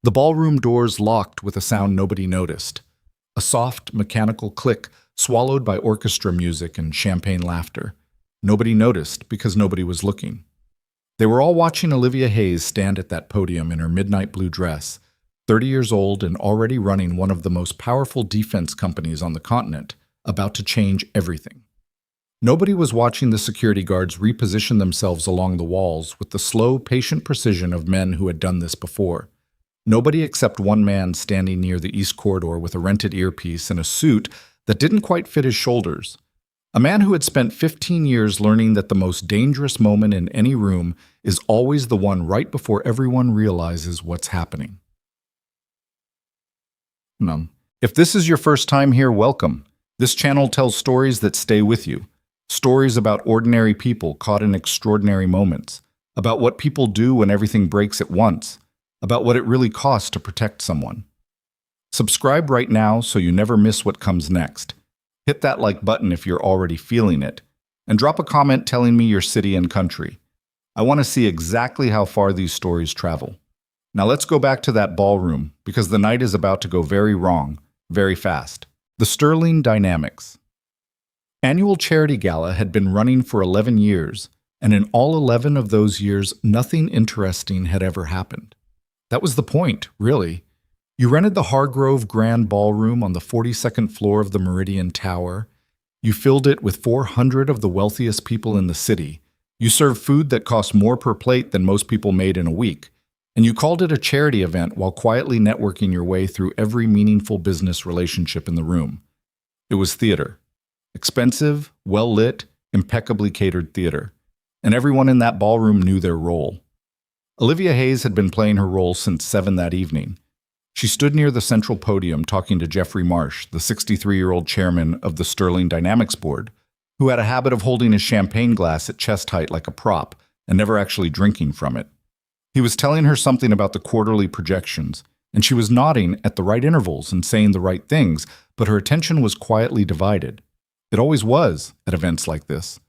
The ballroom doors locked with a sound nobody noticed. A soft, mechanical click swallowed by orchestra music and champagne laughter. Nobody noticed because nobody was looking. They were all watching Olivia Hayes stand at that podium in her midnight blue dress, 30 years old and already running one of the most powerful defense companies on the continent, about to change everything. Nobody was watching the security guards reposition themselves along the walls with the slow, patient precision of men who had done this before. Nobody except one man standing near the east corridor with a rented earpiece and a suit that didn't quite fit his shoulders. A man who had spent 15 years learning that the most dangerous moment in any room is always the one right before everyone realizes what's happening. If this is your first time here, welcome. This channel tells stories that stay with you. Stories about ordinary people caught in extraordinary moments. About what people do when everything breaks at once. About what it really costs to protect someone. Subscribe right now so you never miss what comes next. Hit that like button if you're already feeling it. And drop a comment telling me your city and country. I want to see exactly how far these stories travel. Now let's go back to that ballroom, because the night is about to go very wrong, very fast. The Sterling Dynamics. Annual charity gala had been running for 11 years, and in all 11 of those years, nothing interesting had ever happened. That was the point, really. You rented the Hargrove Grand Ballroom on the 42nd floor of the Meridian Tower. You filled it with 400 of the wealthiest people in the city. You served food that cost more per plate than most people made in a week. And you called it a charity event while quietly networking your way through every meaningful business relationship in the room. It was theater. Expensive, well-lit, impeccably catered theater. And everyone in that ballroom knew their role. Olivia Hayes had been playing her role since 7 that evening. She stood near the central podium talking to Jeffrey Marsh, the 63-year-old chairman of the Sterling Dynamics Board, who had a habit of holding his champagne glass at chest height like a prop and never actually drinking from it. He was telling her something about the quarterly projections, and she was nodding at the right intervals and saying the right things, but her attention was quietly divided. It always was at events like this.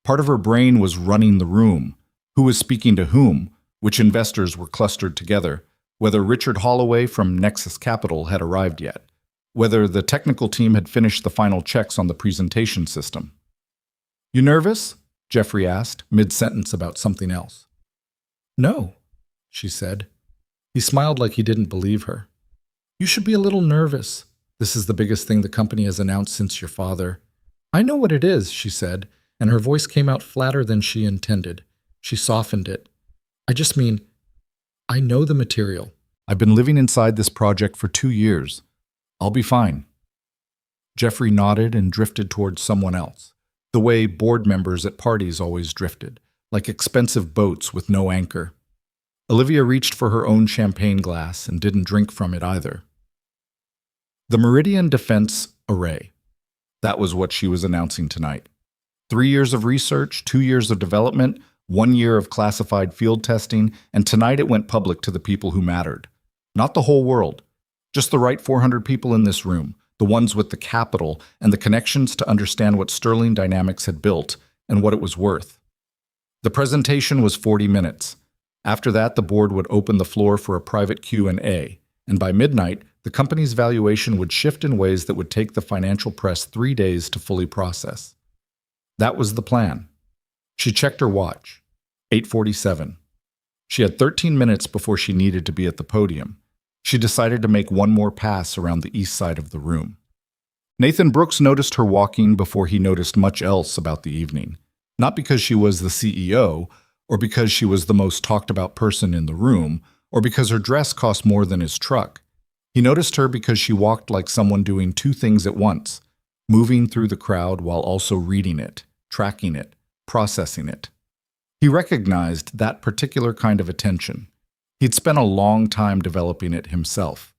Part of her brain was running the room, who was speaking to whom, which investors were clustered together, whether Richard Holloway from Nexus Capital had arrived yet, whether the technical team had finished the final checks on the presentation system. "You nervous?" Jeffrey asked, mid-sentence about something else. "No," she said. He smiled like he didn't believe her. "You should be a little nervous. This is the biggest thing the company has announced since your father." "I know what it is," she said, and her voice came out flatter than she intended. She softened it. "I just mean, I know the material. I've been living inside this project for 2 years. I'll be fine." Jeffrey nodded and drifted towards someone else, the way board members at parties always drifted, like expensive boats with no anchor. Olivia reached for her own champagne glass and didn't drink from it either. The Meridian Defense Array. That was what she was announcing tonight. 3 years of research, 2 years of development, 1 year of classified field testing, and tonight it went public to the people who mattered. Not the whole world, just the right 400 people in this room, the ones with the capital and the connections to understand what Sterling Dynamics had built and what it was worth. The presentation was 40 minutes. After that, the board would open the floor for a private Q&A, and by midnight, the company's valuation would shift in ways that would take the financial press 3 days to fully process. That was the plan. She checked her watch. 8:47. She had 13 minutes before she needed to be at the podium. She decided to make one more pass around the east side of the room. Nathan Brooks noticed her walking before he noticed much else about the evening. Not because she was the CEO, or because she was the most talked-about person in the room, or because her dress cost more than his truck. He noticed her because she walked like someone doing 2 things at once, moving through the crowd while also reading it, tracking it, processing it. He recognized that particular kind of attention. He'd spent a long time developing it himself.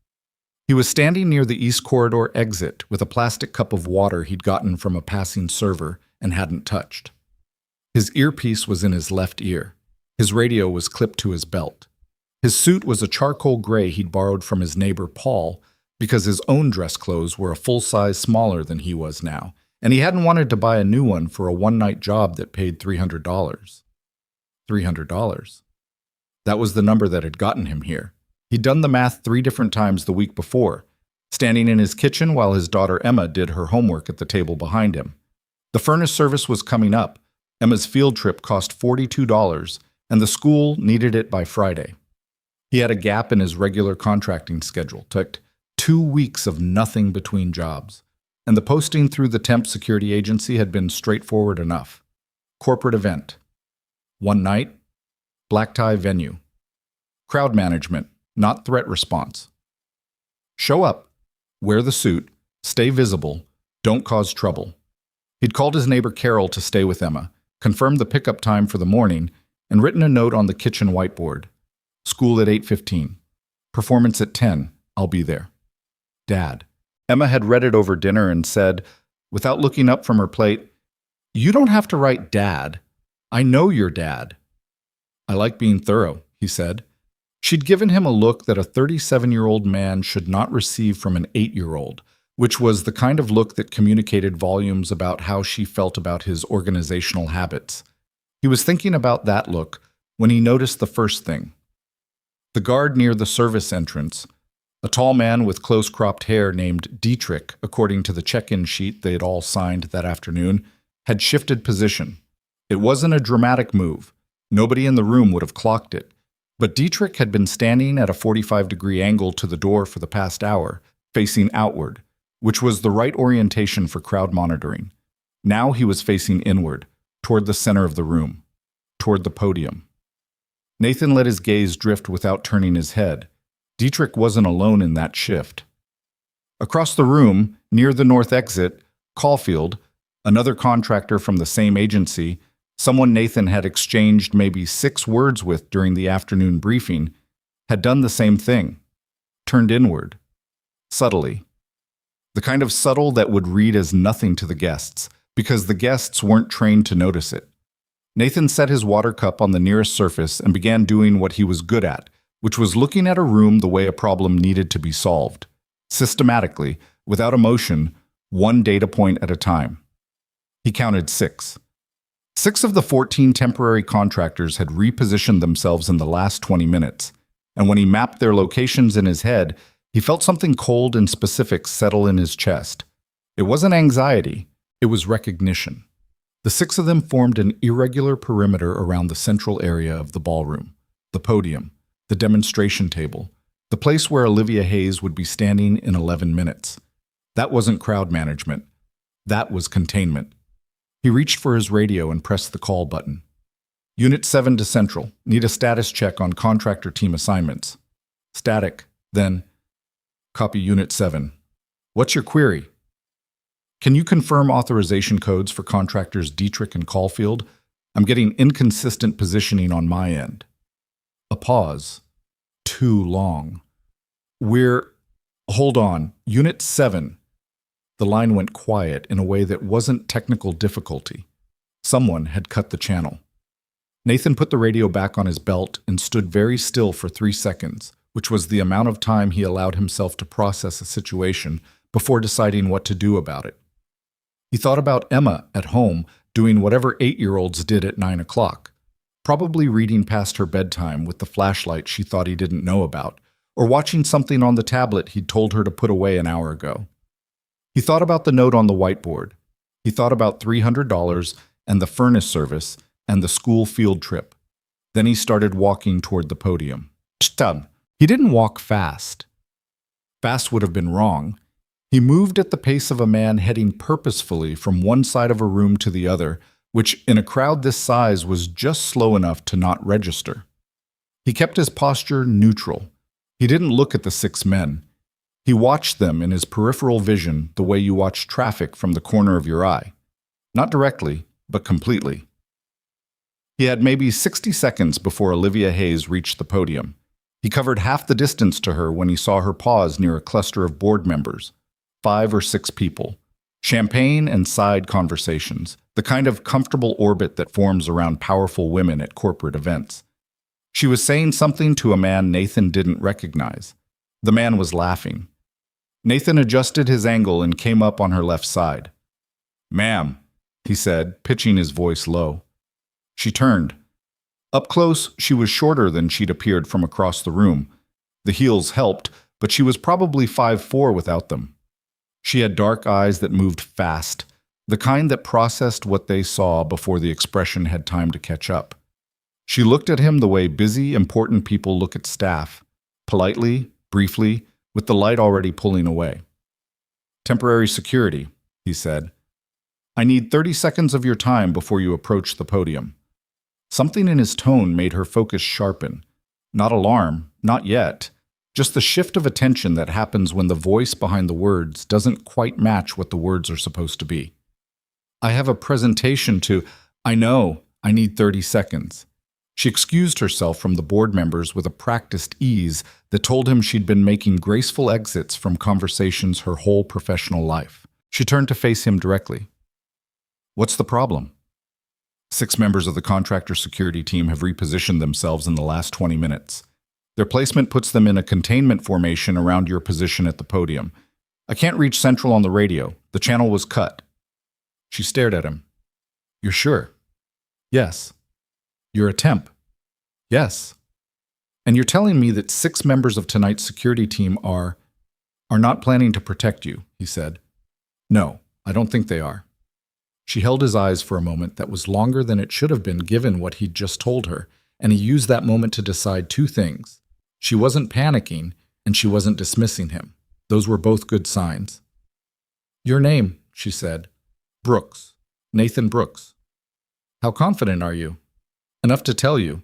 He was standing near the East Corridor exit with a plastic cup of water he'd gotten from a passing server and hadn't touched. His earpiece was in his left ear. His radio was clipped to his belt. His suit was a charcoal gray he'd borrowed from his neighbor Paul because his own dress clothes were a full size smaller than he was now, and he hadn't wanted to buy a new one for a one-night job that paid $300. $300. That was the number that had gotten him here. He'd done the math 3 different times the week before, standing in his kitchen while his daughter Emma did her homework at the table behind him. The furnace service was coming up. Emma's field trip cost $42, and the school needed it by Friday. He had a gap in his regular contracting schedule, took 2 weeks of nothing between jobs, and the posting through the temp security agency had been straightforward enough. Corporate event. One night, black tie venue. Crowd management, not threat response. Show up, wear the suit, stay visible, don't cause trouble. He'd called his neighbor Carol to stay with Emma, confirmed the pickup time for the morning, and written a note on the kitchen whiteboard. School at 8:15. Performance at 10. I'll be there. Dad. Emma had read it over dinner and said, without looking up from her plate, "You don't have to write Dad. I know your dad." "I like being thorough," he said. She'd given him a look that a 37-year-old man should not receive from an 8-year-old, which was the kind of look that communicated volumes about how she felt about his organizational habits. He was thinking about that look when he noticed the first thing. The guard near the service entrance, a tall man with close-cropped hair named Dietrich, according to the check-in sheet they had all signed that afternoon, had shifted position. It wasn't a dramatic move. Nobody in the room would have clocked it. But Dietrich had been standing at a 45-degree angle to the door for the past hour, facing outward, which was the right orientation for crowd monitoring. Now he was facing inward, toward the center of the room, toward the podium. Nathan let his gaze drift without turning his head. Dietrich wasn't alone in that shift. Across the room, near the north exit, Caulfield, another contractor from the same agency, someone Nathan had exchanged maybe 6 words with during the afternoon briefing, had done the same thing, turned inward, subtly. The kind of subtle that would read as nothing to the guests, because the guests weren't trained to notice it. Nathan set his water cup on the nearest surface and began doing what he was good at, which was looking at a room the way a problem needed to be solved, systematically, without emotion, one data point at a time. He counted 6. 6 of the 14 temporary contractors had repositioned themselves in the last 20 minutes, and when he mapped their locations in his head, he felt something cold and specific settle in his chest. It wasn't anxiety, it was recognition. The 6 of them formed an irregular perimeter around the central area of the ballroom, the podium, the demonstration table, the place where Olivia Hayes would be standing in 11 minutes. That wasn't crowd management. That was containment. He reached for his radio and pressed the call button. Unit 7 to Central. Need a status check on contractor team assignments. Static. Then, copy Unit 7. What's your query? Can you confirm authorization codes for contractors Dietrich and Caulfield? I'm getting inconsistent positioning on my end. A pause. Too long. Hold on. Unit 7. The line went quiet in a way that wasn't technical difficulty. Someone had cut the channel. Nathan put the radio back on his belt and stood very still for 3 seconds, which was the amount of time he allowed himself to process a situation before deciding what to do about it. He thought about Emma at home doing whatever 8-year-olds did at 9 o'clock, probably reading past her bedtime with the flashlight she thought he didn't know about, or watching something on the tablet he'd told her to put away an hour ago. He thought about the note on the whiteboard. He thought about $300 and the furnace service and the school field trip. Then he started walking toward the podium. He didn't walk fast. Fast would have been wrong. He moved at the pace of a man heading purposefully from one side of a room to the other, which in a crowd this size was just slow enough to not register. He kept his posture neutral. He didn't look at the 6 men. He watched them in his peripheral vision the way you watch traffic from the corner of your eye. Not directly, but completely. He had maybe 60 seconds before Olivia Hayes reached the podium. He covered half the distance to her when he saw her pause near a cluster of board members, 5 or 6 people. Champagne and side conversations, the kind of comfortable orbit that forms around powerful women at corporate events. She was saying something to a man Nathan didn't recognize. The man was laughing. Nathan adjusted his angle and came up on her left side. "Ma'am," he said, pitching his voice low. She turned. Up close, she was shorter than she'd appeared from across the room. The heels helped, but she was probably 5'4" without them. She had dark eyes that moved fast, the kind that processed what they saw before the expression had time to catch up. She looked at him the way busy, important people look at staff, politely, briefly, with the light already pulling away. "Temporary security," he said. "I need 30 seconds of your time before you approach the podium." Something in his tone made her focus sharpen. Not alarm, not yet. Just the shift of attention that happens when the voice behind the words doesn't quite match what the words are supposed to be. "I have a presentation to—" "I know, I need 30 seconds." She excused herself from the board members with a practiced ease that told him she'd been making graceful exits from conversations her whole professional life. She turned to face him directly. "What's the problem?" 6 members of the contractor security team have repositioned themselves in the last 20 minutes. Their placement puts them in a containment formation around your position at the podium. I can't reach Central on the radio. The channel was cut. She stared at him. "You're sure?" "Yes." "You're a temp?" "Yes." "And you're telling me that 6 members of tonight's security team are not planning to protect you," he said. "No, I don't think they are." She held his eyes for a moment that was longer than it should have been given what he'd just told her, and he used that moment to decide 2 things. She wasn't panicking, and she wasn't dismissing him. Those were both good signs. "Your name," she said. "Brooks. Nathan Brooks." "How confident are you?" "Enough to tell you."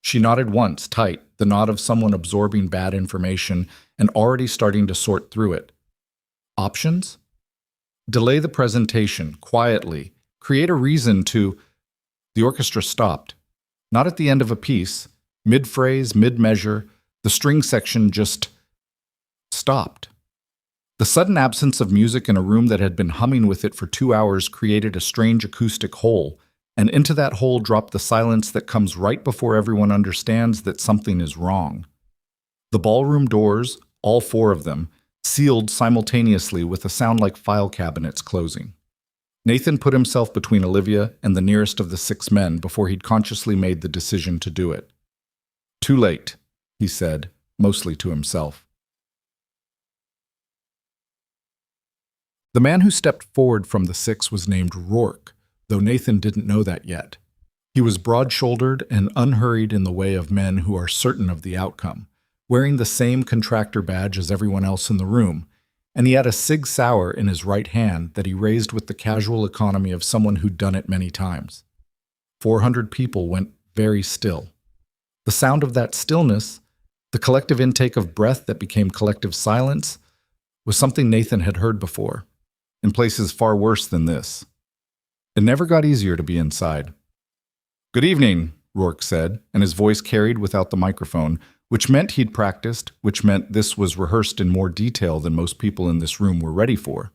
She nodded once, tight, the nod of someone absorbing bad information and already starting to sort through it. "Options?" "Delay the presentation, quietly. Create a reason to—" The orchestra stopped. Not at the end of a piece. Mid-phrase, mid-measure, the string section just stopped. The sudden absence of music in a room that had been humming with it for 2 hours created a strange acoustic hole, and into that hole dropped the silence that comes right before everyone understands that something is wrong. The ballroom doors, all 4 of them, sealed simultaneously with a sound like file cabinets closing. Nathan put himself between Olivia and the nearest of the 6 men before he'd consciously made the decision to do it. "Too late," he said, mostly to himself. The man who stepped forward from the 6 was named Rourke, though Nathan didn't know that yet. He was broad-shouldered and unhurried in the way of men who are certain of the outcome, wearing the same contractor badge as everyone else in the room, and he had a Sig Sauer in his right hand that he raised with the casual economy of someone who'd done it many times. 400 people went very still. The sound of that stillness, the collective intake of breath that became collective silence, was something Nathan had heard before, in places far worse than this. It never got easier to be inside. "Good evening," Rourke said, and his voice carried without the microphone, which meant he'd practiced, which meant this was rehearsed in more detail than most people in this room were ready for.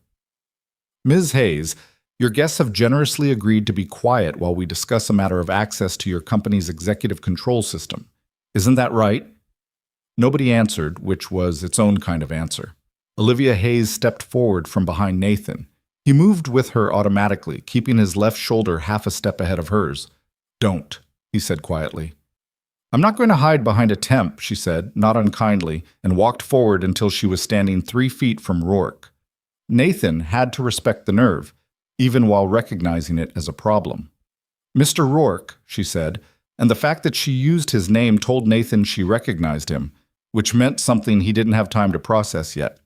"Ms. Hayes, your guests have generously agreed to be quiet while we discuss a matter of access to your company's executive control system. Isn't that right?" Nobody answered, which was its own kind of answer. Olivia Hayes stepped forward from behind Nathan. He moved with her automatically, keeping his left shoulder half a step ahead of hers. "Don't," he said quietly. "I'm not going to hide behind a temp," she said, not unkindly, and walked forward until she was standing 3 feet from Rourke. Nathan had to respect the nerve, even while recognizing it as a problem. "Mr. Rourke," she said, and the fact that she used his name told Nathan she recognized him, which meant something he didn't have time to process yet.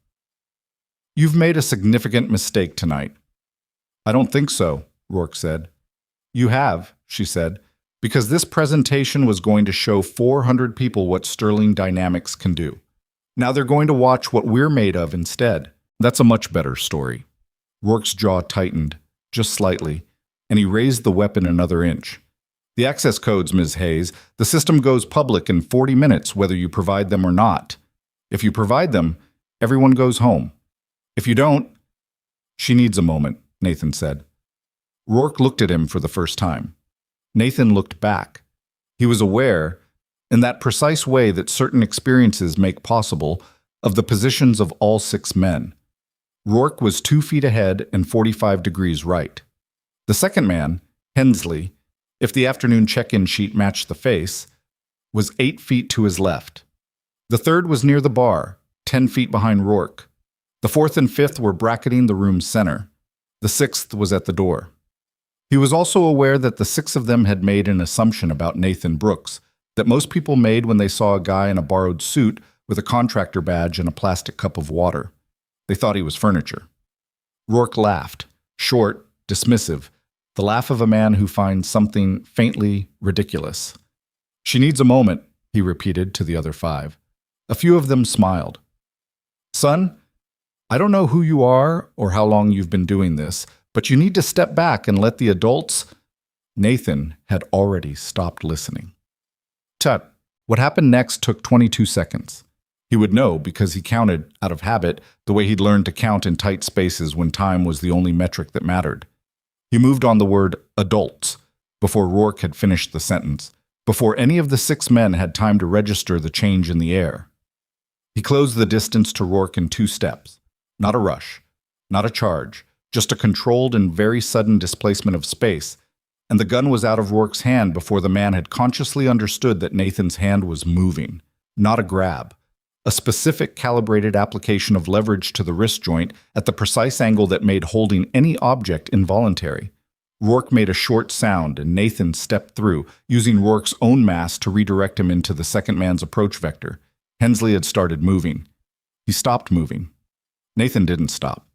"You've made a significant mistake tonight." "I don't think so," Rourke said. "You have," she said, "because this presentation was going to show 400 people what Sterling Dynamics can do. Now they're going to watch what we're made of instead. That's a much better story." Rourke's jaw tightened, just slightly, and he raised the weapon another inch. "The access codes, Ms. Hayes. The system goes public in 40 minutes, whether you provide them or not. If you provide them, everyone goes home. If you don't—" "She needs a moment," Nathan said. Rourke looked at him for the first time. Nathan looked back. He was aware, in that precise way that certain experiences make possible, of the positions of all 6 men. Rourke was 2 feet ahead and 45 degrees right. The second man, Hensley, if the afternoon check-in sheet matched the face, was 8 feet to his left. The third was near the bar, 10 feet behind Rourke. The fourth and fifth were bracketing the room's center. The sixth was at the door. He was also aware that the six of them had made an assumption about Nathan Brooks that most people made when they saw a guy in a borrowed suit with a contractor badge and a plastic cup of water. They thought he was furniture. Rourke laughed, short, dismissive, the laugh of a man who finds something faintly ridiculous. "She needs a moment," he repeated to the other five. A few of them smiled. "Son, I don't know who you are or how long you've been doing this, but you need to step back and let the adults—" Nathan had already stopped listening. Tut. What happened next took 22 seconds. He would know because he counted, out of habit, the way he'd learned to count in tight spaces when time was the only metric that mattered. He moved on the word adults before Rourke had finished the sentence, before any of the six men had time to register the change in the air. He closed the distance to Rourke in 2 steps. Not a rush, not a charge, just a controlled and very sudden displacement of space, and the gun was out of Rourke's hand before the man had consciously understood that Nathan's hand was moving, not a grab. A specific calibrated application of leverage to the wrist joint at the precise angle that made holding any object involuntary. Rourke made a short sound and Nathan stepped through, using Rourke's own mass to redirect him into the second man's approach vector. Hensley had started moving. He stopped moving. Nathan didn't stop.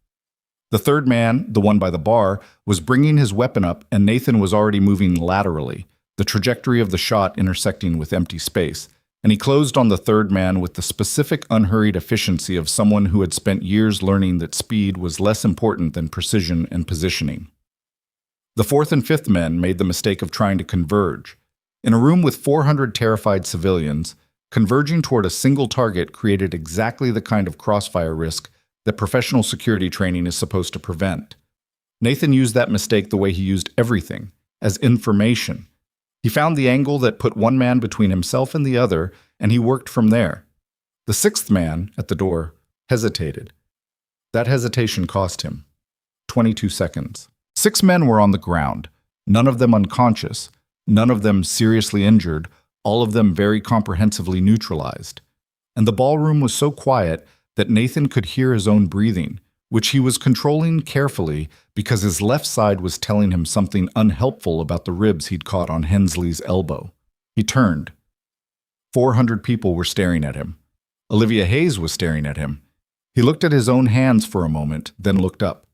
The third man, the one by the bar, was bringing his weapon up and Nathan was already moving laterally, the trajectory of the shot intersecting with empty space. And he closed on the third man with the specific unhurried efficiency of someone who had spent years learning that speed was less important than precision and positioning. The fourth and fifth men made the mistake of trying to converge. In a room with 400 terrified civilians, converging toward a single target created exactly the kind of crossfire risk that professional security training is supposed to prevent. Nathan used that mistake the way he used everything, as information. He found the angle that put one man between himself and the other, and he worked from there. The sixth man, at the door, hesitated. That hesitation cost him 22 seconds. 6 men were on the ground, none of them unconscious, none of them seriously injured, all of them very comprehensively neutralized. And the ballroom was so quiet that Nathan could hear his own breathing, which he was controlling carefully because his left side was telling him something unhelpful about the ribs he'd caught on Hensley's elbow. He turned. 400 people were staring at him. Olivia Hayes was staring at him. He looked at his own hands for a moment, then looked up.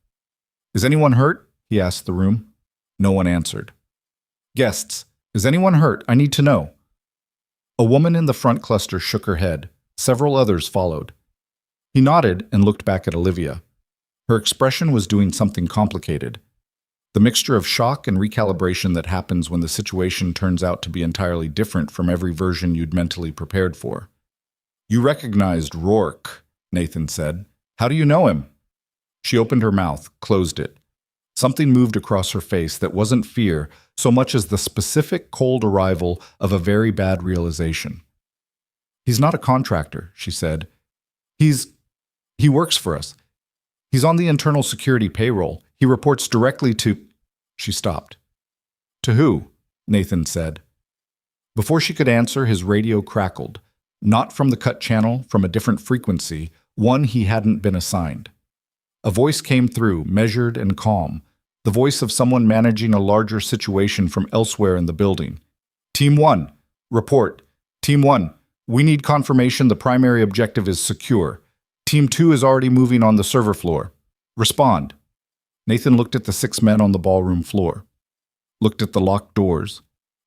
"Is anyone hurt?" he asked the room. No one answered. "Guests, is anyone hurt? I need to know." A woman in the front cluster shook her head. Several others followed. He nodded and looked back at Olivia. Her expression was doing something complicated. The mixture of shock and recalibration that happens when the situation turns out to be entirely different from every version you'd mentally prepared for. "You recognized Rourke," Nathan said. "How do you know him?" She opened her mouth, closed it. Something moved across her face that wasn't fear so much as the specific cold arrival of a very bad realization. "He's not a contractor," she said. He works for us. He's on the internal security payroll. He reports directly to—" She stopped. "To who?" Nathan said. Before she could answer, his radio crackled. Not from the cut channel, from a different frequency, one he hadn't been assigned. A voice came through, measured and calm, the voice of someone managing a larger situation from elsewhere in the building. "Team 1, report. Team 1, we need confirmation the primary objective is secure. Team 2 is already moving on the server floor. Respond." Nathan looked at the 6 men on the ballroom floor, looked at the locked doors,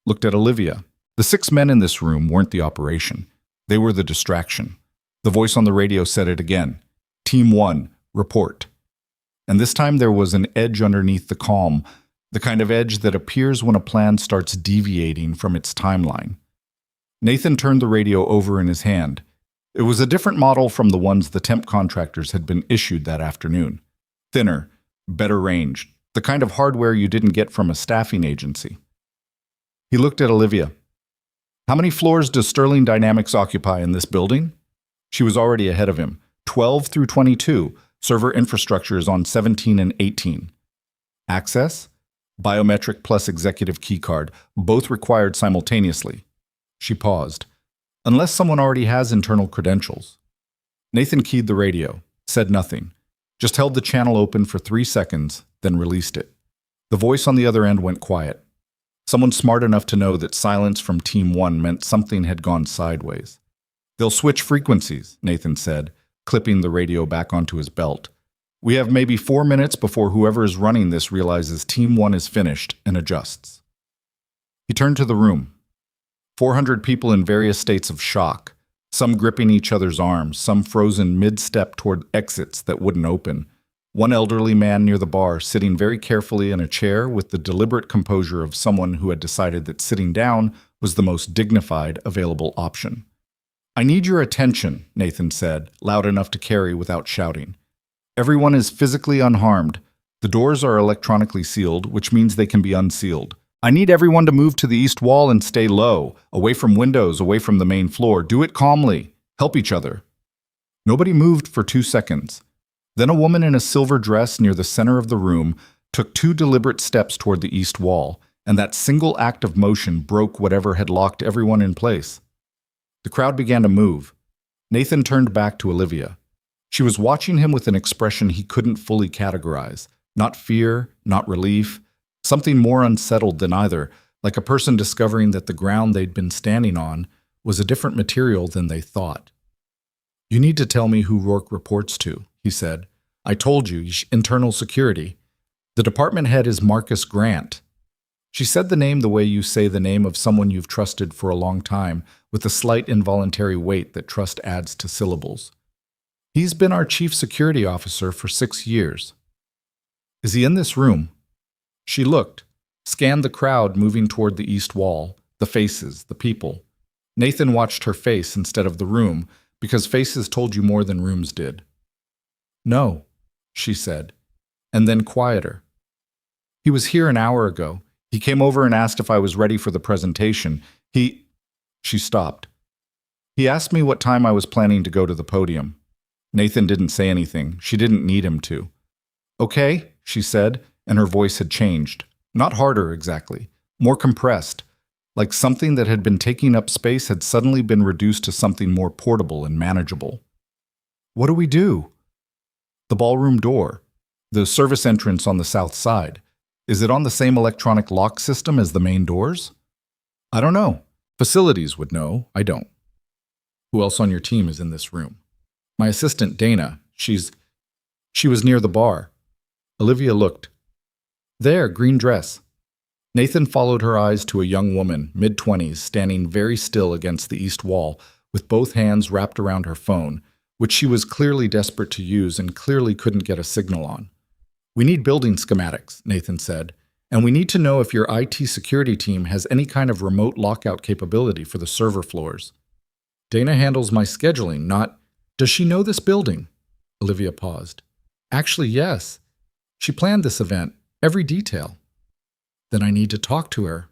looked at Olivia. The 6 men in this room weren't the operation. They were the distraction. The voice on the radio said it again. "Team 1, report." And this time there was an edge underneath the calm, the kind of edge that appears when a plan starts deviating from its timeline. Nathan turned the radio over in his hand. It was a different model from the ones the temp contractors had been issued that afternoon. Thinner, better range, the kind of hardware you didn't get from a staffing agency. He looked at Olivia. "How many floors does Sterling Dynamics occupy in this building?" She was already ahead of him. 12 through 22. Server infrastructure is on 17 and 18. Access? Biometric plus executive keycard, both required simultaneously. She paused. Unless someone already has internal credentials. Nathan keyed the radio, said nothing, just held the channel open for 3 seconds, then released it. The voice on the other end went quiet. Someone smart enough to know that silence from Team 1 meant something had gone sideways. "They'll switch frequencies," Nathan said, clipping the radio back onto his belt. "We have maybe 4 minutes before whoever is running this realizes Team 1 is finished and adjusts." He turned to the room. 400 people in various states of shock, some gripping each other's arms, some frozen mid-step toward exits that wouldn't open. One elderly man near the bar sitting very carefully in a chair with the deliberate composure of someone who had decided that sitting down was the most dignified available option. "I need your attention," Nathan said, loud enough to carry without shouting. "Everyone is physically unharmed. The doors are electronically sealed, which means they can be unsealed. I need everyone to move to the east wall and stay low, away from windows, away from the main floor. Do it calmly. Help each other." Nobody moved for 2 seconds. Then a woman in a silver dress near the center of the room took 2 deliberate steps toward the east wall, and that single act of motion broke whatever had locked everyone in place. The crowd began to move. Nathan turned back to Olivia. She was watching him with an expression he couldn't fully categorize. Not fear, not relief, something more unsettled than either, like a person discovering that the ground they'd been standing on was a different material than they thought. "You need to tell me who Rourke reports to," he said. "I told you, internal security. The department head is Marcus Grant." She said the name the way you say the name of someone you've trusted for a long time, with the slight involuntary weight that trust adds to syllables. "He's been our chief security officer for 6 years. Is he in this room?" She looked, scanned the crowd moving toward the east wall, the faces, the people. Nathan watched her face instead of the room, because faces told you more than rooms did. "No," she said, and then quieter. "He was here an hour ago. He came over and asked if I was ready for the presentation. She stopped. "He asked me what time I was planning to go to the podium." Nathan didn't say anything. She didn't need him to. "Okay," she said, and her voice had changed. Not harder, exactly. More compressed. Like something that had been taking up space had suddenly been reduced to something more portable and manageable. "What do we do?" "The ballroom door. The service entrance on the south side. Is it on the same electronic lock system as the main doors?" "I don't know. Facilities would know. I don't." "Who else on your team is in this room?" "My assistant, Dana. She was near the bar." Olivia looked. "There, green dress." Nathan followed her eyes to a young woman, mid-20s, standing very still against the east wall, with both hands wrapped around her phone, which she was clearly desperate to use and clearly couldn't get a signal on. "We need building schematics," Nathan said, "and we need to know if your IT security team has any kind of remote lockout capability for the server floors." "Dana handles my scheduling, not—" "Does she know this building?" Olivia paused. "Actually, yes. She planned this event, every detail." "Then I need to talk to her."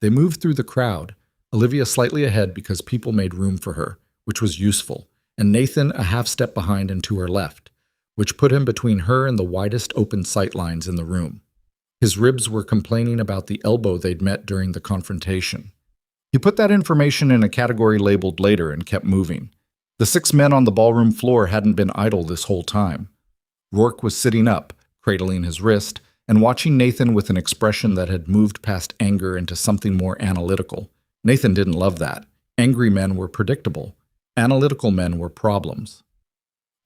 They moved through the crowd, Olivia slightly ahead because people made room for her, which was useful, and Nathan a half step behind and to her left, which put him between her and the widest open sight lines in the room. His ribs were complaining about the elbow they'd met during the confrontation. He put that information in a category labeled later and kept moving. The 6 men on the ballroom floor hadn't been idle this whole time. Rourke was sitting up, cradling his wrist, and watching Nathan with an expression that had moved past anger into something more analytical. Nathan didn't love that. Angry men were predictable. Analytical men were problems.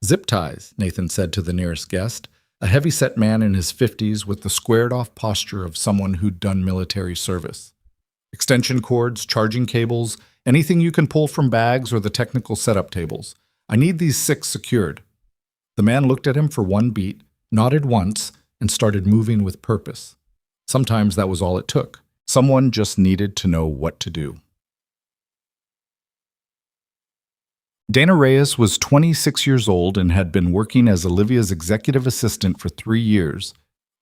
"Zip ties," Nathan said to the nearest guest, a heavy-set man in his 50s with the squared-off posture of someone who'd done military service. "Extension cords, charging cables, anything you can pull from bags or the technical setup tables. I need these 6 secured." The man looked at him for one beat, nodded once, and started moving with purpose. Sometimes that was all it took. Someone just needed to know what to do. Dana Reyes was 26 years old and had been working as Olivia's executive assistant for 3 years.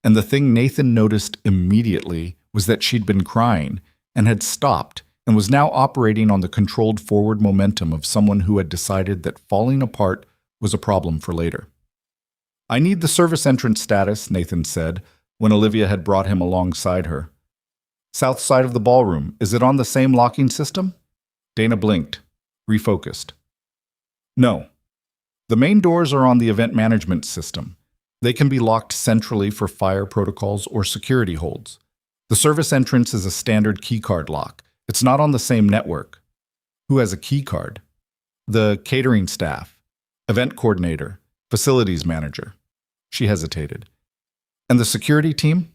And the thing Nathan noticed immediately was that she'd been crying and had stopped and was now operating on the controlled forward momentum of someone who had decided that falling apart was a problem for later. "I need the service entrance status," Nathan said, when Olivia had brought him alongside her. "South side of the ballroom. Is it on the same locking system?" Dana blinked. Refocused. No. The main doors are on the event management system. They can be locked centrally for fire protocols or security holds. The service entrance is a standard keycard lock. It's not on the same network. Who has a keycard? The catering staff, event coordinator, facilities manager. She hesitated. And the security team?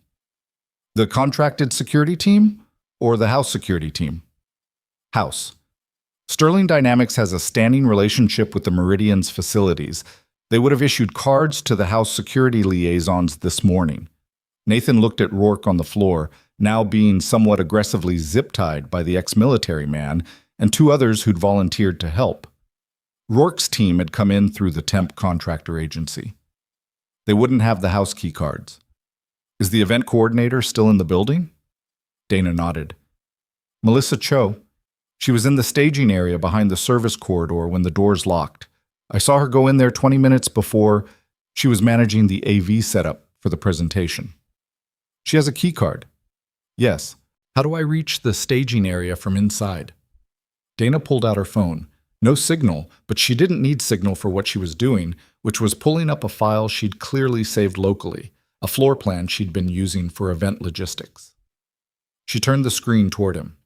The contracted security team or the house security team? House. Sterling Dynamics has a standing relationship with the Meridian's facilities. They would have issued cards to the house security liaisons this morning. Nathan looked at Rourke on the floor, now being somewhat aggressively zip-tied by the ex-military man and two others who'd volunteered to help. Rourke's team had come in through the temp contractor agency. They wouldn't have the house key cards. Is the event coordinator still in the building? Dana nodded. Melissa Cho. She was in the staging area behind the service corridor when the doors locked. I saw her go in there 20 minutes before. She was managing the AV setup for the presentation. She has a key card. Yes. How do I reach the staging area from inside? Dana pulled out her phone. No signal, but she didn't need signal for what she was doing, which was pulling up a file she'd clearly saved locally, a floor plan she'd been using for event logistics. She turned the screen toward him.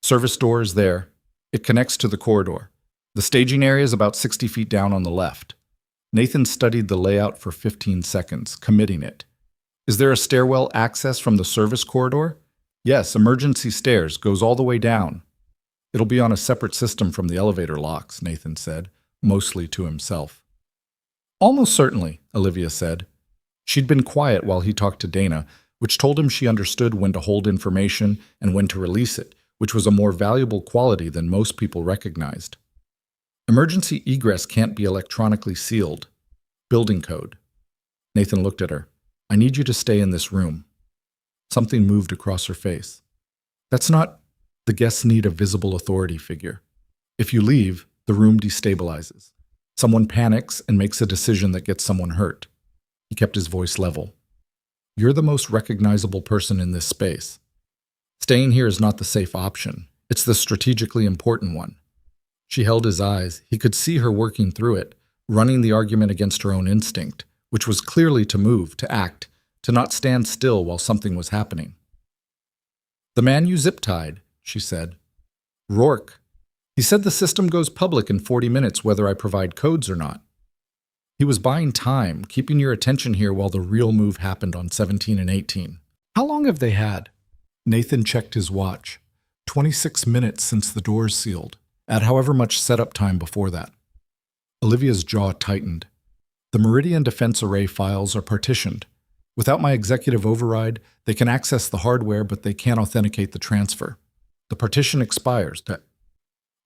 Service door is there. It connects to the corridor. The staging area is about 60 feet down on the left. Nathan studied the layout for 15 seconds, committing it. Is there a stairwell access from the service corridor? Yes, emergency stairs, goes all the way down. It'll be on a separate system from the elevator locks, Nathan said, mostly to himself. Almost certainly, Olivia said. She'd been quiet while he talked to Dana, which told him she understood when to hold information and when to release it, which was a more valuable quality than most people recognized. Emergency egress can't be electronically sealed. Building code. Nathan looked at her. I need you to stay in this room. Something moved across her face. That's not... The guests need a visible authority figure. If you leave, the room destabilizes. Someone panics and makes a decision that gets someone hurt. He kept his voice level. You're the most recognizable person in this space. Staying here is not the safe option. It's the strategically important one. She held his eyes. He could see her working through it, running the argument against her own instinct, which was clearly to move, to act, to not stand still while something was happening. The man you zip-tied, she said. Rourke. He said the system goes public in 40 minutes whether I provide codes or not. He was buying time, keeping your attention here while the real move happened on 17 and 18. How long have they had? Nathan checked his watch. 26 minutes since the doors sealed. Add however much setup time before that. Olivia's jaw tightened. The Meridian Defense Array files are partitioned. Without my executive override, they can access the hardware, but they can't authenticate the transfer. The partition expires.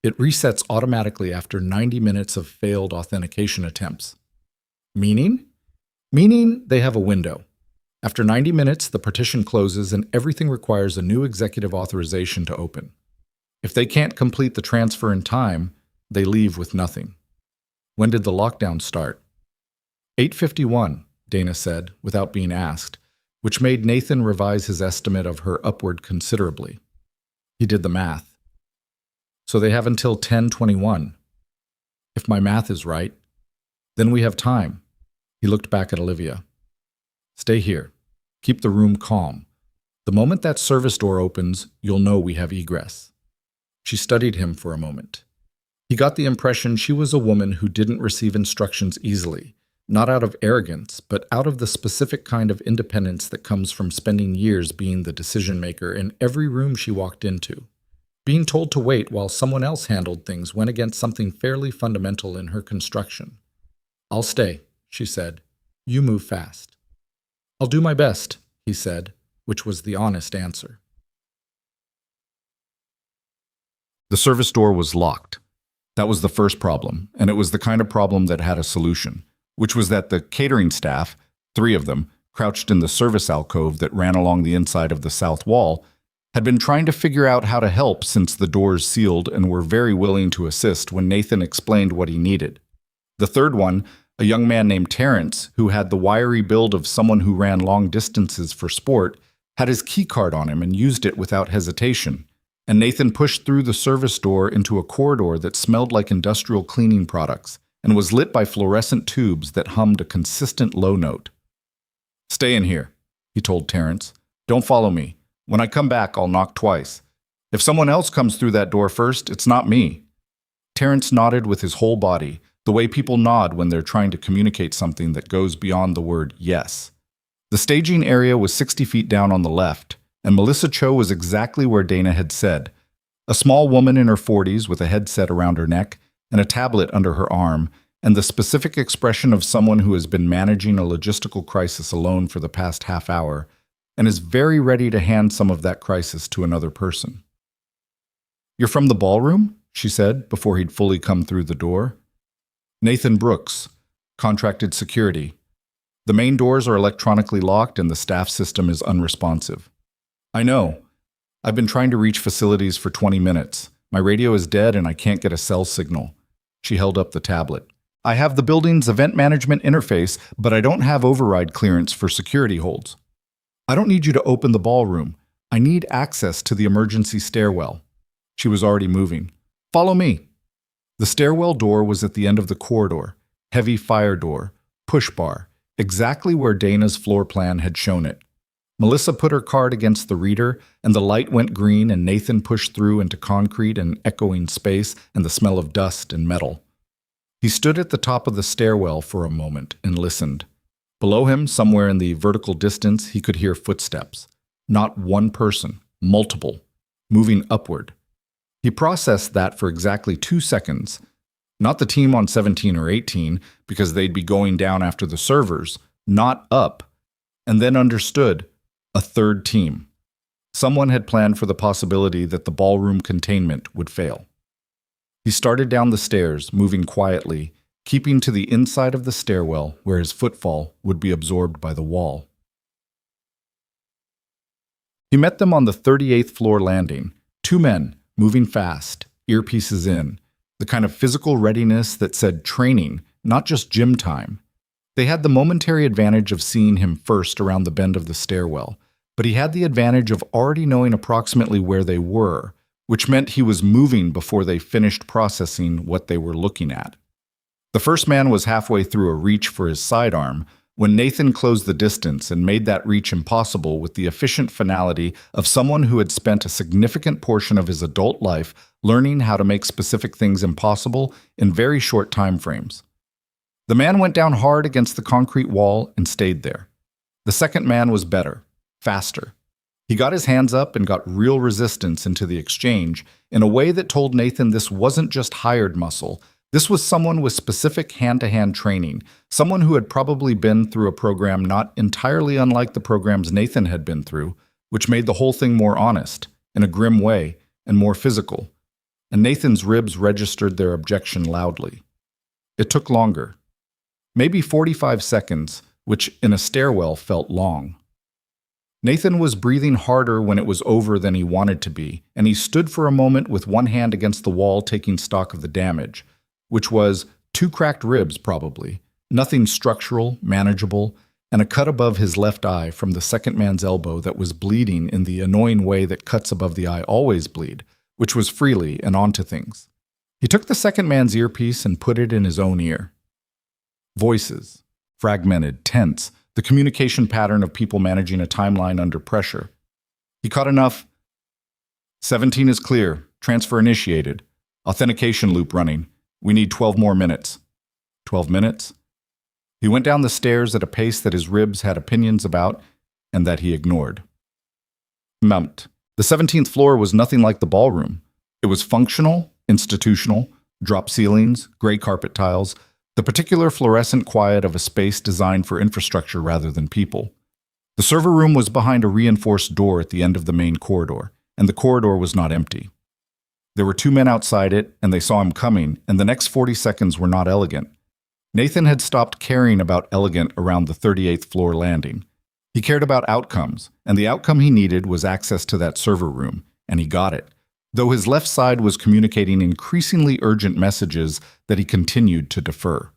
It resets automatically after 90 minutes of failed authentication attempts. Meaning? Meaning they have a window. After 90 minutes, the partition closes and everything requires a new executive authorization to open. If they can't complete the transfer in time, they leave with nothing. When did the lockdown start? 8:51, Dana said, without being asked, which made Nathan revise his estimate of her upward considerably. He did the math. So they have until 10:21. If my math is right, then we have time. He looked back at Olivia. Stay here. Keep the room calm. The moment that service door opens, you'll know we have egress. She studied him for a moment. He got the impression she was a woman who didn't receive instructions easily, not out of arrogance, but out of the specific kind of independence that comes from spending years being the decision-maker in every room she walked into. Being told to wait while someone else handled things went against something fairly fundamental in her construction. I'll stay, she said. You move fast. I'll do my best, he said, which was the honest answer. The service door was locked. That was the first problem, and it was the kind of problem that had a solution, which was that the catering staff, 3 of them, crouched in the service alcove that ran along the inside of the south wall, had been trying to figure out how to help since the doors sealed and were very willing to assist when Nathan explained what he needed. The third one, a young man named Terrence, who had the wiry build of someone who ran long distances for sport, had his key card on him and used it without hesitation. and Nathan pushed through the service door into a corridor that smelled like industrial cleaning products and was lit by fluorescent tubes that hummed a consistent low note. "Stay in here," he told Terrence. "Don't follow me. When I come back, I'll knock twice. If someone else comes through that door first, it's not me." Terrence nodded with his whole body, the way people nod when they're trying to communicate something that goes beyond the word yes. The staging area was 60 feet down on the left, and Melissa Cho was exactly where Dana had said. A small woman in her 40s with a headset around her neck and a tablet under her arm, and the specific expression of someone who has been managing a logistical crisis alone for the past half hour and is very ready to hand some of that crisis to another person. "You're from the ballroom?" she said before he'd fully come through the door. "Nathan Brooks, contracted security. The main doors are electronically locked and the staff system is unresponsive." "I know. I've been trying to reach facilities for 20 minutes. My radio is dead and I can't get a cell signal." She held up the tablet. "I have the building's event management interface, but I don't have override clearance for security holds." "I don't need you to open the ballroom. I need access to the emergency stairwell." She was already moving. "Follow me." The stairwell door was at the end of the corridor, heavy fire door, push bar, exactly where Dana's floor plan had shown it. Melissa put her card against the reader, and the light went green, and Nathan pushed through into concrete and echoing space and the smell of dust and metal. He stood at the top of the stairwell for a moment and listened. Below him, somewhere in the vertical distance, he could hear footsteps. Not one person, multiple, moving upward. He processed that for exactly 2 seconds. Not the team on 17 or 18, because they'd be going down after the servers, not up. And then understood, a third team. Someone had planned for the possibility that the ballroom containment would fail. He started down the stairs, moving quietly, keeping to the inside of the stairwell where his footfall would be absorbed by the wall. He met them on the 38th floor landing, 2 men, moving fast, earpieces in, the kind of physical readiness that said training, not just gym time. They had the momentary advantage of seeing him first around the bend of the stairwell, but he had the advantage of already knowing approximately where they were, which meant he was moving before they finished processing what they were looking at. The first man was halfway through a reach for his sidearm when Nathan closed the distance and made that reach impossible with the efficient finality of someone who had spent a significant portion of his adult life learning how to make specific things impossible in very short time frames. The man went down hard against the concrete wall and stayed there. The second man was better, faster. He got his hands up and got real resistance into the exchange in a way that told Nathan this wasn't just hired muscle. This was someone with specific hand-to-hand training, someone who had probably been through a program not entirely unlike the programs Nathan had been through, which made the whole thing more honest, in a grim way, and more physical. And Nathan's ribs registered their objection loudly. It took longer. Maybe 45 seconds, which in a stairwell felt long. Nathan was breathing harder when it was over than he wanted to be, and he stood for a moment with one hand against the wall taking stock of the damage, which was 2 cracked ribs probably, nothing structural, manageable, and a cut above his left eye from the second man's elbow that was bleeding in the annoying way that cuts above the eye always bleed, which was freely and onto things. He took the second man's earpiece and put it in his own ear. Voices, fragmented, tense, the communication pattern of people managing a timeline under pressure. He caught enough. 17 is clear, transfer initiated, authentication loop running. We need 12 more minutes. 12 minutes? He went down the stairs at a pace that his ribs had opinions about and that he ignored. Mount. The 17th floor was nothing like the ballroom. It was functional, institutional, drop ceilings, gray carpet tiles, the particular fluorescent quiet of a space designed for infrastructure rather than people. The server room was behind a reinforced door at the end of the main corridor, and the corridor was not empty. There were 2 men outside it, and they saw him coming, and the next 40 seconds were not elegant. Nathan had stopped caring about elegant around the 38th floor landing. He cared about outcomes, and the outcome he needed was access to that server room, and he got it, though his left side was communicating increasingly urgent messages that he continued to defer.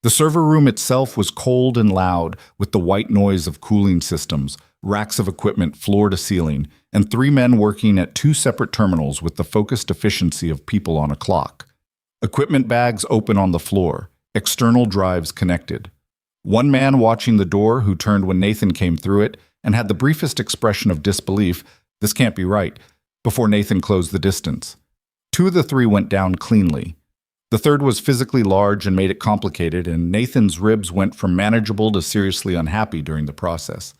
The server room itself was cold and loud with the white noise of cooling systems, racks of equipment floor to ceiling, and 3 men working at 2 separate terminals with the focused efficiency of people on a clock. Equipment bags open on the floor, external drives connected. 1 man watching the door who turned when Nathan came through it and had the briefest expression of disbelief, "This can't be right," before Nathan closed the distance. 2 of the 3 went down cleanly. The third was physically large and made it complicated, and Nathan's ribs went from manageable to seriously unhappy during the process.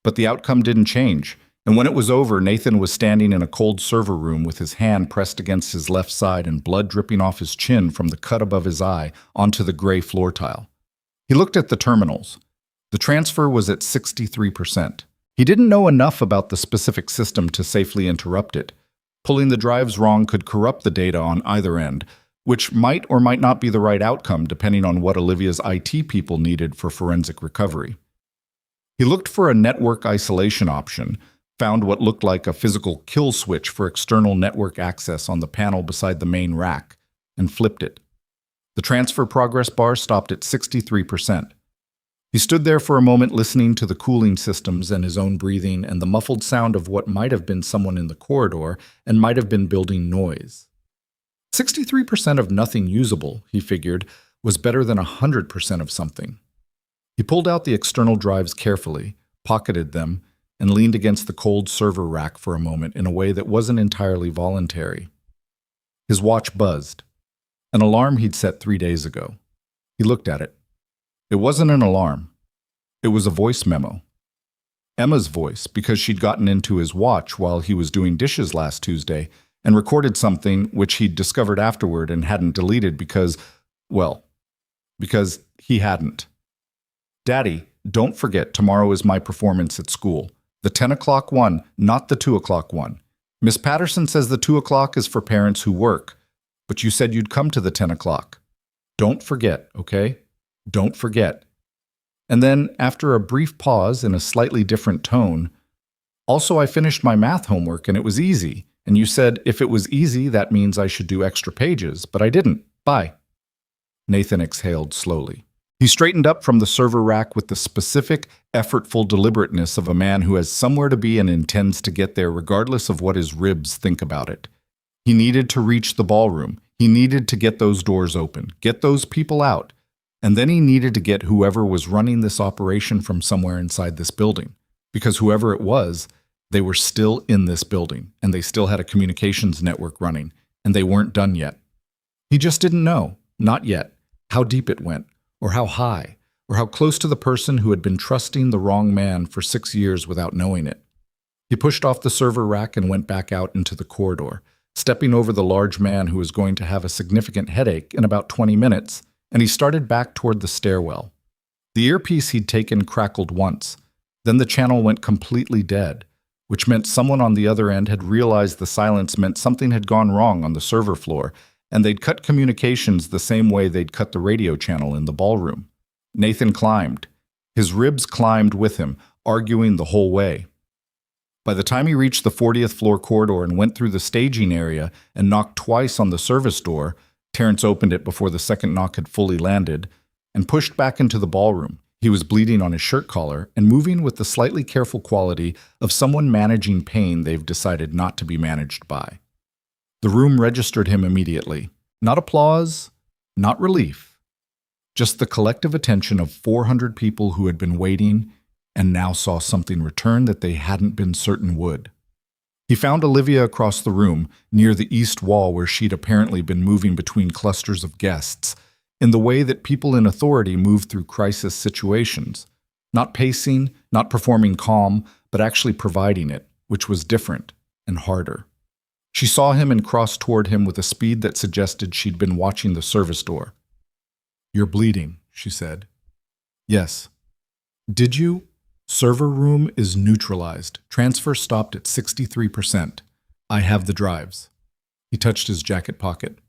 But the outcome didn't change, and when it was over, Nathan was standing in a cold server room with his hand pressed against his left side and blood dripping off his chin from the cut above his eye onto the gray floor tile. He looked at the terminals. The transfer was at 63%. He didn't know enough about the specific system to safely interrupt it. Pulling the drives wrong could corrupt the data on either end, which might or might not be the right outcome depending on what Olivia's IT people needed for forensic recovery. He looked for a network isolation option, found what looked like a physical kill switch for external network access on the panel beside the main rack, and flipped it. The transfer progress bar stopped at 63%. He stood there for a moment listening to the cooling systems and his own breathing and the muffled sound of what might have been someone in the corridor and might have been building noise. 63% of nothing usable, he figured, was better than 100% of something. He pulled out the external drives carefully, pocketed them, and leaned against the cold server rack for a moment in a way that wasn't entirely voluntary. His watch buzzed. An alarm he'd set 3 days ago. He looked at it. It wasn't an alarm. It was a voice memo. Emma's voice, because she'd gotten into his watch while he was doing dishes last Tuesday and recorded something which he'd discovered afterward and hadn't deleted because he hadn't. "Daddy, don't forget tomorrow is my performance at school. The 10 o'clock one, not the 2 o'clock one. Miss Patterson says the 2 o'clock is for parents who work, but you said you'd come to the 10 o'clock. Don't forget, okay? Don't forget." And then, after a brief pause in a slightly different tone, "Also, I finished my math homework and it was easy. And you said if it was easy, that means I should do extra pages, but I didn't. Bye." Nathan exhaled slowly. He straightened up from the server rack with the specific, effortful deliberateness of a man who has somewhere to be and intends to get there regardless of what his ribs think about it. He needed to reach the ballroom. He needed to get those doors open, get those people out, and then he needed to get whoever was running this operation from somewhere inside this building, because whoever it was, they were still in this building, and they still had a communications network running, and they weren't done yet. He just didn't know, not yet, how deep it went, or how high, or how close to the person who had been trusting the wrong man for 6 years without knowing it. He pushed off the server rack and went back out into the corridor, stepping over the large man who was going to have a significant headache in about 20 minutes, and he started back toward the stairwell. The earpiece he'd taken crackled once, then the channel went completely dead, which meant someone on the other end had realized the silence meant something had gone wrong on the server floor, and they'd cut communications the same way they'd cut the radio channel in the ballroom. Nathan climbed. His ribs climbed with him, arguing the whole way. By the time he reached the 40th floor corridor and went through the staging area and knocked twice on the service door, Terrence opened it before the second knock had fully landed, and pushed back into the ballroom. He was bleeding on his shirt collar and moving with the slightly careful quality of someone managing pain they've decided not to be managed by. The room registered him immediately. Not applause, not relief. Just the collective attention of 400 people who had been waiting and now saw something return that they hadn't been certain would. He found Olivia across the room, near the east wall where she'd apparently been moving between clusters of guests, in the way that people in authority move through crisis situations, not pacing, not performing calm, but actually providing it, which was different and harder. She saw him and crossed toward him with a speed that suggested she'd been watching the service door. "You're bleeding," she said. "Yes." "Did you?" "Server room is neutralized. Transfer stopped at 63%. I have the drives." He touched his jacket pocket.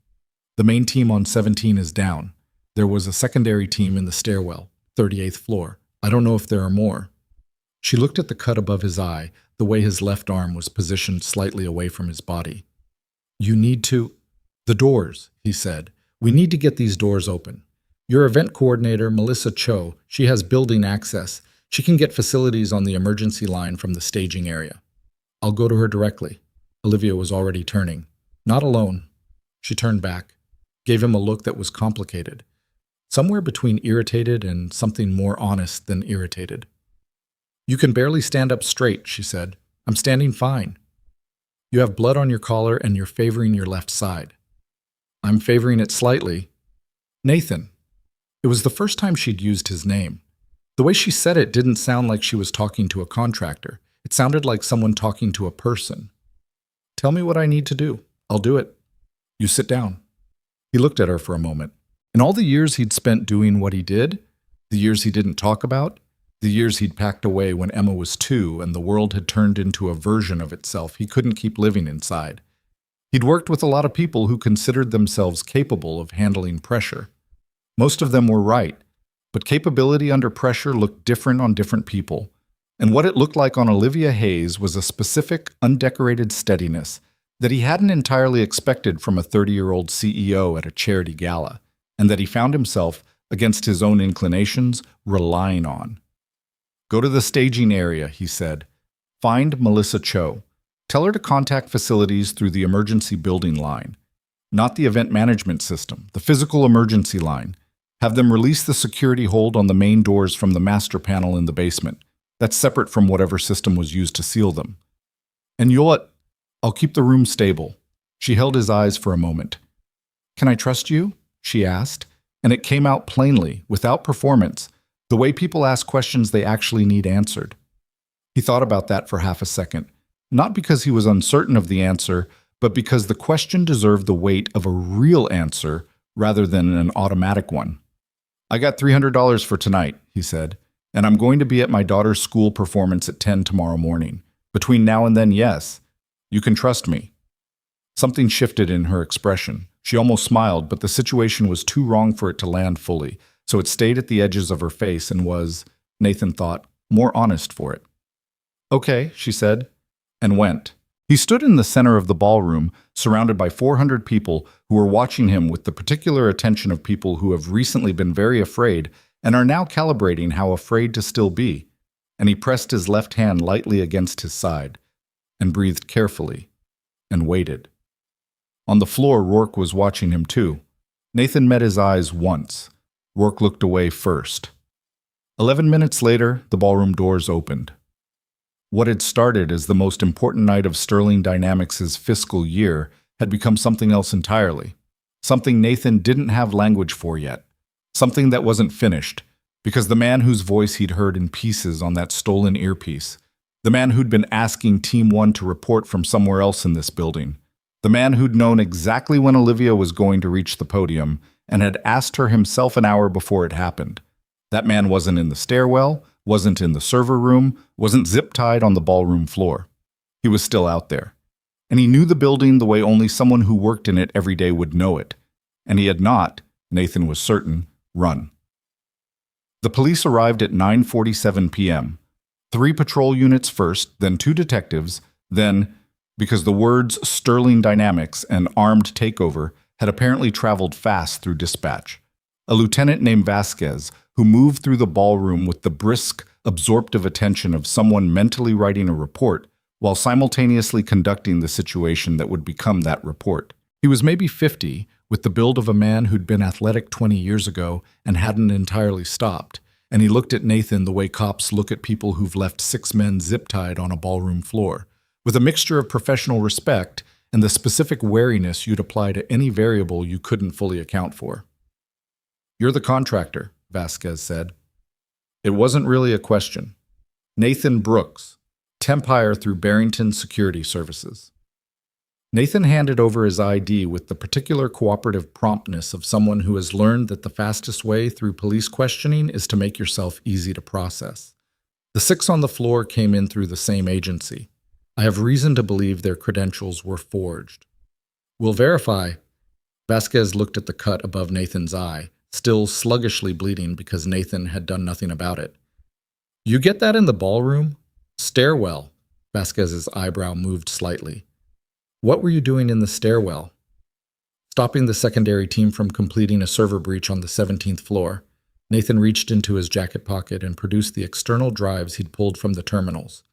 "The main team on 17 is down. There was a secondary team in the stairwell, 38th floor. I don't know if there are more." She looked at the cut above his eye, the way his left arm was positioned slightly away from his body. "You need to—" "The doors," he said. "We need to get these doors open. Your event coordinator, Melissa Cho, she has building access. She can get facilities on the emergency line from the staging area. I'll go to her directly. Olivia was already turning. Not alone. She turned back, gave him a look that was complicated, somewhere between irritated and something more honest than irritated. You can barely stand up straight, she said. I'm standing fine. You have blood on your collar and you're favoring your left side. I'm favoring it slightly. Nathan. It was the first time she'd used his name. The way she said it didn't sound like she was talking to a contractor. It sounded like someone talking to a person. Tell me what I need to do. I'll do it. You sit down. He looked at her for a moment. In all the years he'd spent doing what he did, the years he didn't talk about, the years he'd packed away when Emma was 2 and the world had turned into a version of itself he couldn't keep living inside. He'd worked with a lot of people who considered themselves capable of handling pressure. Most of them were right, but capability under pressure looked different on different people. And what it looked like on Olivia Hayes was a specific, undecorated steadiness that he hadn't entirely expected from a 30-year-old CEO at a charity gala, and that he found himself, against his own inclinations, relying on. Go to the staging area, he said. Find Melissa Cho. Tell her to contact facilities through the emergency building line. Not the event management system, the physical emergency line. Have them release the security hold on the main doors from the master panel in the basement. That's separate from whatever system was used to seal them. And I'll keep the room stable. She held his eyes for a moment. Can I trust you? She asked, and it came out plainly, without performance, the way people ask questions they actually need answered. He thought about that for half a second, not because he was uncertain of the answer, but because the question deserved the weight of a real answer rather than an automatic one. I got $300 for tonight, he said, and I'm going to be at my daughter's school performance at 10 tomorrow morning. Between now and then, yes. You can trust me. Something shifted in her expression. She almost smiled, but the situation was too wrong for it to land fully, so it stayed at the edges of her face and was, Nathan thought, more honest for it. Okay, she said, and went. He stood in the center of the ballroom, surrounded by 400 people who were watching him with the particular attention of people who have recently been very afraid and are now calibrating how afraid to still be. And he pressed his left hand lightly against his side and breathed carefully and waited. On the floor, Rourke was watching him too. Nathan met his eyes once. Rourke looked away first. 11 minutes later, the ballroom doors opened. What had started as the most important night of Sterling Dynamics' fiscal year had become something else entirely. Something Nathan didn't have language for yet. Something that wasn't finished, because the man whose voice he'd heard in pieces on that stolen earpiece, the man who'd been asking Team 1 to report from somewhere else in this building, the man who'd known exactly when Olivia was going to reach the podium and had asked her himself an hour before it happened. That man wasn't in the stairwell, wasn't in the server room, wasn't zip-tied on the ballroom floor. He was still out there. And he knew the building the way only someone who worked in it every day would know it. And he had not, Nathan was certain, run. The police arrived at 9:47 p.m. 3 patrol units first, then 2 detectives, then, because the words Sterling Dynamics and armed takeover had apparently traveled fast through dispatch, a lieutenant named Vasquez, who moved through the ballroom with the brisk, absorptive attention of someone mentally writing a report while simultaneously conducting the situation that would become that report. He was maybe 50, with the build of a man who'd been athletic 20 years ago and hadn't entirely stopped, and he looked at Nathan the way cops look at people who've left 6 men zip-tied on a ballroom floor, with a mixture of professional respect and the specific wariness you'd apply to any variable you couldn't fully account for. You're the contractor, Vasquez said. It wasn't really a question. Nathan Brooks, temp hire through Barrington Security Services. Nathan handed over his ID with the particular cooperative promptness of someone who has learned that the fastest way through police questioning is to make yourself easy to process. The 6 on the floor came in through the same agency. I have reason to believe their credentials were forged. We'll verify. Vasquez looked at the cut above Nathan's eye, still sluggishly bleeding because Nathan had done nothing about it. You get that in the ballroom? Stairwell. Vasquez's eyebrow moved slightly. What were you doing in the stairwell? Stopping the secondary team from completing a server breach on the 17th floor. Nathan reached into his jacket pocket and produced the external drives he'd pulled from the terminals.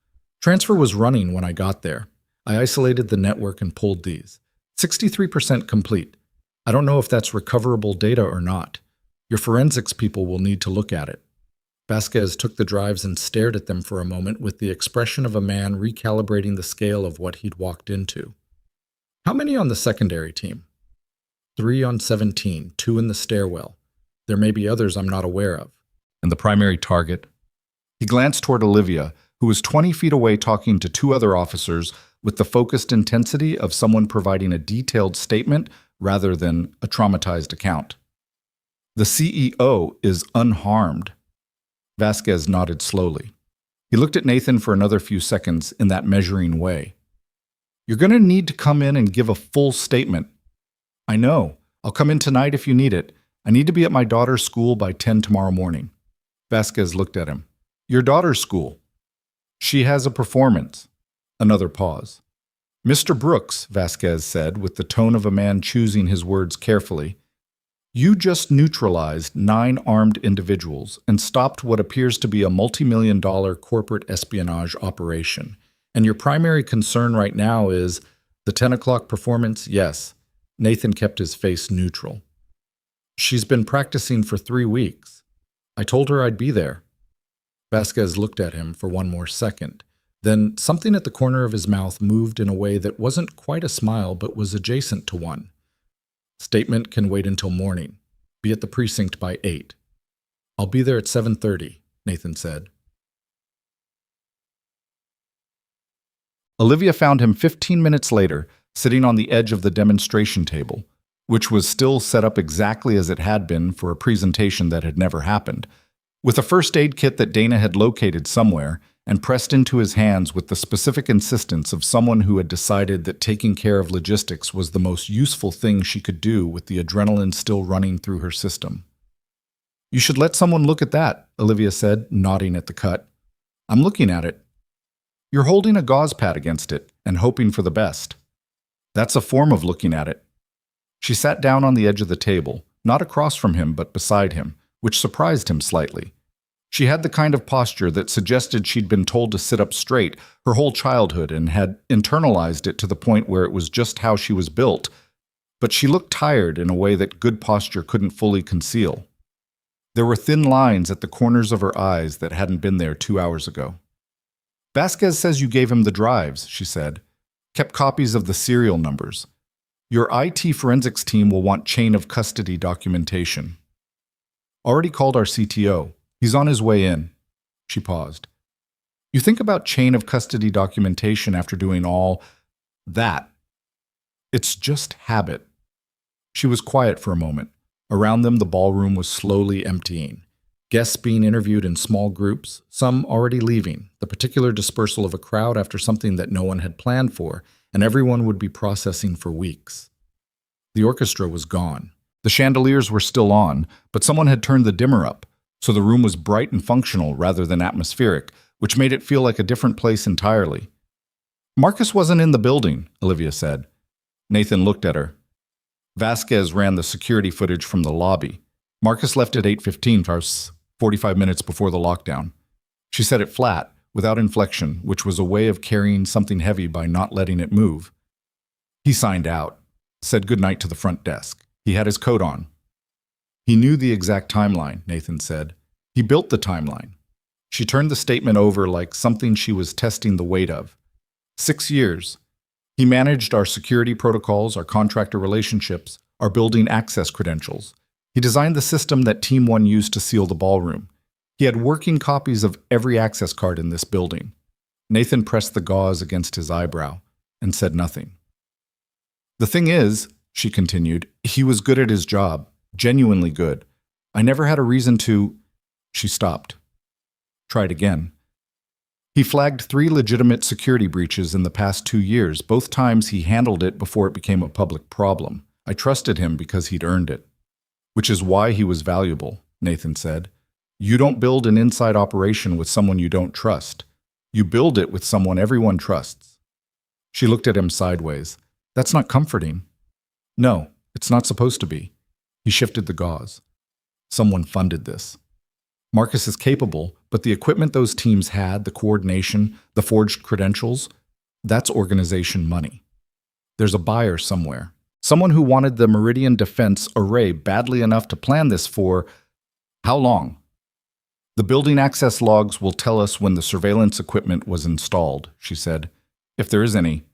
Transfer was running when I got there. I isolated the network and pulled these. 63% complete. I don't know if that's recoverable data or not. Your forensics people will need to look at it. Vasquez took the drives and stared at them for a moment with the expression of a man recalibrating the scale of what he'd walked into. How many on the secondary team? 3 on 17, 2 in the stairwell. There may be others I'm not aware of. And the primary target? He glanced toward Olivia, who was 20 feet away talking to 2 other officers with the focused intensity of someone providing a detailed statement rather than a traumatized account. The CEO is unharmed. Vasquez nodded slowly. He looked at Nathan for another few seconds in that measuring way. You're going to need to come in and give a full statement. I know. I'll come in tonight if you need it. I need to be at my daughter's school by 10 tomorrow morning. Vasquez looked at him. Your daughter's school? She has a performance. Another pause. Mr. Brooks, Vasquez said, with the tone of a man choosing his words carefully, you just neutralized 9 armed individuals and stopped what appears to be a multi-million-dollar corporate espionage operation. And your primary concern right now is the 10 o'clock performance? Yes. Nathan kept his face neutral. She's been practicing for 3 weeks. I told her I'd be there. Vasquez looked at him for one more second. Then something at the corner of his mouth moved in a way that wasn't quite a smile but was adjacent to one. Statement can wait until morning. Be at the precinct by 8. I'll be there at 7:30, Nathan said. Olivia found him 15 minutes later, sitting on the edge of the demonstration table, which was still set up exactly as it had been for a presentation that had never happened, with a first aid kit that Dana had located somewhere and pressed into his hands with the specific insistence of someone who had decided that taking care of logistics was the most useful thing she could do with the adrenaline still running through her system. You should let someone look at that, Olivia said, nodding at the cut. I'm looking at it. You're holding a gauze pad against it and hoping for the best. That's a form of looking at it. She sat down on the edge of the table, not across from him but beside him, which surprised him slightly. She had the kind of posture that suggested she'd been told to sit up straight her whole childhood and had internalized it to the point where it was just how she was built, but she looked tired in a way that good posture couldn't fully conceal. There were thin lines at the corners of her eyes that hadn't been there 2 hours ago. Vasquez says you gave him the drives, she said. Kept copies of the serial numbers. Your IT forensics team will want chain of custody documentation. Already called our CTO. He's on his way in. She paused. You think about chain of custody documentation after doing all that. It's just habit. She was quiet for a moment. Around them, the ballroom was slowly emptying. Guests being interviewed in small groups, some already leaving, the particular dispersal of a crowd after something that no one had planned for, and everyone would be processing for weeks. The orchestra was gone. The chandeliers were still on, but someone had turned the dimmer up, so the room was bright and functional rather than atmospheric, which made it feel like a different place entirely. Marcus wasn't in the building, Olivia said. Nathan looked at her. Vasquez ran the security footage from the lobby. Marcus left at 8:15, 45 minutes before the lockdown. She said it flat, without inflection, which was a way of carrying something heavy by not letting it move. He signed out, said goodnight to the front desk. He had his coat on. He knew the exact timeline, Nathan said. He built the timeline. She turned the statement over like something she was testing the weight of. 6 years. He managed our security protocols, our contractor relationships, our building access credentials. He designed the system that Team 1 used to seal the ballroom. He had working copies of every access card in this building. Nathan pressed the gauze against his eyebrow and said nothing. The thing is, she continued, he was good at his job, genuinely good. I never had a reason to... She stopped. Tried again. He flagged 3 legitimate security breaches in the past 2 years. Both times he handled it before it became a public problem. I trusted him because he'd earned it. Which is why he was valuable, Nathan said. You don't build an inside operation with someone you don't trust. You build it with someone everyone trusts. She looked at him sideways. That's not comforting. No, it's not supposed to be. He shifted the gauze. Someone funded this. Marcus is capable, but the equipment those teams had, the coordination, the forged credentials, that's organization money. There's a buyer somewhere. Someone who wanted the Meridian Defense Array badly enough to plan this for how long? The building access logs will tell us when the surveillance equipment was installed, she said. If there is any.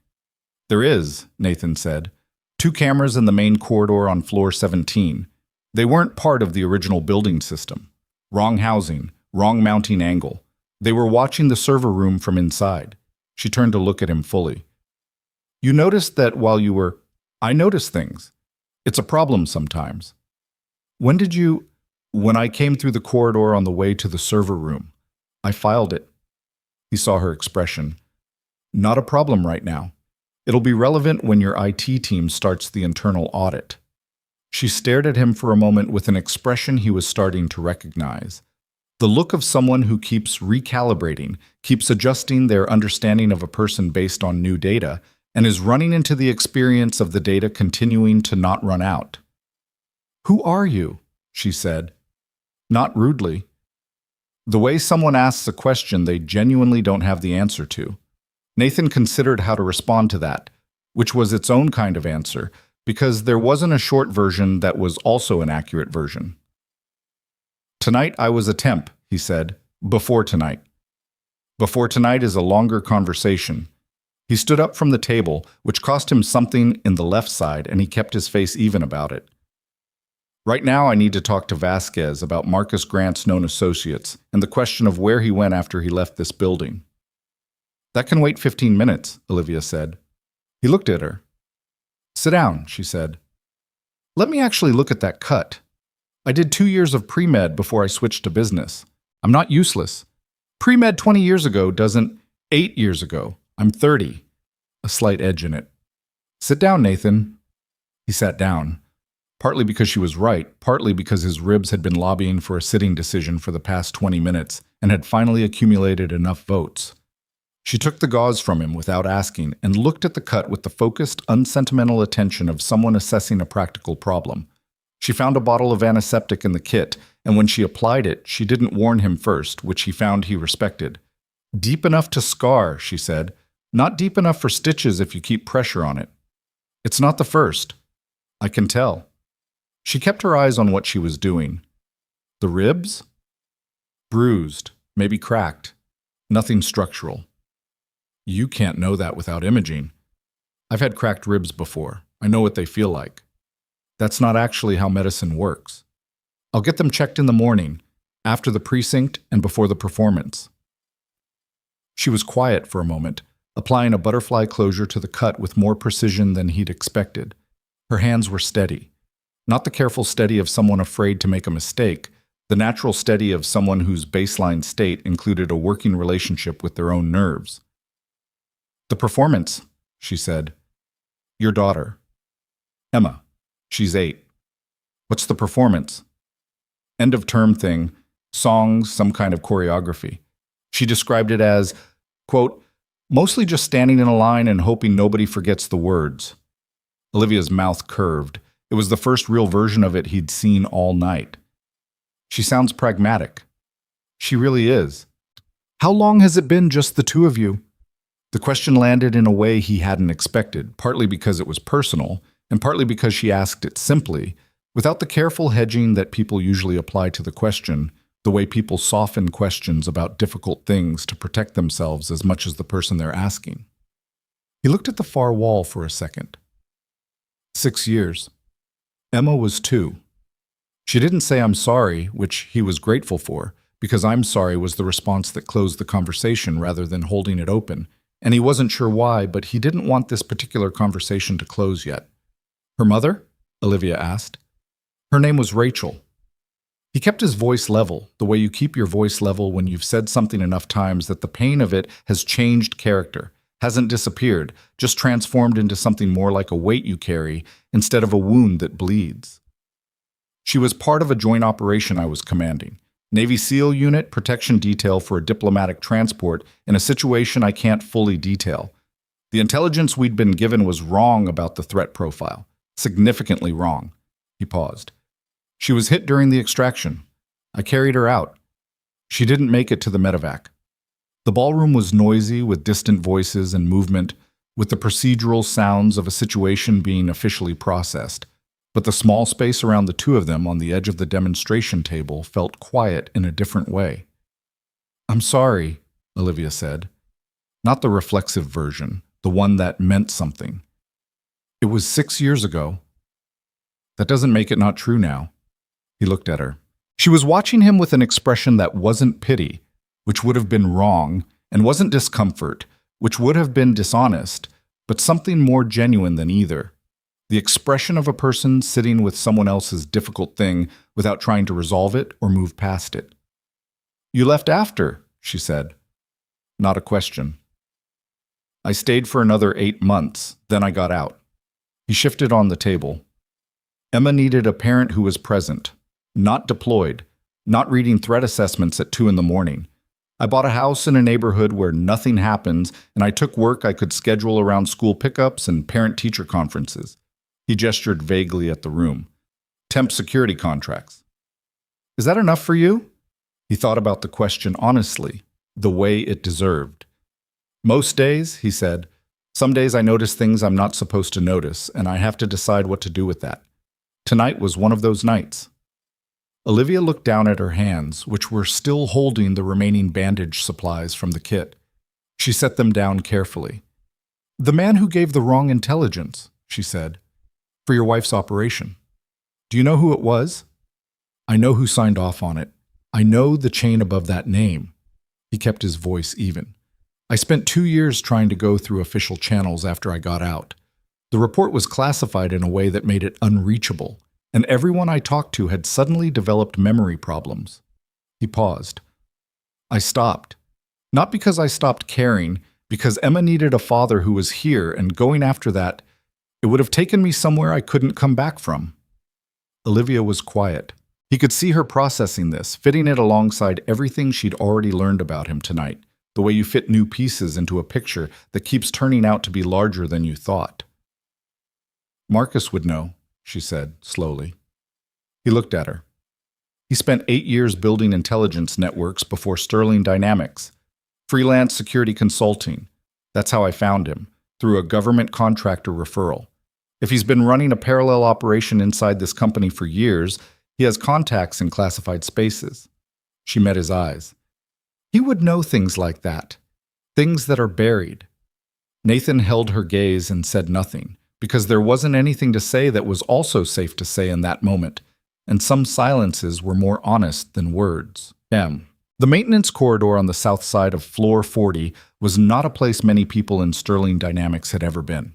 There is, Nathan said. 2 cameras in the main corridor on floor 17. They weren't part of the original building system. Wrong housing, wrong mounting angle. They were watching the server room from inside. She turned to look at him fully. You noticed that while you were... I notice things. It's a problem sometimes. When did you... When I came through the corridor on the way to the server room. I filed it. He saw her expression. Not a problem right now. It'll be relevant when your IT team starts the internal audit. She stared at him for a moment with an expression he was starting to recognize. The look of someone who keeps recalibrating, keeps adjusting their understanding of a person based on new data, and is running into the experience of the data continuing to not run out. Who are you? She said. Not rudely. The way someone asks a question they genuinely don't have the answer to. Nathan considered how to respond to that, which was its own kind of answer, because there wasn't a short version that was also an accurate version. Tonight I was a temp, he said, before tonight. Before tonight is a longer conversation. He stood up from the table, which cost him something in the left side, and he kept his face even about it. Right now I need to talk to Vasquez about Marcus Grant's known associates and the question of where he went after he left this building. That can wait 15 minutes, Olivia said. He looked at her. Sit down, she said. Let me actually look at that cut. I did 2 years of pre-med before I switched to business. I'm not useless. Pre-med 20 years ago doesn't 8 years ago. I'm 30. A slight edge in it. Sit down, Nathan. He sat down. Partly because she was right, partly because his ribs had been lobbying for a sitting decision for the past 20 minutes and had finally accumulated enough votes. She took the gauze from him without asking and looked at the cut with the focused, unsentimental attention of someone assessing a practical problem. She found a bottle of antiseptic in the kit, and when she applied it, she didn't warn him first, which he found he respected. Deep enough to scar, she said. Not deep enough for stitches if you keep pressure on it. It's not the first. I can tell. She kept her eyes on what she was doing. The ribs? Bruised, maybe cracked. Nothing structural. You can't know that without imaging. I've had cracked ribs before. I know what they feel like. That's not actually how medicine works. I'll get them checked in the morning, after the precinct and before the performance. She was quiet for a moment, applying a butterfly closure to the cut with more precision than he'd expected. Her hands were steady. Not the careful steady of someone afraid to make a mistake, the natural steady of someone whose baseline state included a working relationship with their own nerves. The performance, she said. Your daughter. Emma. She's 8. What's the performance? End of term thing, songs, some kind of choreography. She described it as, quote, mostly just standing in a line and hoping nobody forgets the words. Olivia's mouth curved. It was the first real version of it he'd seen all night. She sounds pragmatic. She really is. How long has it been just the two of you? The question landed in a way he hadn't expected, partly because it was personal, and partly because she asked it simply, without the careful hedging that people usually apply to the question, the way people soften questions about difficult things to protect themselves as much as the person they're asking. He looked at the far wall for a second. 6 years. Emma was 2. She didn't say I'm sorry, which he was grateful for, because I'm sorry was the response that closed the conversation rather than holding it open, and he wasn't sure why, but he didn't want this particular conversation to close yet. Her mother? Olivia asked. Her name was Rachel. He kept his voice level, the way you keep your voice level when you've said something enough times that the pain of it has changed character, hasn't disappeared, just transformed into something more like a weight you carry instead of a wound that bleeds. She was part of a joint operation I was commanding. Navy SEAL unit protection detail for a diplomatic transport in a situation I can't fully detail. The intelligence we'd been given was wrong about the threat profile. Significantly wrong. He paused. She was hit during the extraction. I carried her out. She didn't make it to the medevac. The ballroom was noisy with distant voices and movement, with the procedural sounds of a situation being officially processed. But the small space around the two of them on the edge of the demonstration table felt quiet in a different way. "I'm sorry," Olivia said. Not the reflexive version, the one that meant something. "It was 6 years ago." "That doesn't make it not true now." He looked at her. She was watching him with an expression that wasn't pity, which would have been wrong, and wasn't discomfort, which would have been dishonest, but something more genuine than either. The expression of a person sitting with someone else's difficult thing without trying to resolve it or move past it. "You left after," she said. Not a question. "I stayed for another 8 months, then I got out." He shifted on the table. Emma needed a parent who was present, not deployed, not reading threat assessments at 2 in the morning. "I bought a house in a neighborhood where nothing happens, and I took work I could schedule around school pickups and parent-teacher conferences." He gestured vaguely at the room. "Temp security contracts." "Is that enough for you?" He thought about the question honestly, the way it deserved. "Most days," he said. "Some days I notice things I'm not supposed to notice, and I have to decide what to do with that. Tonight was one of those nights." Olivia looked down at her hands, which were still holding the remaining bandage supplies from the kit. She set them down carefully. "The man who gave the wrong intelligence," she said, "for your wife's operation. Do you know who it was?" "I know who signed off on it. I know the chain above that name." He kept his voice even. "I spent 2 years trying to go through official channels after I got out. The report was classified in a way that made it unreachable, and everyone I talked to had suddenly developed memory problems." He paused. "I stopped. Not because I stopped caring, because Emma needed a father who was here, and going after that, it would have taken me somewhere I couldn't come back from." Olivia was quiet. He could see her processing this, fitting it alongside everything she'd already learned about him tonight, the way you fit new pieces into a picture that keeps turning out to be larger than you thought. "Marcus would know," she said, slowly. He looked at her. "He spent 8 years building intelligence networks before Sterling Dynamics. Freelance security consulting. That's how I found him, through a government contractor referral. If he's been running a parallel operation inside this company for years, he has contacts in classified spaces." She met his eyes. "He would know things like that. Things that are buried." Nathan held her gaze and said nothing, because there wasn't anything to say that was also safe to say in that moment, and some silences were more honest than words. The maintenance corridor on the south side of floor 40 was not a place many people in Sterling Dynamics had ever been.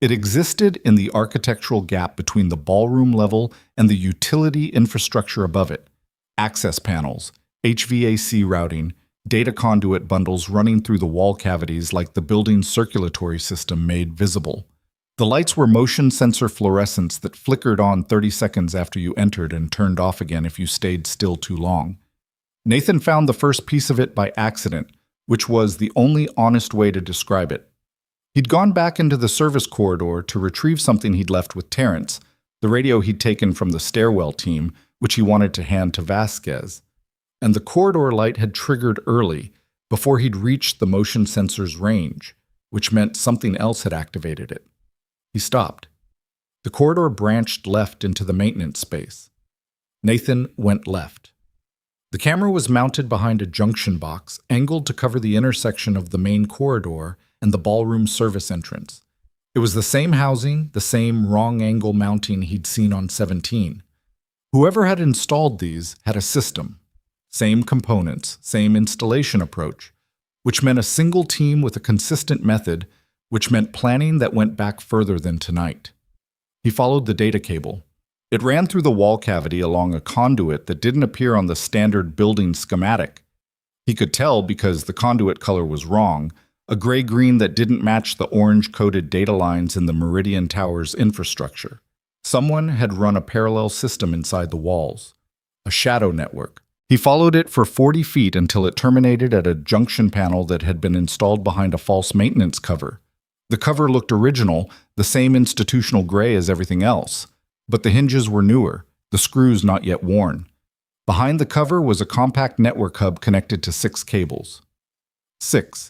It existed in the architectural gap between the ballroom level and the utility infrastructure above it. Access panels, HVAC routing, data conduit bundles running through the wall cavities like the building's circulatory system made visible. The lights were motion sensor fluorescents that flickered on 30 seconds after you entered and turned off again if you stayed still too long. Nathan found the first piece of it by accident, which was the only honest way to describe it. He'd gone back into the service corridor to retrieve something he'd left with Terrence, the radio he'd taken from the stairwell team, which he wanted to hand to Vasquez. And the corridor light had triggered early, before he'd reached the motion sensor's range, which meant something else had activated it. He stopped. The corridor branched left into the maintenance space. Nathan went left. The camera was mounted behind a junction box, angled to cover the intersection of the main corridor and the ballroom service entrance. It was the same housing, the same wrong-angle mounting he'd seen on 17. Whoever had installed these had a system. Same components, same installation approach, which meant a single team with a consistent method, which meant planning that went back further than tonight. He followed the data cable. It ran through the wall cavity along a conduit that didn't appear on the standard building schematic. He could tell because the conduit color was wrong, a gray-green that didn't match the orange-coated data lines in the Meridian Tower's infrastructure. Someone had run a parallel system inside the walls, a shadow network. He followed it for 40 feet until it terminated at a junction panel that had been installed behind a false maintenance cover. The cover looked original, the same institutional gray as everything else, but the hinges were newer, the screws not yet worn. Behind the cover was a compact network hub connected to 6 cables. 6.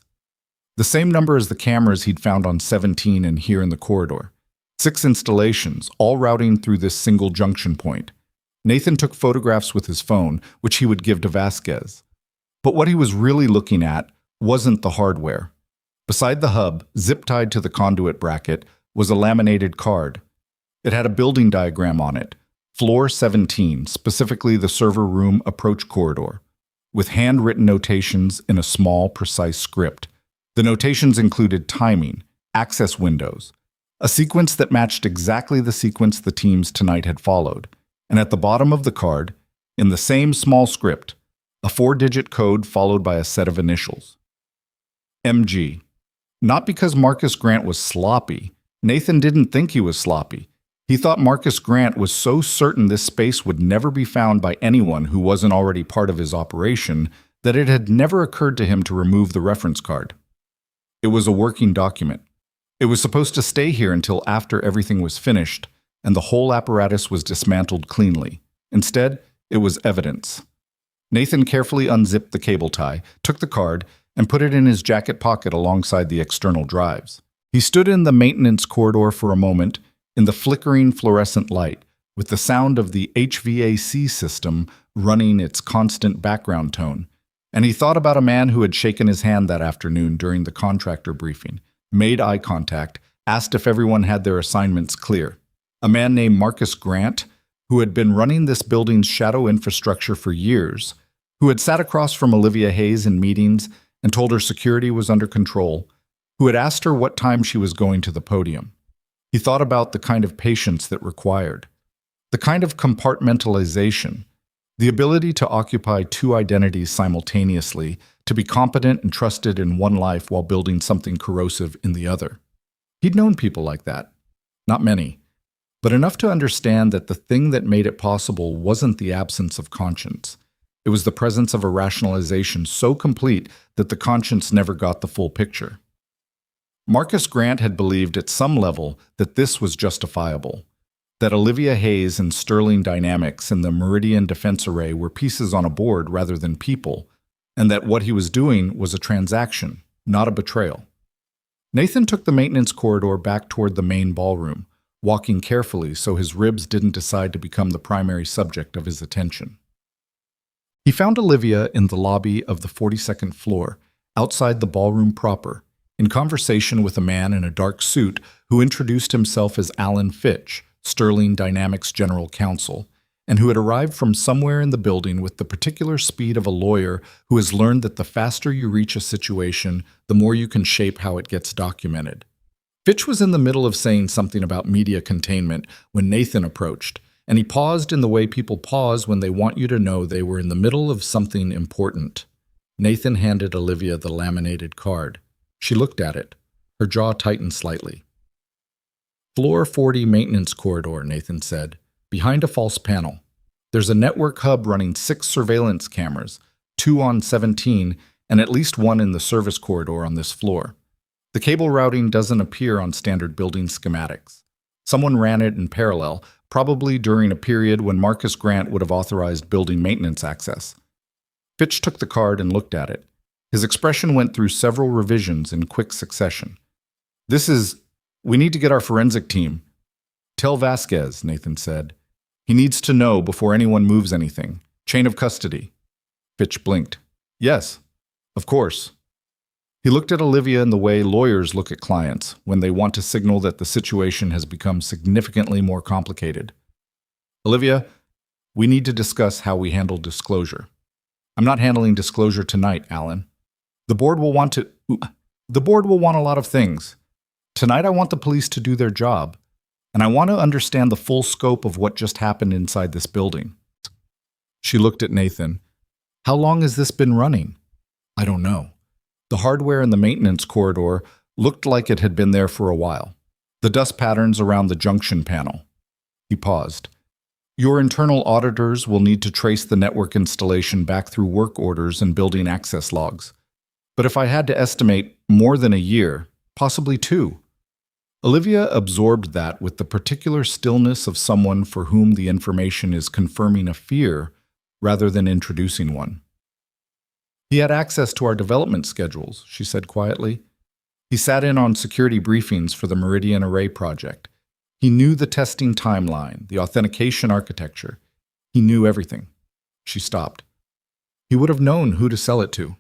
The same number as the cameras he'd found on 17 and here in the corridor. 6 installations, all routing through this single junction point. Nathan took photographs with his phone, which he would give to Vasquez. But what he was really looking at wasn't the hardware. Beside the hub, zip-tied to the conduit bracket, was a laminated card. It had a building diagram on it, floor 17, specifically the server room approach corridor, with handwritten notations in a small, precise script. The notations included timing, access windows, a sequence that matched exactly the sequence the teams tonight had followed. And at the bottom of the card, in the same small script, a 4-digit code followed by a set of initials. MG. Not because Marcus Grant was sloppy. Nathan didn't think he was sloppy. He thought Marcus Grant was so certain this space would never be found by anyone who wasn't already part of his operation that it had never occurred to him to remove the reference card. It was a working document. It was supposed to stay here until after everything was finished and the whole apparatus was dismantled cleanly. Instead, it was evidence. Nathan carefully unzipped the cable tie, took the card, and put it in his jacket pocket alongside the external drives. He stood in the maintenance corridor for a moment, in the flickering fluorescent light, with the sound of the HVAC system running its constant background tone, and he thought about a man who had shaken his hand that afternoon during the contractor briefing, made eye contact, asked if everyone had their assignments clear. A man named Marcus Grant, who had been running this building's shadow infrastructure for years, who had sat across from Olivia Hayes in meetings and told her security was under control, who had asked her what time she was going to the podium. He thought about the kind of patience that required, the kind of compartmentalization, the ability to occupy 2 identities simultaneously, to be competent and trusted in one life while building something corrosive in the other. He'd known people like that. Not many, but enough to understand that the thing that made it possible wasn't the absence of conscience. It was the presence of a rationalization so complete that the conscience never got the full picture. Marcus Grant had believed at some level that this was justifiable, that Olivia Hayes and Sterling Dynamics and the Meridian Defense Array were pieces on a board rather than people, and that what he was doing was a transaction, not a betrayal. Nathan took the maintenance corridor back toward the main ballroom, walking carefully so his ribs didn't decide to become the primary subject of his attention. He found Olivia in the lobby of the 42nd floor, outside the ballroom proper, in conversation with a man in a dark suit who introduced himself as Alan Fitch, Sterling Dynamics General Counsel, and who had arrived from somewhere in the building with the particular speed of a lawyer who has learned that the faster you reach a situation, the more you can shape how it gets documented. Fitch was in the middle of saying something about media containment when Nathan approached, and he paused in the way people pause when they want you to know they were in the middle of something important. Nathan handed Olivia the laminated card. She looked at it. Her jaw tightened slightly. Floor 40 maintenance corridor, Nathan said, behind a false panel. There's a network hub running 6 surveillance cameras, 2 on 17, and at least 1 in the service corridor on this floor. The cable routing doesn't appear on standard building schematics. Someone ran it in parallel, probably during a period when Marcus Grant would have authorized building maintenance access. Fitch took the card and looked at it. His expression went through several revisions in quick succession. We need to get our forensic team. Tell Vasquez, Nathan said. He needs to know before anyone moves anything. Chain of custody. Fitch blinked. Yes, of course. He looked at Olivia in the way lawyers look at clients when they want to signal that the situation has become significantly more complicated. Olivia, we need to discuss how we handle disclosure. I'm not handling disclosure tonight, Alan. The board will want a lot of things. Tonight I want the police to do their job, and I want to understand the full scope of what just happened inside this building. She looked at Nathan. How long has this been running? I don't know. The hardware in the maintenance corridor looked like it had been there for a while. The dust patterns around the junction panel. He paused. Your internal auditors will need to trace the network installation back through work orders and building access logs. But if I had to estimate, more than a year, possibly 2. Olivia absorbed that with the particular stillness of someone for whom the information is confirming a fear rather than introducing one. He had access to our development schedules, she said quietly. He sat in on security briefings for the Meridian Array project. He knew the testing timeline, the authentication architecture. He knew everything. She stopped. He would have known who to sell it to.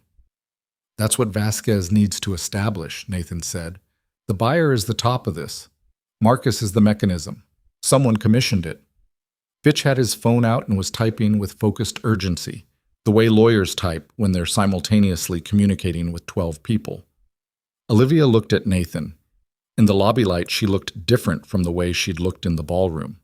That's what Vasquez needs to establish, Nathan said. The buyer is the top of this. Marcus is the mechanism. Someone commissioned it. Fitch had his phone out and was typing with focused urgency, the way lawyers type when they're simultaneously communicating with 12 people. Olivia looked at Nathan. In the lobby light, she looked different from the way she'd looked in the ballroom.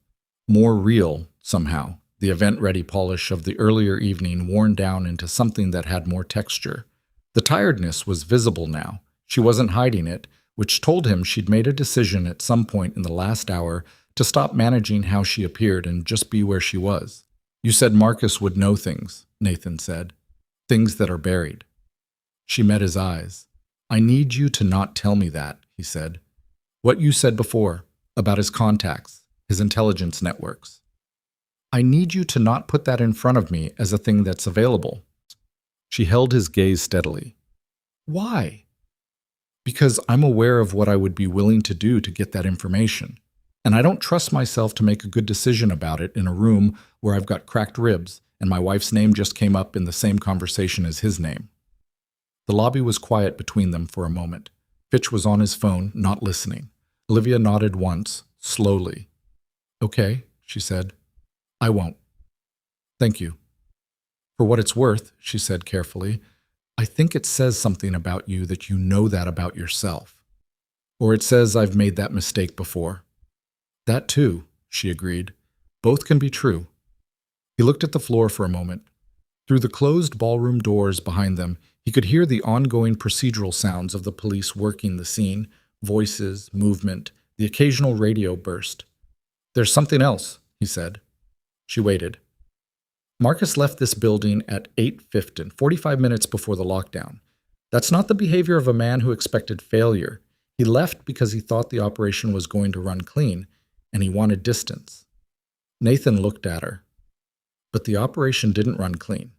More real, somehow. The event-ready polish of the earlier evening worn down into something that had more texture. The tiredness was visible now. She wasn't hiding it, which told him she'd made a decision at some point in the last hour to stop managing how she appeared and just be where she was. You said Marcus would know things, Nathan said. Things that are buried. She met his eyes. I need you to not tell me that, he said. What you said before, about his contacts, his intelligence networks. I need you to not put that in front of me as a thing that's available. She held his gaze steadily. Why? Because I'm aware of what I would be willing to do to get that information. And I don't trust myself to make a good decision about it in a room where I've got cracked ribs and my wife's name just came up in the same conversation as his name. The lobby was quiet between them for a moment. Fitch was on his phone, not listening. Olivia nodded once, slowly. Okay, she said. I won't. Thank you. For what it's worth, she said carefully, I think it says something about you that you know that about yourself. Or it says I've made that mistake before. That too, she agreed. Both can be true. He looked at the floor for a moment. Through the closed ballroom doors behind them, he could hear the ongoing procedural sounds of the police working the scene, voices, movement, the occasional radio burst. There's something else, he said. She waited. Marcus left this building at 8:15, 45 minutes before the lockdown. That's not the behavior of a man who expected failure. He left because he thought the operation was going to run clean, and he wanted distance. Nathan looked at her. But the operation didn't run clean.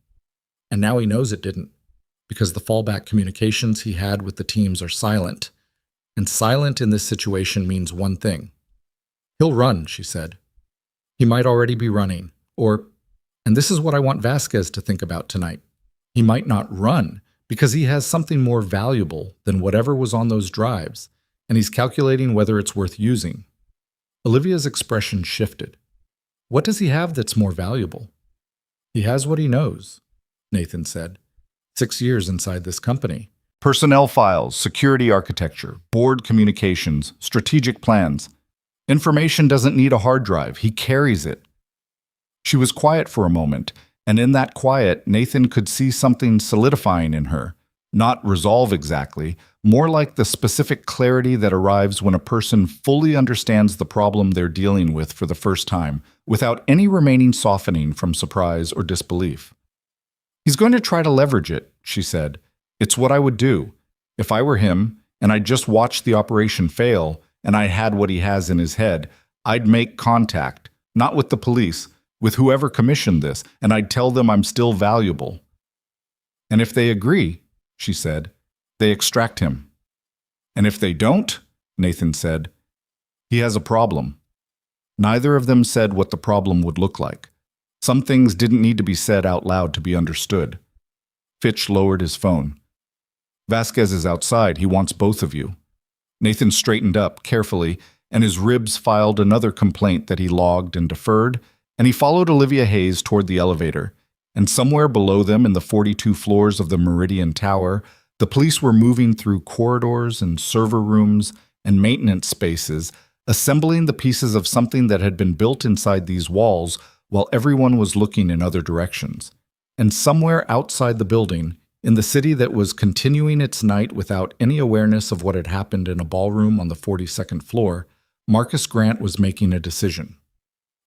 And now he knows it didn't, because the fallback communications he had with the teams are silent. And silent in this situation means one thing. He'll run, she said. He might already be running, and this is what I want Vasquez to think about tonight. He might not run because he has something more valuable than whatever was on those drives, and he's calculating whether it's worth using. Olivia's expression shifted. What does he have that's more valuable? He has what he knows, Nathan said. 6 years inside this company. Personnel files, security architecture, board communications, strategic plans. Information doesn't need a hard drive. He carries it. She was quiet for a moment, and in that quiet, Nathan could see something solidifying in her. Not resolve exactly, more like the specific clarity that arrives when a person fully understands the problem they're dealing with for the first time, without any remaining softening from surprise or disbelief. He's going to try to leverage it, she said. It's what I would do. If I were him, and I just watched the operation fail, and I had what he has in his head, I'd make contact, not with the police, with whoever commissioned this, and I'd tell them I'm still valuable. And if they agree, she said, they extract him. And if they don't, Nathan said, he has a problem. Neither of them said what the problem would look like. Some things didn't need to be said out loud to be understood. Fitch lowered his phone. Vasquez is outside. He wants both of you. Nathan straightened up carefully, and his ribs filed another complaint that he logged and deferred, and he followed Olivia Hayes toward the elevator. And somewhere below them in the 42 floors of the Meridian Tower, the police were moving through corridors and server rooms and maintenance spaces, assembling the pieces of something that had been built inside these walls while everyone was looking in other directions. And somewhere outside the building, in the city that was continuing its night without any awareness of what had happened in a ballroom on the 42nd floor, Marcus Grant was making a decision.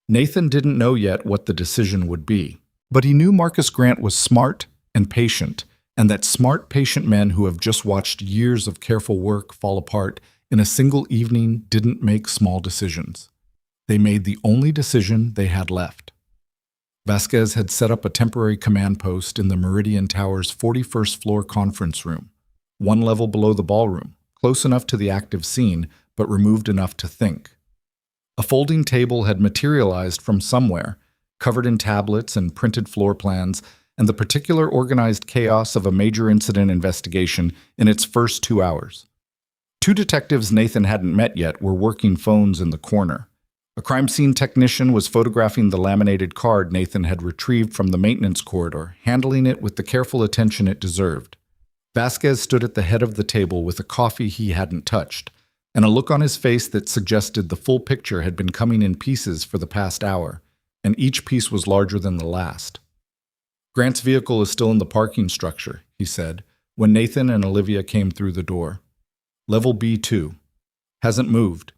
Nathan didn't know yet what the decision would be, but he knew Marcus Grant was smart and patient, and that smart, patient men who have just watched years of careful work fall apart in a single evening didn't make small decisions. They made the only decision they had left. Vasquez had set up a temporary command post in the Meridian Tower's 41st floor conference room, one level below the ballroom, close enough to the active scene, but removed enough to think. A folding table had materialized from somewhere, covered in tablets and printed floor plans, and the particular organized chaos of a major incident investigation in its first 2 hours. Two detectives Nathan hadn't met yet were working phones in the corner. A crime scene technician was photographing the laminated card Nathan had retrieved from the maintenance corridor, handling it with the careful attention it deserved. Vasquez stood at the head of the table with a coffee he hadn't touched, and a look on his face that suggested the full picture had been coming in pieces for the past hour, and each piece was larger than the last. "Grant's vehicle is still in the parking structure," he said, when Nathan and Olivia came through the door. "Level B2. Hasn't moved."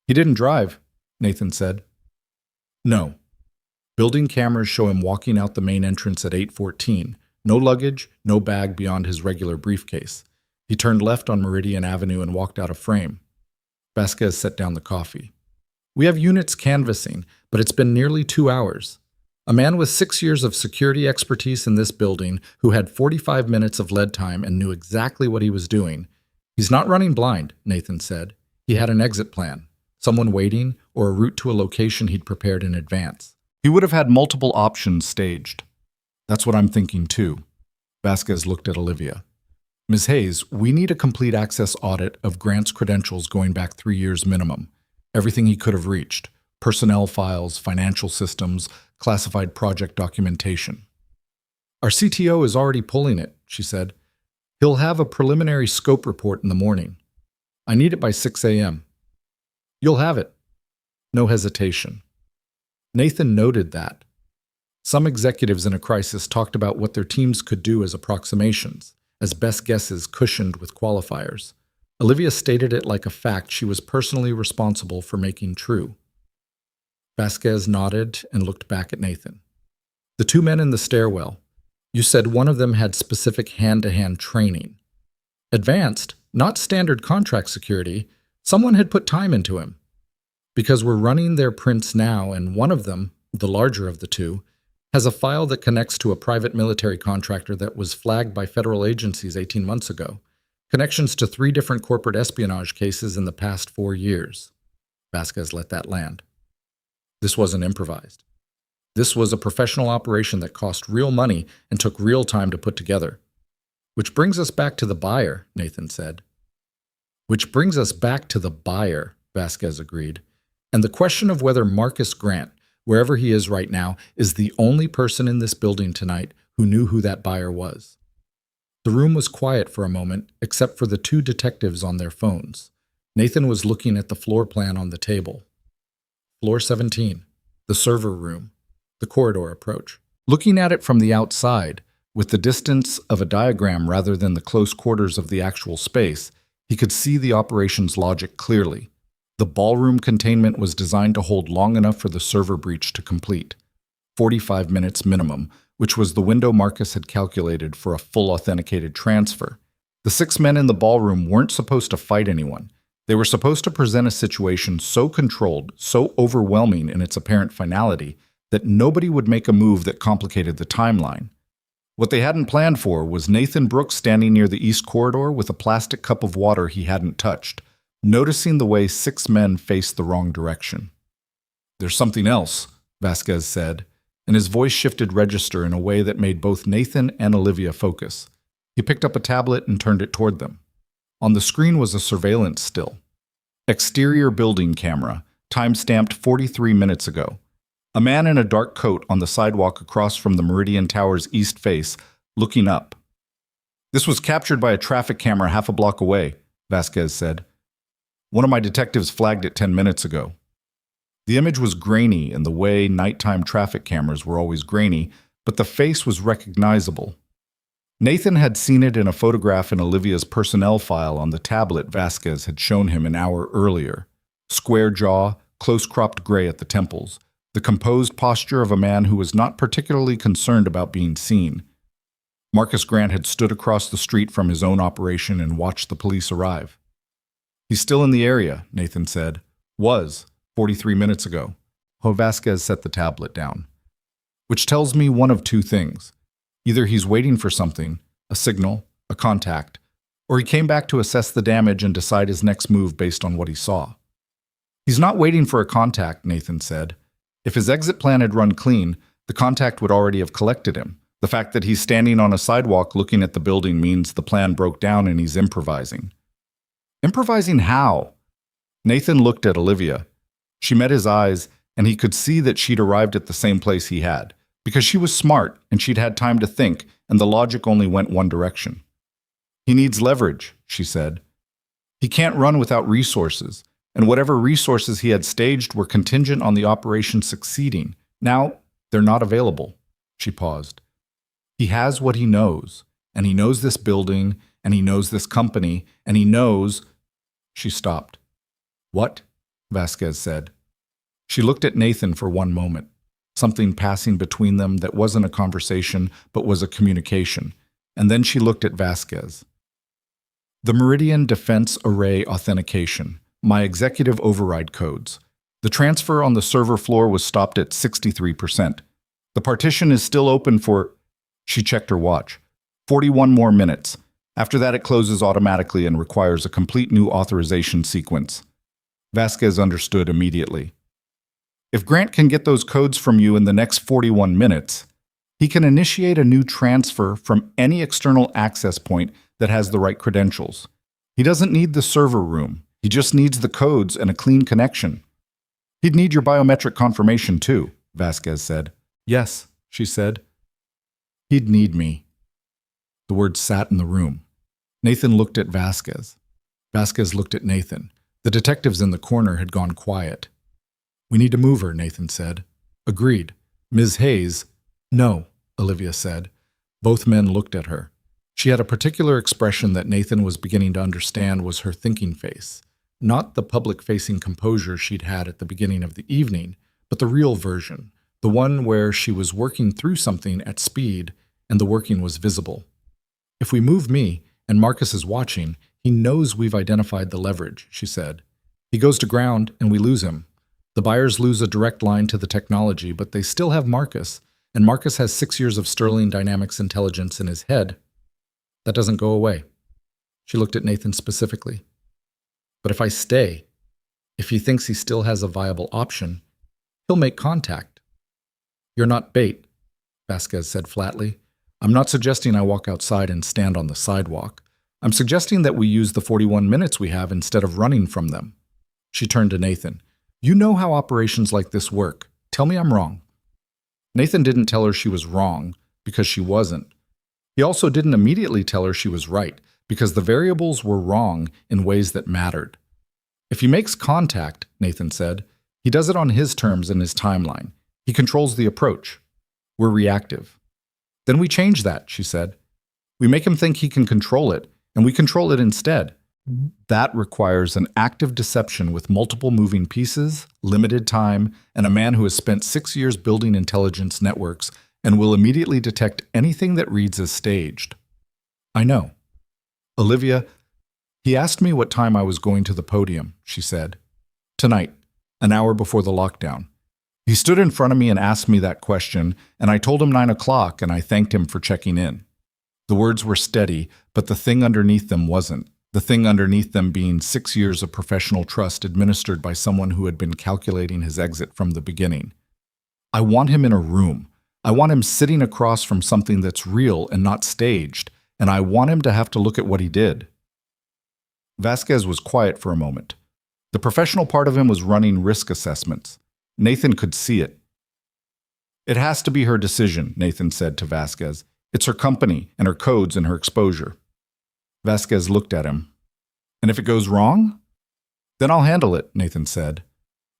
"He didn't drive," Nathan said. "No. Building cameras show him walking out the main entrance at 8:14. No luggage, no bag beyond his regular briefcase. He turned left on Meridian Avenue and walked out of frame." Vasquez set down the coffee. "We have units canvassing, but it's been nearly 2 hours. A man with 6 years of security expertise in this building who had 45 minutes of lead time and knew exactly what he was doing. He's not running blind," Nathan said. "He had an exit plan, someone waiting, or a route to a location he'd prepared in advance. He would have had multiple options staged." "That's what I'm thinking too." Vasquez looked at Olivia. "Ms. Hayes, we need a complete access audit of Grant's credentials going back 3 years minimum. Everything he could have reached. Personnel files, financial systems, classified project documentation." "Our CTO is already pulling it," she said. "He'll have a preliminary scope report in the morning. I need it by 6 a.m. "You'll have it." No hesitation. Nathan noted that. Some executives in a crisis talked about what their teams could do as approximations, as best guesses cushioned with qualifiers. Olivia stated it like a fact she was personally responsible for making true. Vasquez nodded and looked back at Nathan. "The two men in the stairwell. You said one of them had specific hand-to-hand training. Advanced, not standard contract security. Someone had put time into him. Because we're running their prints now, and one of them, the larger of the two, has a file that connects to a private military contractor that was flagged by federal agencies 18 months ago. Connections to 3 different corporate espionage cases in the past 4 years. Vasquez let that land. This wasn't improvised. This was a professional operation that cost real money and took real time to put together. Which brings us back to the buyer, Nathan said. Which brings us back to the buyer, Vasquez agreed. And the question of whether Marcus Grant, wherever he is right now, is the only person in this building tonight who knew who that buyer was. The room was quiet for a moment, except for the 2 detectives on their phones. Nathan was looking at the floor plan on the table. Floor 17, the server room, the corridor approach. Looking at it from the outside, with the distance of a diagram rather than the close quarters of the actual space, he could see the operation's logic clearly. The ballroom containment was designed to hold long enough for the server breach to complete. 45 minutes minimum, which was the window Marcus had calculated for a full authenticated transfer. The 6 men in the ballroom weren't supposed to fight anyone. They were supposed to present a situation so controlled, so overwhelming in its apparent finality, that nobody would make a move that complicated the timeline. What they hadn't planned for was Nathan Brooks standing near the east corridor with a plastic cup of water he hadn't touched, noticing the way 6 men faced the wrong direction. "There's something else," Vasquez said, and his voice shifted register in a way that made both Nathan and Olivia focus. He picked up a tablet and turned it toward them. On the screen was a surveillance still. Exterior building camera, time-stamped 43 minutes ago. A man in a dark coat on the sidewalk across from the Meridian Tower's east face, looking up. "This was captured by a traffic camera half a block away," Vasquez said. "One of my detectives flagged it 10 minutes ago." The image was grainy in the way nighttime traffic cameras were always grainy, but the face was recognizable. Nathan had seen it in a photograph in Olivia's personnel file on the tablet Vasquez had shown him an hour earlier. Square jaw, close-cropped gray at the temples, the composed posture of a man who was not particularly concerned about being seen. Marcus Grant had stood across the street from his own operation and watched the police arrive. "He's still in the area," Nathan said. "Was, 43 minutes ago." Vasquez set the tablet down. which tells me one of two things. Either he's waiting for something, a signal, a contact, or he came back to assess the damage and decide his next move based on what he saw. He's not waiting for a contact, Nathan said. If his exit plan had run clean, the contact would already have collected him. The fact that he's standing on a sidewalk looking at the building means the plan broke down and he's improvising. Improvising how? Nathan looked at Olivia. She met his eyes, and he could see that she'd arrived at the same place he had, because she was smart and she'd had time to think, and the logic only went one direction. He needs leverage, she said. He can't run without resources, and whatever resources he had staged were contingent on the operation succeeding. Now, they're not available. She paused. He has what he knows, and he knows this building, and he knows this company, and he knows... She stopped. What? Vasquez said. She looked at Nathan for one moment, something passing between them that wasn't a conversation but was a communication, and then she looked at Vasquez. The Meridian Defense Array Authentication, my executive override codes. The transfer on the server floor was stopped at 63%. The partition is still open for... She checked her watch. 41 more minutes. After that, it closes automatically and requires a complete new authorization sequence. Vasquez understood immediately. If Grant can get those codes from you in the next 41 minutes, he can initiate a new transfer from any external access point that has the right credentials. He doesn't need the server room. He just needs the codes and a clean connection. He'd need your biometric confirmation too, Vasquez said. Yes, she said. He'd need me. The words sat in the room. Nathan looked at Vasquez. Vasquez looked at Nathan. The detectives in the corner had gone quiet. We need to move her, Nathan said. Agreed. Ms. Hayes. No, Olivia said. Both men looked at her. She had a particular expression that Nathan was beginning to understand was her thinking face. Not the public-facing composure she'd had at the beginning of the evening, but the real version, the one where she was working through something at speed and the working was visible. If we move me, and Marcus is watching, he knows we've identified the leverage, she said. He goes to ground and we lose him. The buyers lose a direct line to the technology, but they still have Marcus, and Marcus has 6 years of Sterling Dynamics intelligence in his head. That doesn't go away. She looked at Nathan specifically. But if I stay, if he thinks he still has a viable option, he'll make contact. You're not bait, Vasquez said flatly. I'm not suggesting I walk outside and stand on the sidewalk. I'm suggesting that we use the 41 minutes we have instead of running from them. She turned to Nathan. You know how operations like this work. Tell me I'm wrong. Nathan didn't tell her she was wrong, because she wasn't. He also didn't immediately tell her she was right, because the variables were wrong in ways that mattered. If he makes contact, Nathan said, he does it on his terms and his timeline. He controls the approach. We're reactive. Then we change that, she said. We make him think he can control it, and we control it instead. That requires an active deception with multiple moving pieces, limited time, and a man who has spent 6 years building intelligence networks and will immediately detect anything that reads as staged. I know. Olivia, he asked me what time I was going to the podium, she said. Tonight, an hour before the lockdown. He stood in front of me and asked me that question, and I told him 9 o'clock, and I thanked him for checking in. The words were steady, but the thing underneath them wasn't. The thing underneath them being 6 years of professional trust administered by someone who had been calculating his exit from the beginning. I want him in a room. I want him sitting across from something that's real and not staged, and I want him to have to look at what he did. Vasquez was quiet for a moment. The professional part of him was running risk assessments. Nathan could see it. It has to be her decision, Nathan said to Vasquez. It's her company and her codes and her exposure. Vasquez looked at him. And if it goes wrong? Then I'll handle it, Nathan said.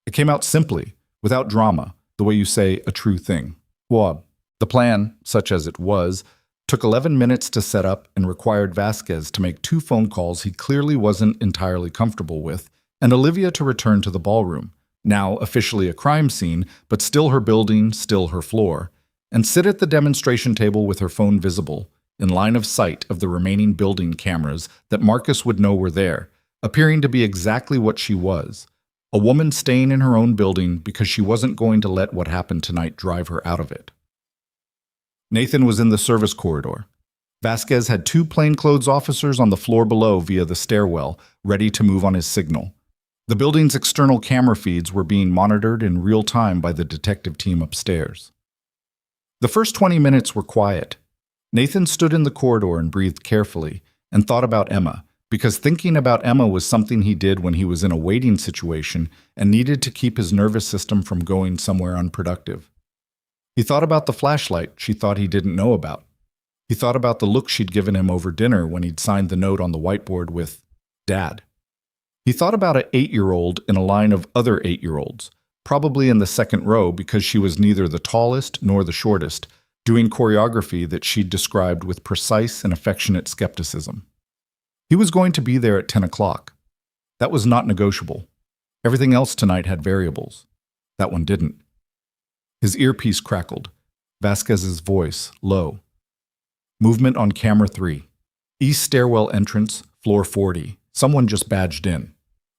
It came out simply, without drama, the way you say a true thing. Well, the plan, such as it was, took 11 minutes to set up and required Vasquez to make 2 phone calls he clearly wasn't entirely comfortable with, and Olivia to return to the ballroom, now officially a crime scene, but still her building, still her floor, and sit at the demonstration table with her phone visible, in line of sight of the remaining building cameras that Marcus would know were there, appearing to be exactly what she was, a woman staying in her own building because she wasn't going to let what happened tonight drive her out of it. Nathan was in the service corridor. Vasquez had two plainclothes officers on the floor below via the stairwell, ready to move on his signal. The building's external camera feeds were being monitored in real time by the detective team upstairs. The first 20 minutes were quiet. Nathan stood in the corridor and breathed carefully, and thought about Emma, because thinking about Emma was something he did when he was in a waiting situation and needed to keep his nervous system from going somewhere unproductive. He thought about the flashlight she thought he didn't know about. He thought about the look she'd given him over dinner when he'd signed the note on the whiteboard with Dad. He thought about an 8-year-old in a line of other 8-year-olds, probably in the second row because she was neither the tallest nor the shortest, doing choreography that she'd described with precise and affectionate skepticism. He was going to be there at 10 o'clock. That was not negotiable. Everything else tonight had variables. That one didn't. His earpiece crackled. Vasquez's voice, low. Movement on camera 3. East stairwell entrance, floor 40. Someone just badged in.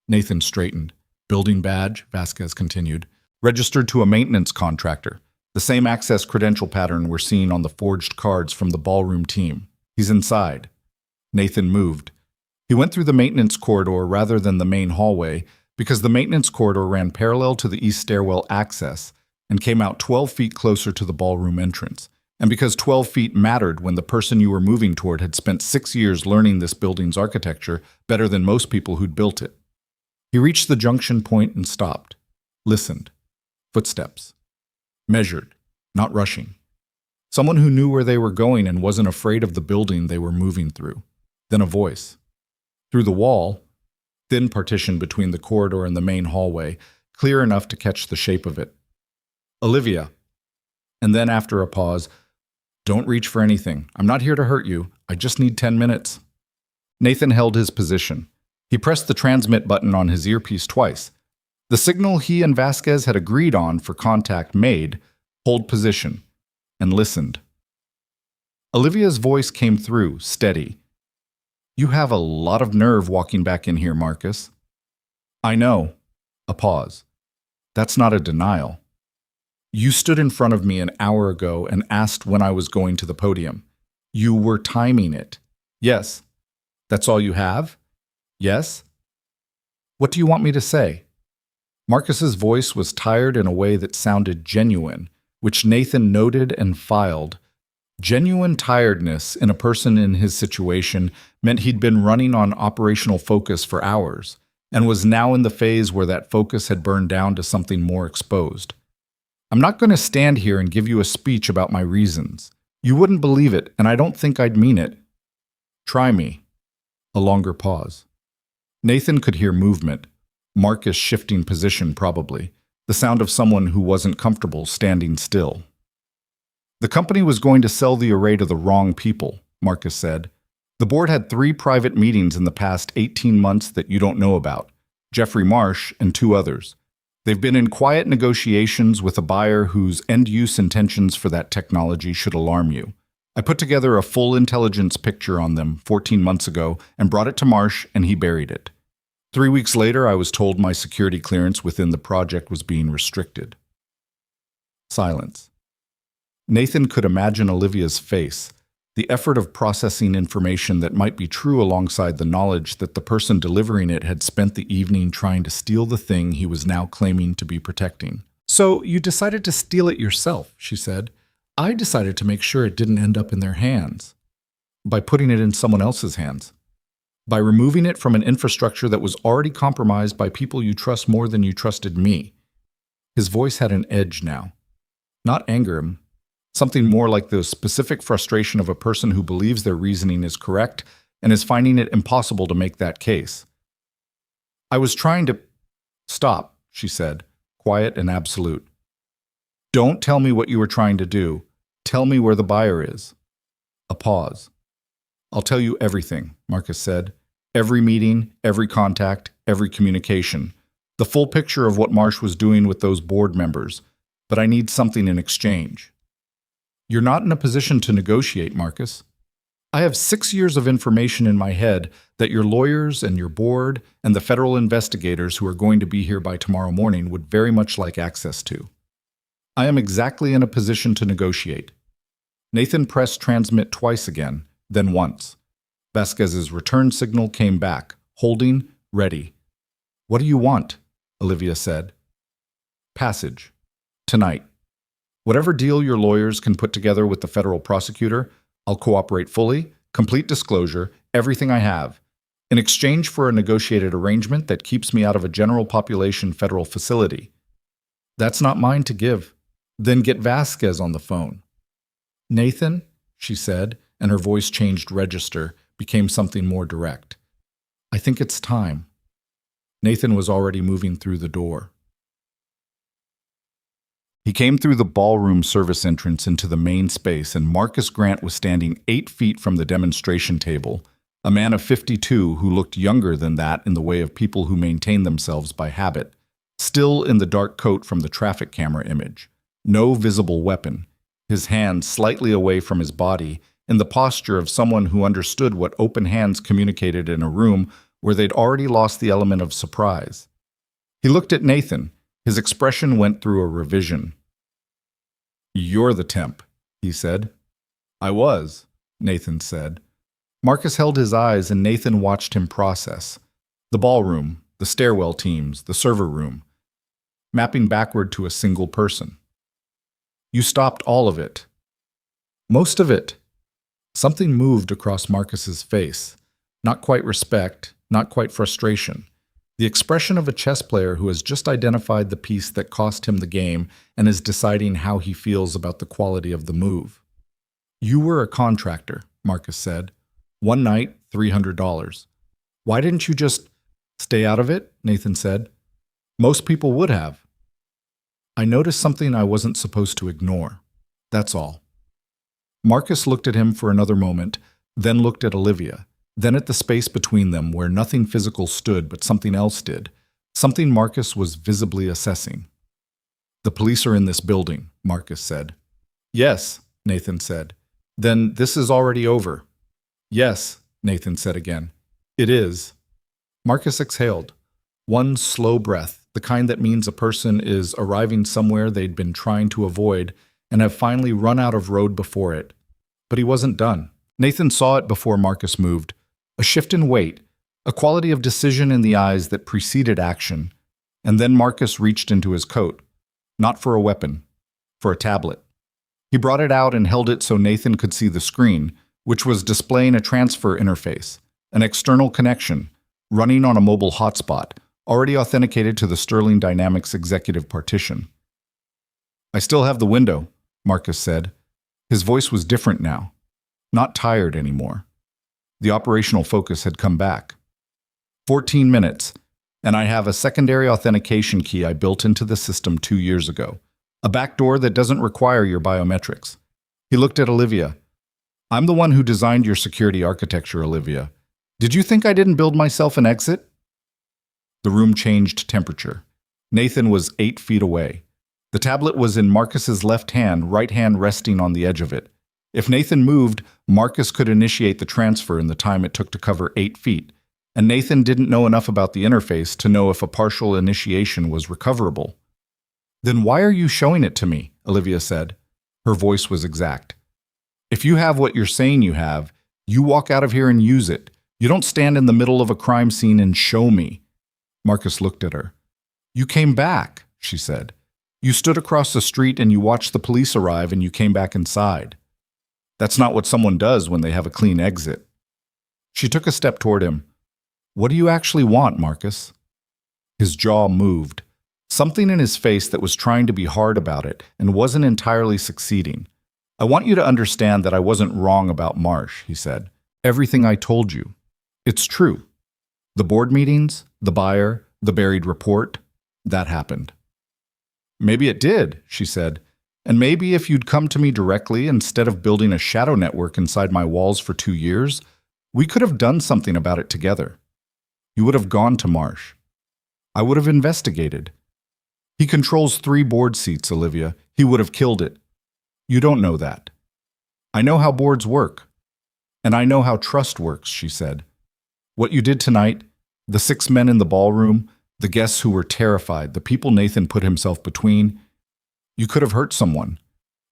Nathan straightened. Building badge, Vasquez continued. Registered to a maintenance contractor. The same access credential pattern we're seeing on the forged cards from the ballroom team. He's inside. Nathan moved. He went through the maintenance corridor rather than the main hallway because the maintenance corridor ran parallel to the east stairwell access and came out 12 feet closer to the ballroom entrance. And because 12 feet mattered when the person you were moving toward had spent 6 years learning this building's architecture better than most people who'd built it. He reached the junction point and stopped. Listened. Footsteps. Measured, not rushing. Someone who knew where they were going and wasn't afraid of the building they were moving through. Then a voice. Through the wall, thin partition between the corridor and the main hallway, clear enough to catch the shape of it. Olivia. And then after a pause, don't reach for anything. I'm not here to hurt you. I just need 10 minutes. Nathan held his position. He pressed the transmit button on his earpiece twice. The signal he and Vasquez had agreed on for contact made, hold position, and listened. Olivia's voice came through, steady. You have a lot of nerve walking back in here, Marcus. I know. A pause. That's not a denial. You stood in front of me an hour ago and asked when I was going to the podium. You were timing it. Yes. That's all you have? Yes. What do you want me to say? Marcus's voice was tired in a way that sounded genuine, which Nathan noted and filed. Genuine tiredness in a person in his situation meant he'd been running on operational focus for hours and was now in the phase where that focus had burned down to something more exposed. I'm not going to stand here and give you a speech about my reasons. You wouldn't believe it, and I don't think I'd mean it. Try me. A longer pause. Nathan could hear movement. Marcus shifting position, probably. The sound of someone who wasn't comfortable standing still. The company was going to sell the array to the wrong people, Marcus said. The board had 3 private meetings in the past 18 months that you don't know about. Jeffrey Marsh and 2 others. They've been in quiet negotiations with a buyer whose end-use intentions for that technology should alarm you. I put together a full intelligence picture on them 14 months ago and brought it to Marsh, and he buried it. 3 weeks later, I was told my security clearance within the project was being restricted. Silence. Nathan could imagine Olivia's face, the effort of processing information that might be true alongside the knowledge that the person delivering it had spent the evening trying to steal the thing he was now claiming to be protecting. So you decided to steal it yourself, she said. I decided to make sure it didn't end up in their hands. By putting it in someone else's hands. By removing it from an infrastructure that was already compromised by people you trust more than you trusted me. His voice had an edge now. Not anger, something more like the specific frustration of a person who believes their reasoning is correct and is finding it impossible to make that case. I was trying to... Stop, she said, quiet and absolute. Don't tell me what you were trying to do. Tell me where the buyer is. A pause. I'll tell you everything, Marcus said. Every meeting, every contact, every communication. The full picture of what Marsh was doing with those board members. But I need something in exchange. You're not in a position to negotiate, Marcus. I have 6 years of information in my head that your lawyers and your board and the federal investigators who are going to be here by tomorrow morning would very much like access to. I am exactly in a position to negotiate. Nathan pressed transmit twice again, then once. Vasquez's return signal came back, holding, ready. "What do you want?" Olivia said. "Passage. Tonight. Whatever deal your lawyers can put together with the federal prosecutor, I'll cooperate fully, complete disclosure, everything I have, in exchange for a negotiated arrangement that keeps me out of a general population federal facility." "That's not mine to give." "Then get Vasquez on the phone." "Nathan," she said, and her voice changed register, became something more direct. "I think it's time." Nathan was already moving through the door. He came through the ballroom service entrance into the main space, and Marcus Grant was standing 8 feet from the demonstration table, a man of 52 who looked younger than that in the way of people who maintain themselves by habit, still in the dark coat from the traffic camera image. No visible weapon, his hands slightly away from his body, in the posture of someone who understood what open hands communicated in a room where they'd already lost the element of surprise. He looked at Nathan. His expression went through a revision. "You're the temp," he said. "I was," Nathan said. Marcus held his eyes, and Nathan watched him process. The ballroom, the stairwell teams, the server room, mapping backward to a single person. "You stopped all of it." "Most of it." Something moved across Marcus's face. Not quite respect, not quite frustration. The expression of a chess player who has just identified the piece that cost him the game and is deciding how he feels about the quality of the move. "You were a contractor," Marcus said. "One night, $300. Why didn't you just stay out of it?" Nathan said. "Most people would have." "I noticed something I wasn't supposed to ignore. That's all." Marcus looked at him for another moment, then looked at Olivia. Then at the space between them where nothing physical stood but something else did, something Marcus was visibly assessing. "The police are in this building," Marcus said. "Yes," Nathan said. "Then this is already over." "Yes," Nathan said again. "It is." Marcus exhaled. One slow breath, the kind that means a person is arriving somewhere they'd been trying to avoid and have finally run out of road before it. But he wasn't done. Nathan saw it before Marcus moved. A shift in weight, a quality of decision in the eyes that preceded action, and then Marcus reached into his coat, not for a weapon, for a tablet. He brought it out and held it so Nathan could see the screen, which was displaying a transfer interface, an external connection, running on a mobile hotspot, already authenticated to the Sterling Dynamics executive partition. "I still have the window," Marcus said. His voice was different now, not tired anymore. The operational focus had come back. 14 minutes, and I have a secondary authentication key I built into the system 2 years ago. A backdoor that doesn't require your biometrics. He looked at Olivia. "I'm the one who designed your security architecture, Olivia. Did you think I didn't build myself an exit?" The room changed temperature. Nathan was 8 feet away. The tablet was in Marcus's left hand, right hand resting on the edge of it. If Nathan moved, Marcus could initiate the transfer in the time it took to cover 8 feet, and Nathan didn't know enough about the interface to know if a partial initiation was recoverable. "Then why are you showing it to me?" Olivia said. Her voice was exact. "If you have what you're saying you have, you walk out of here and use it. You don't stand in the middle of a crime scene and show me." Marcus looked at her. "You came back," she said. "You stood across the street and you watched the police arrive and you came back inside. That's not what someone does when they have a clean exit." She took a step toward him. "What do you actually want, Marcus?" His jaw moved. Something in his face that was trying to be hard about it and wasn't entirely succeeding. "I want you to understand that I wasn't wrong about Marsh," he said. "Everything I told you. It's true. The board meetings, the buyer, the buried report, that happened." "Maybe it did," she said. "And maybe if you'd come to me directly instead of building a shadow network inside my walls for 2 years, we could have done something about it together. You would have gone to Marsh. I would have investigated. He controls 3 board seats, Olivia. He would have killed it. You don't know that. I know how boards work. And I know how trust works," she said. "What you did tonight, the 6 men in the ballroom, the guests who were terrified, the people Nathan put himself between, you could have hurt someone.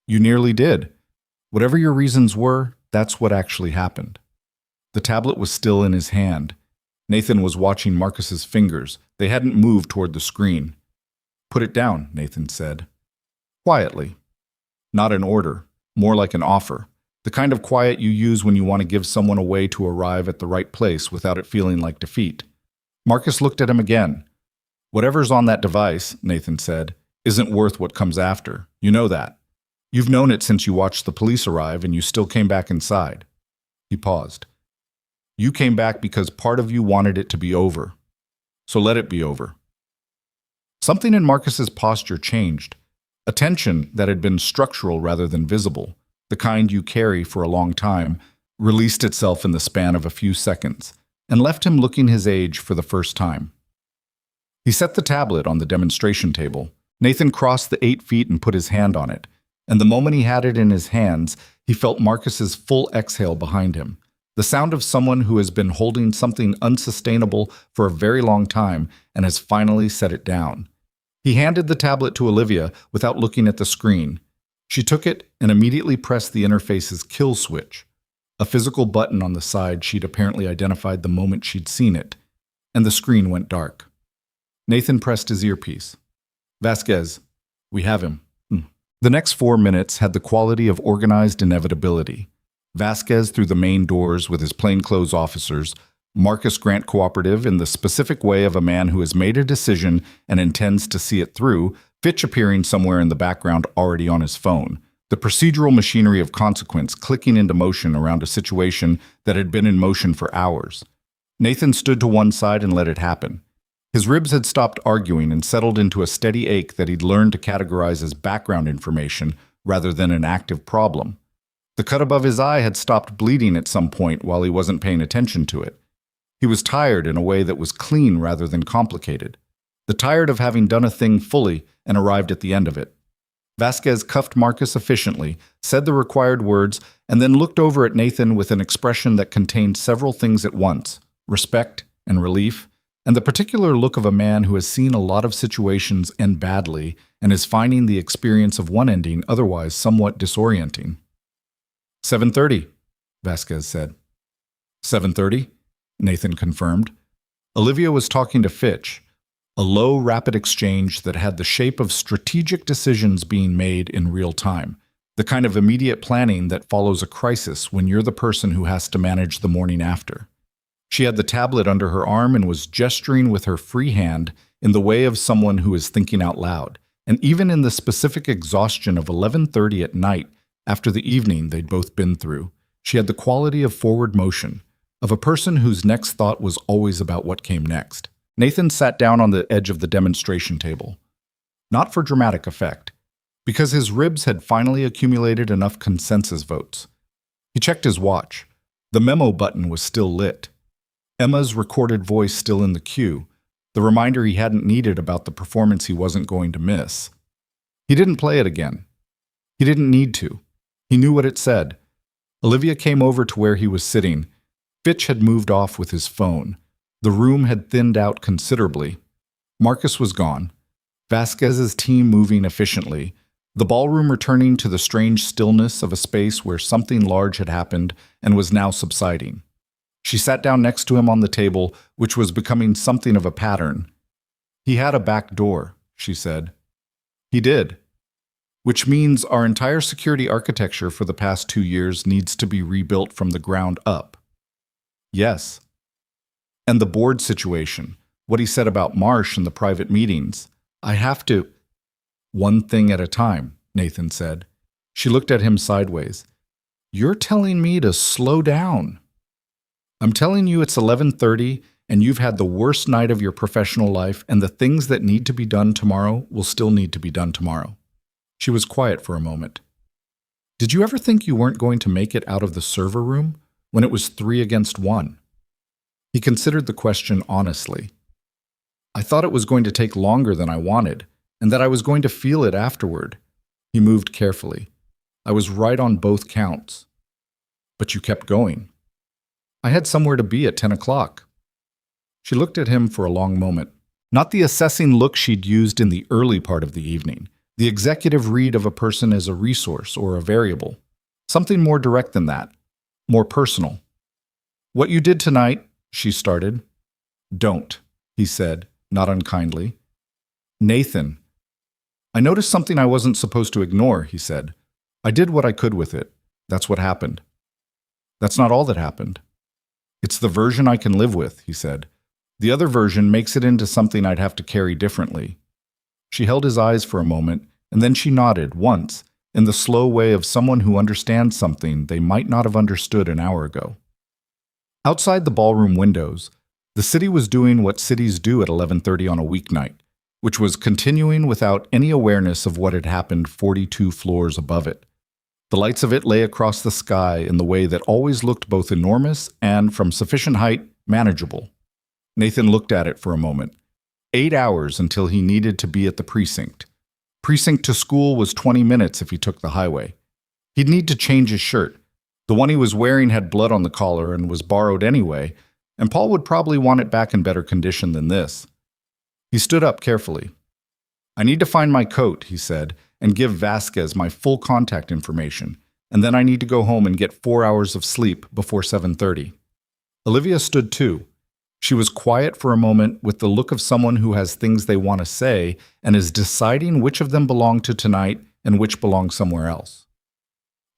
You nearly did. Whatever your reasons were, that's what actually happened. The tablet was still in his hand. Nathan was watching Marcus's fingers. They hadn't moved toward the screen. Put it down, Nathan said. Quietly. Not an order, more like an offer. The kind of quiet you use when you want to give someone a way to arrive at the right place without it feeling like defeat. Marcus looked at him again. Whatever's on that device, Nathan said, isn't worth what comes after. You know that. You've known it since you watched the police arrive and you still came back inside. He paused. You came back because part of you wanted it to be over. So let it be over. Something in Marcus's posture changed. A tension that had been structural rather than visible, the kind you carry for a long time, released itself in the span of a few seconds and left him looking his age for the first time. He set the tablet on the demonstration table. Nathan crossed the 8 feet and put his hand on it, and the moment he had it in his hands, he felt Marcus's full exhale behind him, the sound of someone who has been holding something unsustainable for a very long time and has finally set it down. He handed the tablet to Olivia without looking at the screen. She took it and immediately pressed the interface's kill switch, a physical button on the side she'd apparently identified the moment she'd seen it, and the screen went dark. Nathan pressed his earpiece. Vasquez, we have him. The next 4 minutes had the quality of organized inevitability. Vasquez through the main doors with his plainclothes officers, Marcus Grant cooperative in the specific way of a man who has made a decision and intends to see it through, Fitch appearing somewhere in the background already on his phone, the procedural machinery of consequence clicking into motion around a situation that had been in motion for hours. Nathan stood to one side and let it happen. His ribs had stopped arguing and settled into a steady ache that he'd learned to categorize as background information rather than an active problem. The cut above his eye had stopped bleeding at some point while he wasn't paying attention to it. He was tired in a way that was clean rather than complicated. The tired of having done a thing fully and arrived at the end of it. Vasquez cuffed Marcus efficiently, said the required words, and then looked over at Nathan with an expression that contained several things at once: respect and relief, and the particular look of a man who has seen a lot of situations end badly and is finding the experience of one ending otherwise somewhat disorienting. 7:30, Vasquez said. 7:30, Nathan confirmed. Olivia was talking to Fitch, a low, rapid exchange that had the shape of strategic decisions being made in real time, the kind of immediate planning that follows a crisis when you're the person who has to manage the morning after. She had the tablet under her arm and was gesturing with her free hand in the way of someone who is thinking out loud, and even in the specific exhaustion of 11:30 at night after the evening they'd both been through, she had the quality of forward motion, of a person whose next thought was always about what came next. Nathan sat down on the edge of the demonstration table. Not for dramatic effect, because his ribs had finally accumulated enough consensus votes. He checked his watch. The memo button was still lit. Emma's recorded voice still in the queue, the reminder he hadn't needed about the performance he wasn't going to miss. He didn't play it again. He didn't need to. He knew what it said. Olivia came over to where he was sitting. Fitch had moved off with his phone. The room had thinned out considerably. Marcus was gone. Vasquez's team moving efficiently. The ballroom returning to the strange stillness of a space where something large had happened and was now subsiding. She sat down next to him on the table, which was becoming something of a pattern. He had a back door, she said. He did. Which means our entire security architecture for the past 2 years needs to be rebuilt from the ground up. Yes. And the board situation, what he said about Marsh in the private meetings. I have to. One thing at a time, Nathan said. She looked at him sideways. You're telling me to slow down. I'm telling you it's 11:30 and you've had the worst night of your professional life, and the things that need to be done tomorrow will still need to be done tomorrow. She was quiet for a moment. Did you ever think you weren't going to make it out of the server room when it was 3 against 1? He considered the question honestly. I thought it was going to take longer than I wanted, and that I was going to feel it afterward. He moved carefully. I was right on both counts. But you kept going. I had somewhere to be at 10 o'clock. She looked at him for a long moment. Not the assessing look she'd used in the early part of the evening, the executive read of a person as a resource or a variable. Something more direct than that, more personal. "What you did tonight," she started. "Don't," he said, not unkindly. "Nathan." "I noticed something I wasn't supposed to ignore," he said. "I did what I could with it. That's what happened." "That's not all that happened." "It's the version I can live with," he said. "The other version makes it into something I'd have to carry differently." She held his eyes for a moment, and then she nodded once, in the slow way of someone who understands something they might not have understood an hour ago. Outside the ballroom windows, the city was doing what cities do at 11:30 on a weeknight, which was continuing without any awareness of what had happened 42 floors above it. The lights of it lay across the sky in the way that always looked both enormous and, from sufficient height, manageable. Nathan looked at it for a moment. 8 hours until he needed to be at the precinct. Precinct to school was 20 minutes if he took the highway. He'd need to change his shirt. The one he was wearing had blood on the collar and was borrowed anyway, and Paul would probably want it back in better condition than this. He stood up carefully. "I need to find my coat," he said, "and give Vasquez my full contact information, and then I need to go home and get 4 hours of sleep before 7:30. Olivia stood too. She was quiet for a moment with the look of someone who has things they want to say and is deciding which of them belong to tonight and which belong somewhere else.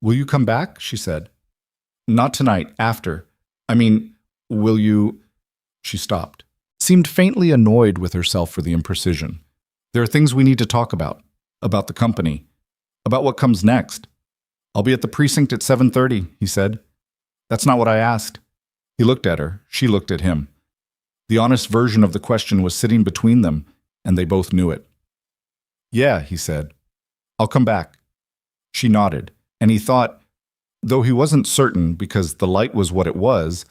"Will you come back?" she said. "Not tonight, after. Will you—" She stopped, seemed faintly annoyed with herself for the imprecision. "There are things we need to talk about the company, about what comes next." "I'll be at the precinct at 7:30, he said. "That's not what I asked." He looked at her, she looked at him. The honest version of the question was sitting between them, and they both knew it. "Yeah," he said. "I'll come back." She nodded, and he thought, though he wasn't certain because the light was what it was,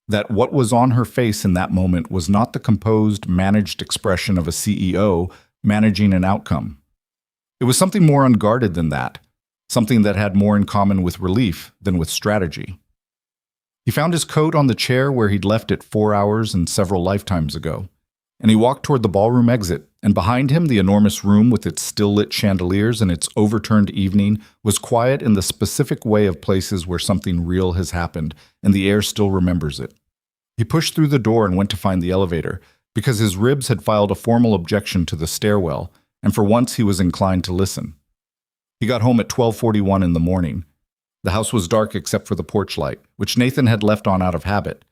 that what was on her face in that moment was not the composed, managed expression of a CEO managing an outcome. It was something more unguarded than that, something that had more in common with relief than with strategy. He found his coat on the chair where he'd left it 4 hours and several lifetimes ago, and he walked toward the ballroom exit, and behind him the enormous room with its still-lit chandeliers and its overturned evening was quiet in the specific way of places where something real has happened, and the air still remembers it. He pushed through the door and went to find the elevator, because his ribs had filed a formal objection to the stairwell, and for once he was inclined to listen. He got home at 12:41 in the morning. The house was dark except for the porch light, which Nathan had left on out of habit.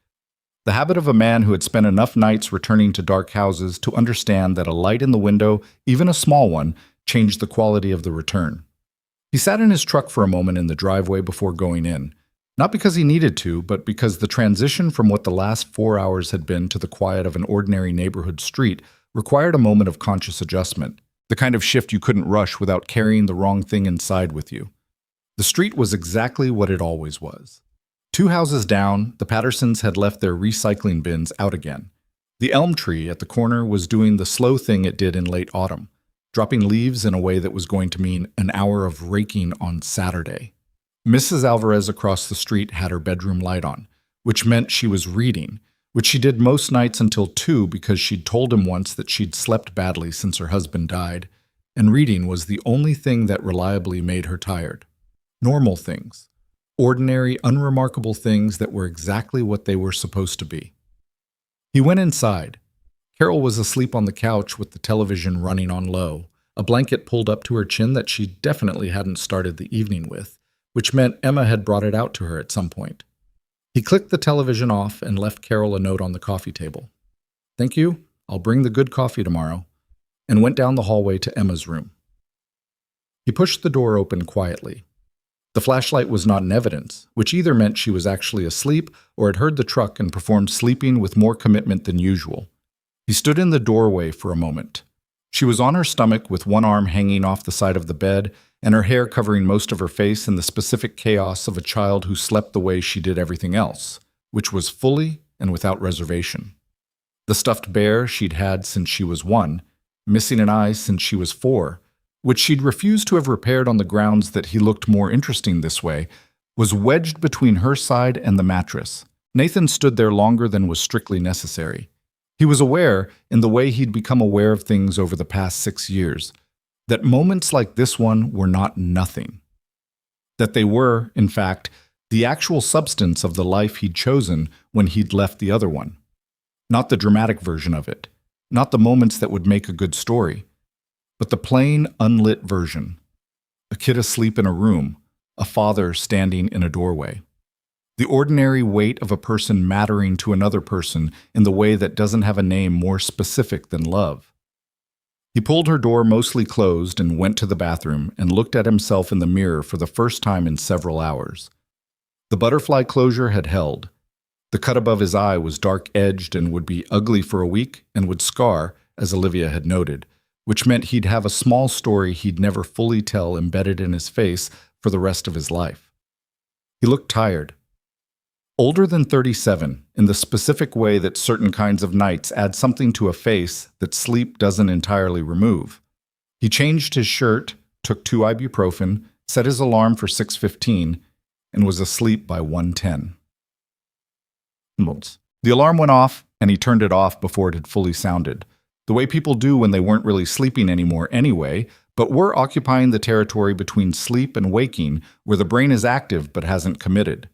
The habit of a man who had spent enough nights returning to dark houses to understand that a light in the window, even a small one, changed the quality of the return. He sat in his truck for a moment in the driveway before going in, not because he needed to, but because the transition from what the last 4 hours had been to the quiet of an ordinary neighborhood street required a moment of conscious adjustment, the kind of shift you couldn't rush without carrying the wrong thing inside with you. The street was exactly what it always was. 2 houses down, the Pattersons had left their recycling bins out again. The elm tree at the corner was doing the slow thing it did in late autumn, dropping leaves in a way that was going to mean an hour of raking on Saturday. Mrs. Alvarez across the street had her bedroom light on, which meant she was reading, which she did most nights until 2 because she'd told him once that she'd slept badly since her husband died, and reading was the only thing that reliably made her tired. Normal things. Ordinary, unremarkable things that were exactly what they were supposed to be. He went inside. Carol was asleep on the couch with the television running on low, a blanket pulled up to her chin that she definitely hadn't started the evening with, which meant Emma had brought it out to her at some point. He clicked the television off and left Carol a note on the coffee table. "Thank you, I'll bring the good coffee tomorrow," and went down the hallway to Emma's room. He pushed the door open quietly. The flashlight was not in evidence, which either meant she was actually asleep or had heard the truck and performed sleeping with more commitment than usual. He stood in the doorway for a moment. She was on her stomach with one arm hanging off the side of the bed and her hair covering most of her face in the specific chaos of a child who slept the way she did everything else, which was fully and without reservation. The stuffed bear she'd had since she was 1, missing an eye since she was 4, which she'd refused to have repaired on the grounds that he looked more interesting this way, was wedged between her side and the mattress. Nathan stood there longer than was strictly necessary. He was aware, in the way he'd become aware of things over the past 6 years, that moments like this one were not nothing. That they were, in fact, the actual substance of the life he'd chosen when he'd left the other one. Not the dramatic version of it, not the moments that would make a good story, but the plain, unlit version. A kid asleep in a room, a father standing in a doorway. The ordinary weight of a person mattering to another person in the way that doesn't have a name more specific than love. He pulled her door mostly closed and went to the bathroom and looked at himself in the mirror for the first time in several hours. The butterfly closure had held. The cut above his eye was dark-edged and would be ugly for a week and would scar, as Olivia had noted, which meant he'd have a small story he'd never fully tell embedded in his face for the rest of his life. He looked tired. Older than 37, in the specific way that certain kinds of nights add something to a face that sleep doesn't entirely remove. He changed his shirt, took 2 ibuprofen, set his alarm for 6:15, and was asleep by 1:10. The alarm went off, and he turned it off before it had fully sounded, the way people do when they weren't really sleeping anymore anyway, but were occupying the territory between sleep and waking, where the brain is active but hasn't committed.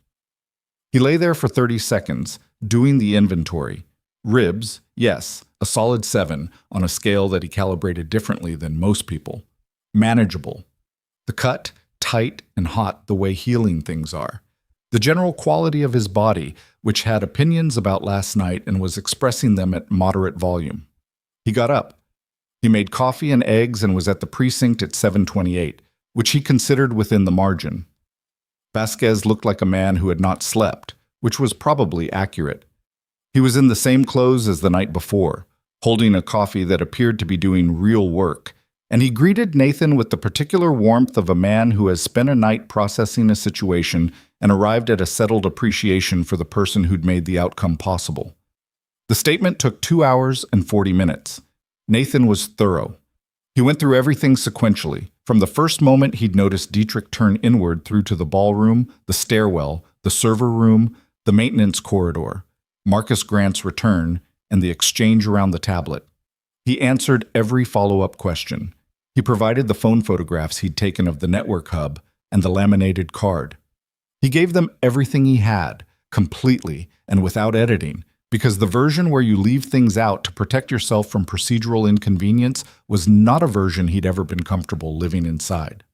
He lay there for 30 seconds, doing the inventory. Ribs, yes, a solid 7, on a scale that he calibrated differently than most people. Manageable. The cut, tight and hot the way healing things are. The general quality of his body, which had opinions about last night and was expressing them at moderate volume. He got up. He made coffee and eggs and was at the precinct at 7:28, which he considered within the margin. Vasquez looked like a man who had not slept, which was probably accurate. He was in the same clothes as the night before, holding a coffee that appeared to be doing real work, and he greeted Nathan with the particular warmth of a man who has spent a night processing a situation and arrived at a settled appreciation for the person who'd made the outcome possible. The statement took 2 hours and 40 minutes. Nathan was thorough. He went through everything sequentially. From the first moment he'd noticed Dietrich turn inward through to the ballroom, the stairwell, the server room, the maintenance corridor, Marcus Grant's return, and the exchange around the tablet. He answered every follow-up question. He provided the phone photographs he'd taken of the network hub and the laminated card. He gave them everything he had, completely and without editing, because the version where you leave things out to protect yourself from procedural inconvenience was not a version he'd ever been comfortable living inside.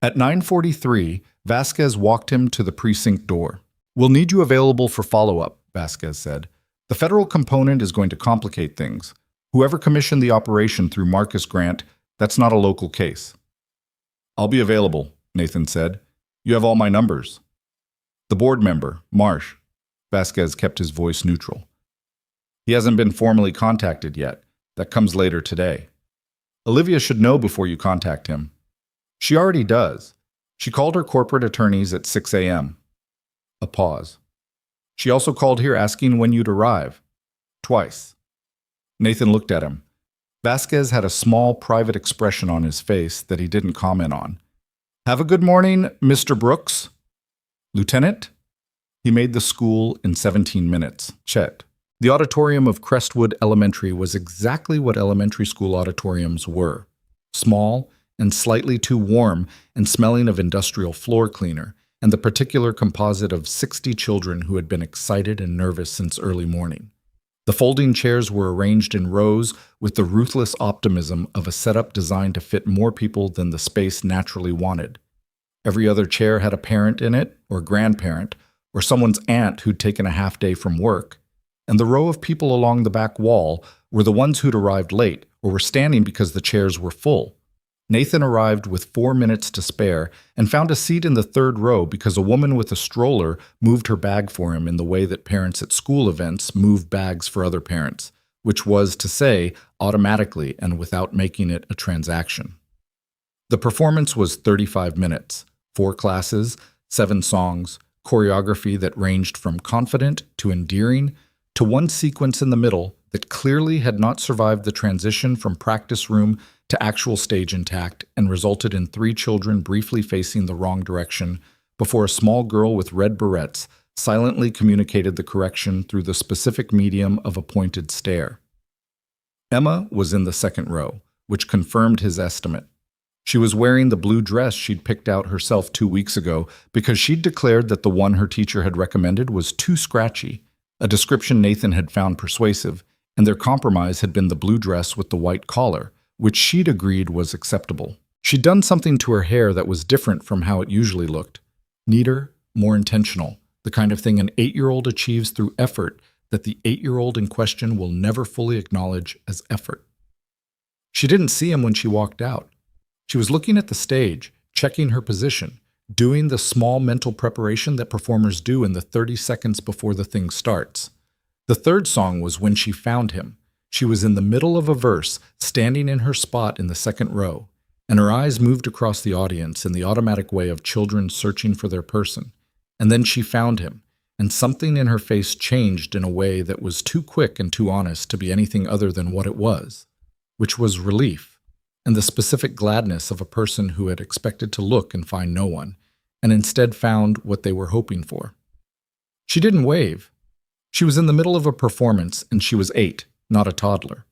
At 9:43, Vasquez walked him to the precinct door. "We'll need you available for follow-up," Vasquez said. "The federal component is going to complicate things. Whoever commissioned the operation through Marcus Grant, that's not a local case." "I'll be available," Nathan said. "You have all my numbers." "The board member, Marsh." Vasquez kept his voice neutral. "He hasn't been formally contacted yet. That comes later today. Olivia should know before you contact him." "She already does. She called her corporate attorneys at 6 a.m. A pause. "She also called here asking when you'd arrive. Twice." Nathan looked at him. Vasquez had a small private expression on his face that he didn't comment on. "Have a good morning, Mr. Brooks." "Lieutenant?" He made the school in 17 minutes. Chet. The auditorium of Crestwood Elementary was exactly what elementary school auditoriums were. Small and slightly too warm and smelling of industrial floor cleaner, and the particular composite of 60 children who had been excited and nervous since early morning. The folding chairs were arranged in rows with the ruthless optimism of a setup designed to fit more people than the space naturally wanted. Every other chair had a parent in it, or grandparent, or someone's aunt who'd taken a half day from work, and the row of people along the back wall were the ones who'd arrived late or were standing because the chairs were full. Nathan arrived with 4 minutes to spare and found a seat in the third row because a woman with a stroller moved her bag for him in the way that parents at school events move bags for other parents, which was to say, automatically and without making it a transaction. The performance was 35 minutes, 4 classes, 7 songs, choreography that ranged from confident to endearing, to one sequence in the middle that clearly had not survived the transition from practice room to actual stage intact and resulted in 3 children briefly facing the wrong direction before a small girl with red barrettes silently communicated the correction through the specific medium of a pointed stare. Emma was in the second row, which confirmed his estimate. She was wearing the blue dress she'd picked out herself 2 weeks ago because she'd declared that the one her teacher had recommended was too scratchy, a description Nathan had found persuasive, and their compromise had been the blue dress with the white collar, which she'd agreed was acceptable. She'd done something to her hair that was different from how it usually looked. Neater, more intentional, the kind of thing an 8-year-old achieves through effort that the 8-year-old in question will never fully acknowledge as effort. She didn't see him when she walked out. She was looking at the stage, checking her position, doing the small mental preparation that performers do in the 30 seconds before the thing starts. The third song was when she found him. She was in the middle of a verse, standing in her spot in the second row, and her eyes moved across the audience in the automatic way of children searching for their person. And then she found him, and something in her face changed in a way that was too quick and too honest to be anything other than what it was, which was relief, and the specific gladness of a person who had expected to look and find no one, and instead found what they were hoping for. She didn't wave. She was in the middle of a performance, and she was 8, not a toddler.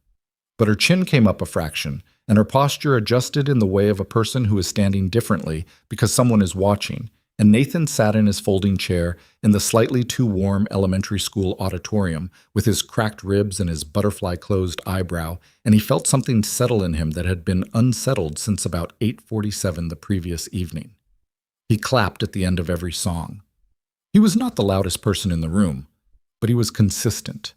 But her chin came up a fraction, and her posture adjusted in the way of a person who is standing differently because someone is watching, and Nathan sat in his folding chair in the slightly too warm elementary school auditorium with his cracked ribs and his butterfly-closed eyebrow, and he felt something settle in him that had been unsettled since about 8:47 the previous evening. He clapped at the end of every song. He was not the loudest person in the room, but he was consistent.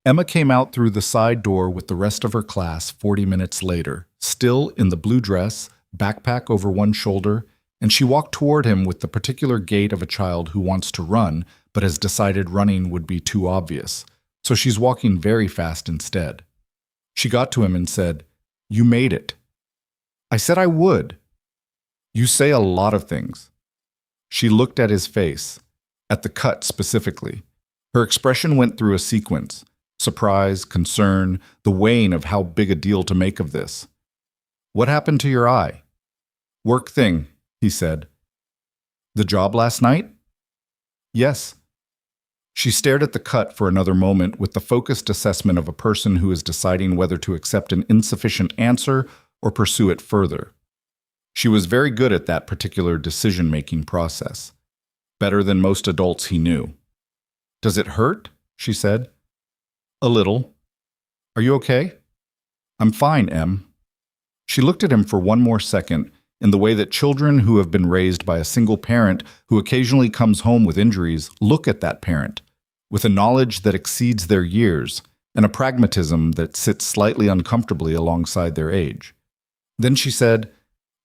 Emma came out through the side door with the rest of her class 40 minutes later, still in the blue dress, backpack over one shoulder, and she walked toward him with the particular gait of a child who wants to run but has decided running would be too obvious, so she's walking very fast instead. She got to him and said, "You made it." "I said I would." "You say a lot of things." She looked at his face, at the cut specifically. Her expression went through a sequence: surprise, concern, the weighing of how big a deal to make of this. "What happened to your eye?" "Work thing," he said. "The job last night?" "Yes." She stared at the cut for another moment with the focused assessment of a person who is deciding whether to accept an insufficient answer or pursue it further. She was very good at that particular decision-making process. Better than most adults he knew. "Does it hurt?" she said. "A little." "Are you okay?" "I'm fine, Em." She looked at him for one more second, in the way that children who have been raised by a single parent who occasionally comes home with injuries look at that parent, with a knowledge that exceeds their years and a pragmatism that sits slightly uncomfortably alongside their age. Then she said,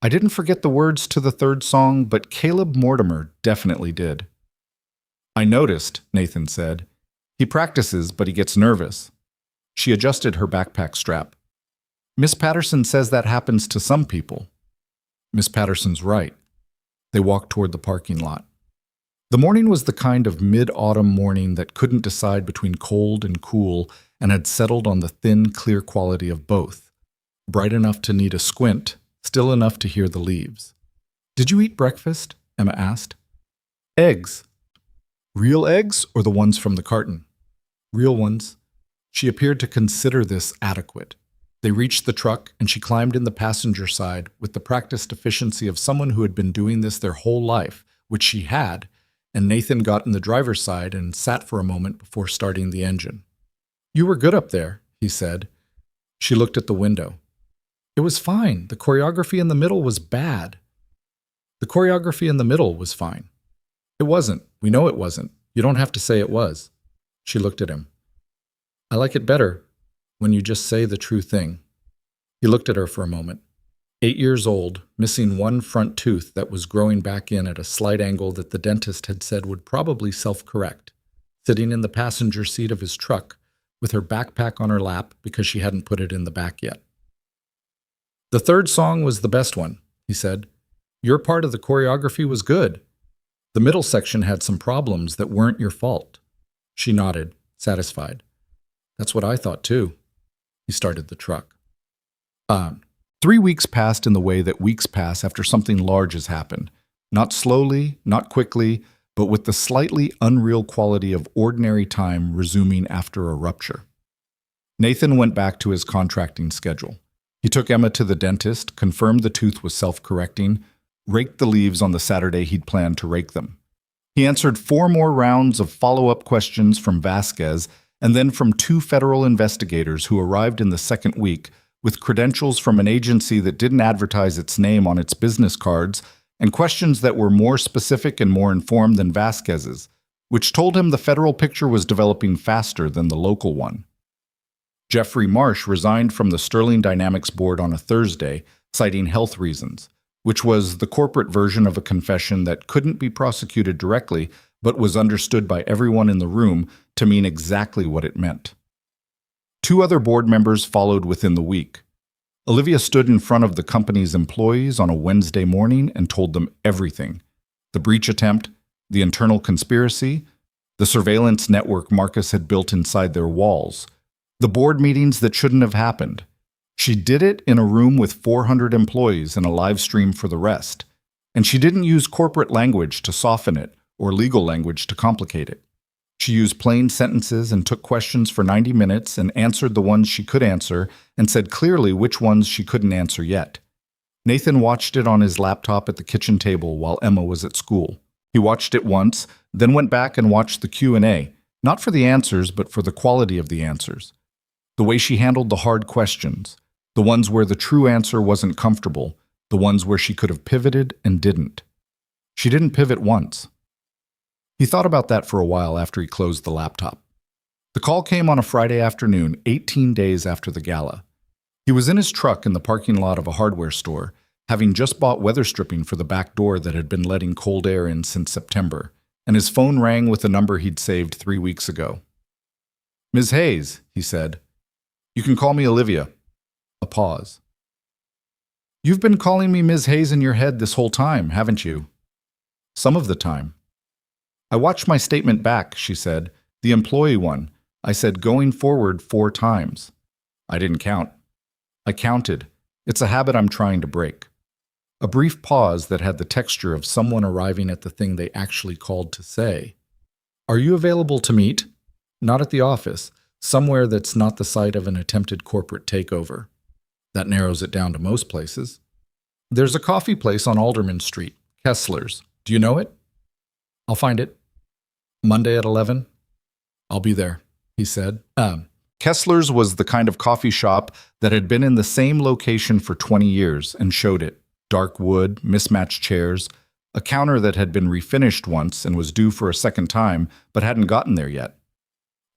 "I didn't forget the words to the third song, but Caleb Mortimer definitely did." "I noticed," Nathan said. "He practices, but he gets nervous." She adjusted her backpack strap. "Miss Patterson says that happens to some people." Miss Patterson's right. They walked toward the parking lot. The morning was the kind of mid-autumn morning that couldn't decide between cold and cool and had settled on the thin, clear quality of both. Bright enough to need a squint, still enough to hear the leaves. "Did you eat breakfast?" Emma asked. "Eggs." "Real eggs or the ones from the carton?" "Real ones." She appeared to consider this adequate. They reached the truck, and she climbed in the passenger side with the practiced efficiency of someone who had been doing this their whole life, which she had, and Nathan got in the driver's side and sat for a moment before starting the engine. "You were good up there," he said. She looked at the window. "It was fine. The choreography in the middle was bad." "The choreography in the middle was fine." "It wasn't. We know it wasn't. You don't have to say it was." She looked at him. "I like it better when you just say the true thing." He looked at her for a moment. 8 years old, missing one front tooth that was growing back in at a slight angle that the dentist had said would probably self-correct, sitting in the passenger seat of his truck with her backpack on her lap because she hadn't put it in the back yet. "The third song was the best one," he said. "Your part of the choreography was good. The middle section had some problems that weren't your fault." She nodded, satisfied. "That's what I thought too." He started the truck. 3 weeks passed in the way that weeks pass after something large has happened. Not slowly, not quickly, but with the slightly unreal quality of ordinary time resuming after a rupture. Nathan went back to his contracting schedule. He took Emma to the dentist, confirmed the tooth was self-correcting, raked the leaves on the Saturday he'd planned to rake them. He answered 4 more rounds of follow-up questions from Vasquez and then from 2 federal investigators who arrived in the second week with credentials from an agency that didn't advertise its name on its business cards and questions that were more specific and more informed than Vasquez's, which told him the federal picture was developing faster than the local one. Jeffrey Marsh resigned from the Sterling Dynamics board on a Thursday, citing health reasons, which was the corporate version of a confession that couldn't be prosecuted directly but was understood by everyone in the room to mean exactly what it meant. 2 other board members followed within the week. Olivia stood in front of the company's employees on a Wednesday morning and told them everything: the breach attempt, the internal conspiracy, the surveillance network Marcus had built inside their walls, the board meetings that shouldn't have happened. She did it in a room with 400 employees and a live stream for the rest. And she didn't use corporate language to soften it or legal language to complicate it. She used plain sentences and took questions for 90 minutes and answered the ones she could answer and said clearly which ones she couldn't answer yet. Nathan watched it on his laptop at the kitchen table while Emma was at school. He watched it once, then went back and watched the Q&A, not for the answers, but for the quality of the answers. The way she handled the hard questions, the ones where the true answer wasn't comfortable, the ones where she could have pivoted and didn't. She didn't pivot once. He thought about that for a while after he closed the laptop. The call came on a Friday afternoon, 18 days after the gala. He was in his truck in the parking lot of a hardware store, having just bought weather stripping for the back door that had been letting cold air in since September, and his phone rang with a number he'd saved 3 weeks ago. "Ms. Hayes," he said. "You can call me Olivia." A pause. "You've been calling me Ms. Hayes in your head this whole time, haven't you?" "Some of the time." "I watched my statement back," she said. "The employee one. I said going forward 4 times. I didn't count." "I counted. It's a habit I'm trying to break." A brief pause that had the texture of someone arriving at the thing they actually called to say. "Are you available to meet?" "Not at the office. Somewhere that's not the site of an attempted corporate takeover." That narrows it down to most places. "There's a coffee place on Alderman Street, Kessler's. Do you know it?" "I'll find it." "Monday at 11? "I'll be there," he said. Kessler's was the kind of coffee shop that had been in the same location for 20 years and showed it. Dark wood, mismatched chairs, a counter that had been refinished once and was due for a second time but hadn't gotten there yet.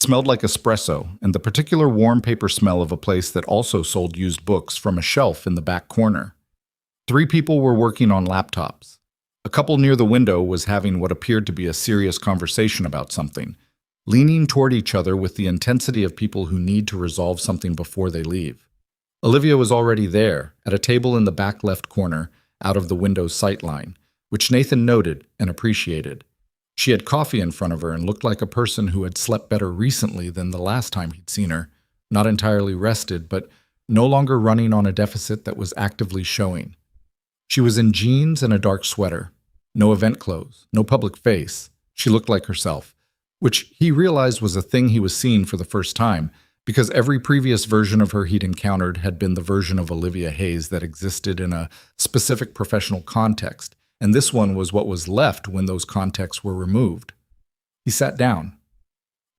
It smelled like espresso and the particular warm paper smell of a place that also sold used books from a shelf in the back corner. 3 people were working on laptops. A couple near the window was having what appeared to be a serious conversation about something, leaning toward each other with the intensity of people who need to resolve something before they leave. Olivia was already there, at a table in the back left corner, out of the window's sightline, which Nathan noted and appreciated. She had coffee in front of her and looked like a person who had slept better recently than the last time he'd seen her, not entirely rested, but no longer running on a deficit that was actively showing. She was in jeans and a dark sweater. No event clothes, no public face. She looked like herself, which he realized was a thing he was seeing for the first time, because every previous version of her he'd encountered had been the version of Olivia Hayes that existed in a specific professional context, and this one was what was left when those contexts were removed. He sat down.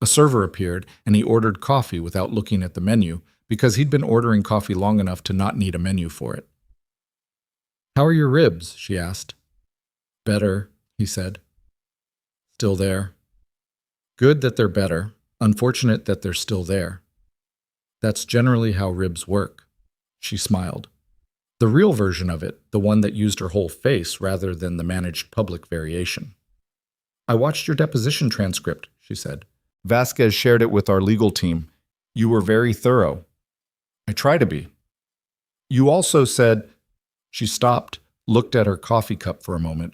A server appeared, and he ordered coffee without looking at the menu, because he'd been ordering coffee long enough to not need a menu for it. "How are your ribs?" she asked. "Better," he said. "Still there?" "Good that they're better. Unfortunate that they're still there." "That's generally how ribs work." She smiled. The real version of it, the one that used her whole face rather than the managed public variation. "I watched your deposition transcript," she said. "Vasquez shared it with our legal team. You were very thorough." "I try to be." "You also said—" She stopped, looked at her coffee cup for a moment,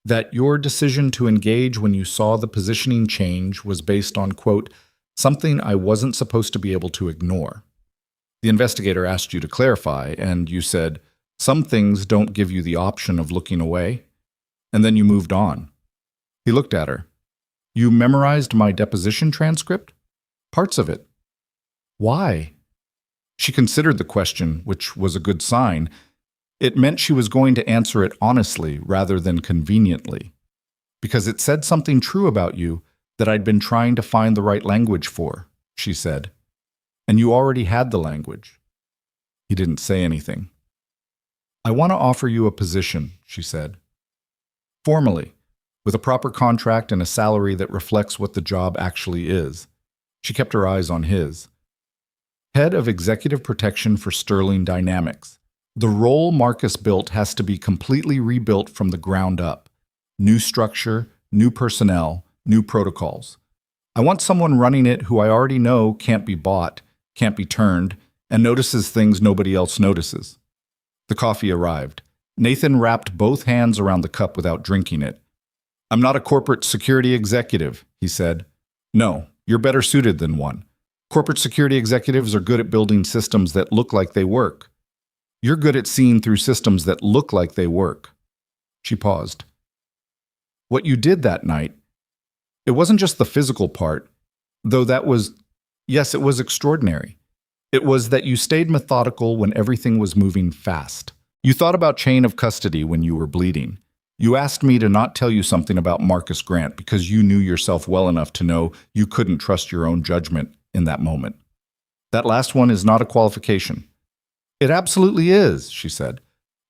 "that your decision to engage when you saw the positioning change was based on, quote, something I wasn't supposed to be able to ignore. The investigator asked you to clarify, and you said, some things don't give you the option of looking away, and then you moved on." He looked at her. "You memorized my deposition transcript?" "Parts of it." "Why?" She considered the question, which was a good sign. It meant she was going to answer it honestly rather than conveniently, because it said something true about you that I'd been trying to find the right language for, she said. And you already had the language. He didn't say anything. I want to offer you a position, she said. Formally, with a proper contract and a salary that reflects what the job actually is. She kept her eyes on his. Head of Executive Protection for Sterling Dynamics. The role Marcus built has to be completely rebuilt from the ground up. New structure, new personnel, new protocols. I want someone running it who I already know can't be bought, can't be turned, and notices things nobody else notices. The coffee arrived. Nathan wrapped both hands around the cup without drinking it. I'm not a corporate security executive, he said. No, you're better suited than one. Corporate security executives are good at building systems that look like they work. You're good at seeing through systems that look like they work. She paused. What you did that night, it wasn't just the physical part, though that was, yes, it was extraordinary. It was that you stayed methodical when everything was moving fast. You thought about chain of custody when you were bleeding. You asked me to not tell you something about Marcus Grant because you knew yourself well enough to know you couldn't trust your own judgment in that moment. That last one is not a qualification. It absolutely is, she said.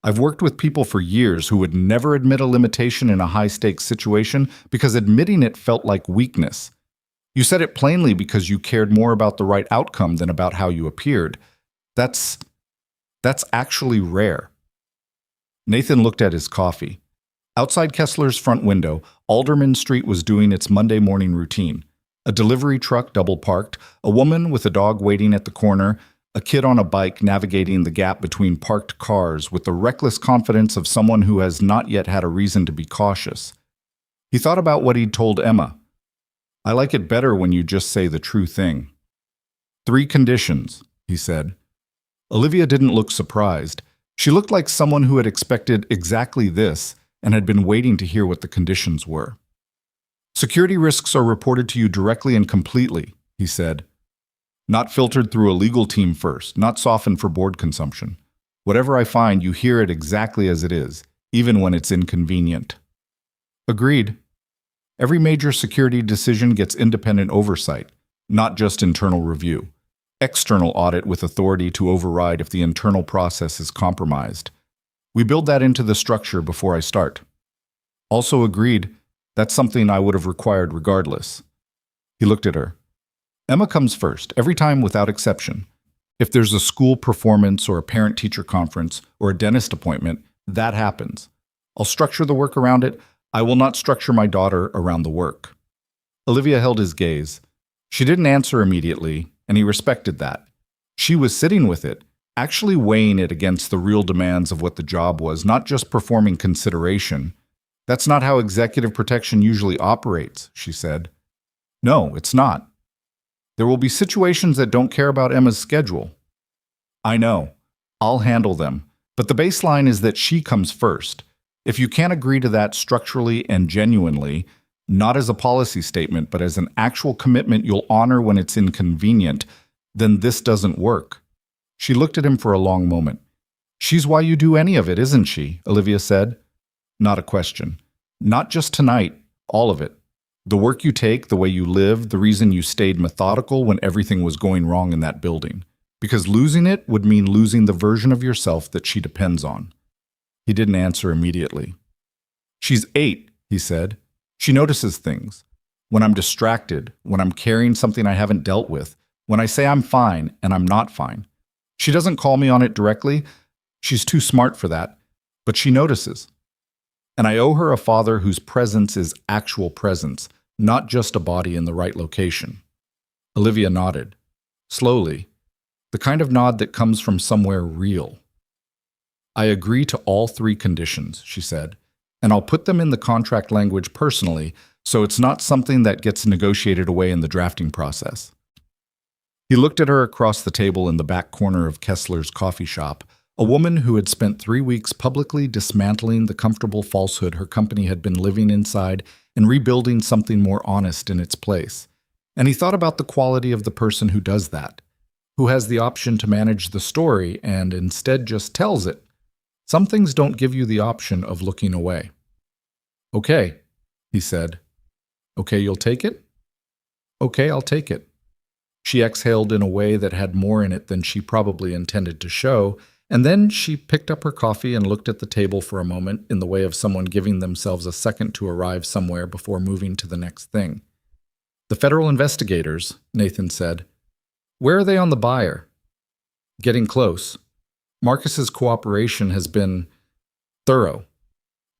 I've worked with people for years who would never admit a limitation in a high-stakes situation because admitting it felt like weakness. You said it plainly because you cared more about the right outcome than about how you appeared. That's actually rare. Nathan looked at his coffee. Outside Kessler's front window, Alderman Street was doing its Monday morning routine. A delivery truck double-parked, a woman with a dog waiting at the corner, a kid on a bike navigating the gap between parked cars with the reckless confidence of someone who has not yet had a reason to be cautious. He thought about what he'd told Emma. I like it better when you just say the true thing. 3 conditions, he said. Olivia didn't look surprised. She looked like someone who had expected exactly this and had been waiting to hear what the conditions were. Security risks are reported to you directly and completely, he said. Not filtered through a legal team first, not softened for board consumption. Whatever I find, you hear it exactly as it is, even when it's inconvenient. Agreed. Every major security decision gets independent oversight, not just internal review. External audit with authority to override if the internal process is compromised. We build that into the structure before I start. Also agreed, that's something I would have required regardless. He looked at her. Emma comes first, every time without exception. If there's a school performance or a parent-teacher conference or a dentist appointment, that happens. I'll structure the work around it. I will not structure my daughter around the work. Olivia held his gaze. She didn't answer immediately, and he respected that. She was sitting with it, actually weighing it against the real demands of what the job was, not just performing consideration. That's not how executive protection usually operates, she said. No, it's not. There will be situations that don't care about Emma's schedule. I know. I'll handle them. But the baseline is that she comes first. If you can't agree to that structurally and genuinely, not as a policy statement, but as an actual commitment you'll honor when it's inconvenient, then this doesn't work. She looked at him for a long moment. She's why you do any of it, isn't she? Olivia said. Not a question. Not just tonight, all of it. The work you take, the way you live, the reason you stayed methodical when everything was going wrong in that building. Because losing it would mean losing the version of yourself that she depends on. He didn't answer immediately. She's 8, he said. She notices things. When I'm distracted, when I'm carrying something I haven't dealt with, when I say I'm fine and I'm not fine. She doesn't call me on it directly. She's too smart for that. But she notices. And I owe her a father whose presence is actual presence, not just a body in the right location. Olivia nodded. Slowly. The kind of nod that comes from somewhere real. I agree to all 3 conditions, she said, and I'll put them in the contract language personally, so it's not something that gets negotiated away in the drafting process. He looked at her across the table in the back corner of Kessler's coffee shop, a woman who had spent 3 weeks publicly dismantling the comfortable falsehood her company had been living inside and rebuilding something more honest in its place. And he thought about the quality of the person who does that. who has the option to manage the story and instead just tells it. Some things don't give you the option of looking away. Okay, he said. Okay, you'll take it? Okay, I'll take it. She exhaled in a way that had more in it than she probably intended to show, and then she picked up her coffee and looked at the table for a moment in the way of someone giving themselves a second to arrive somewhere before moving to the next thing. The federal investigators, Nathan said. Where are they on the buyer? Getting close. Marcus's cooperation has been thorough.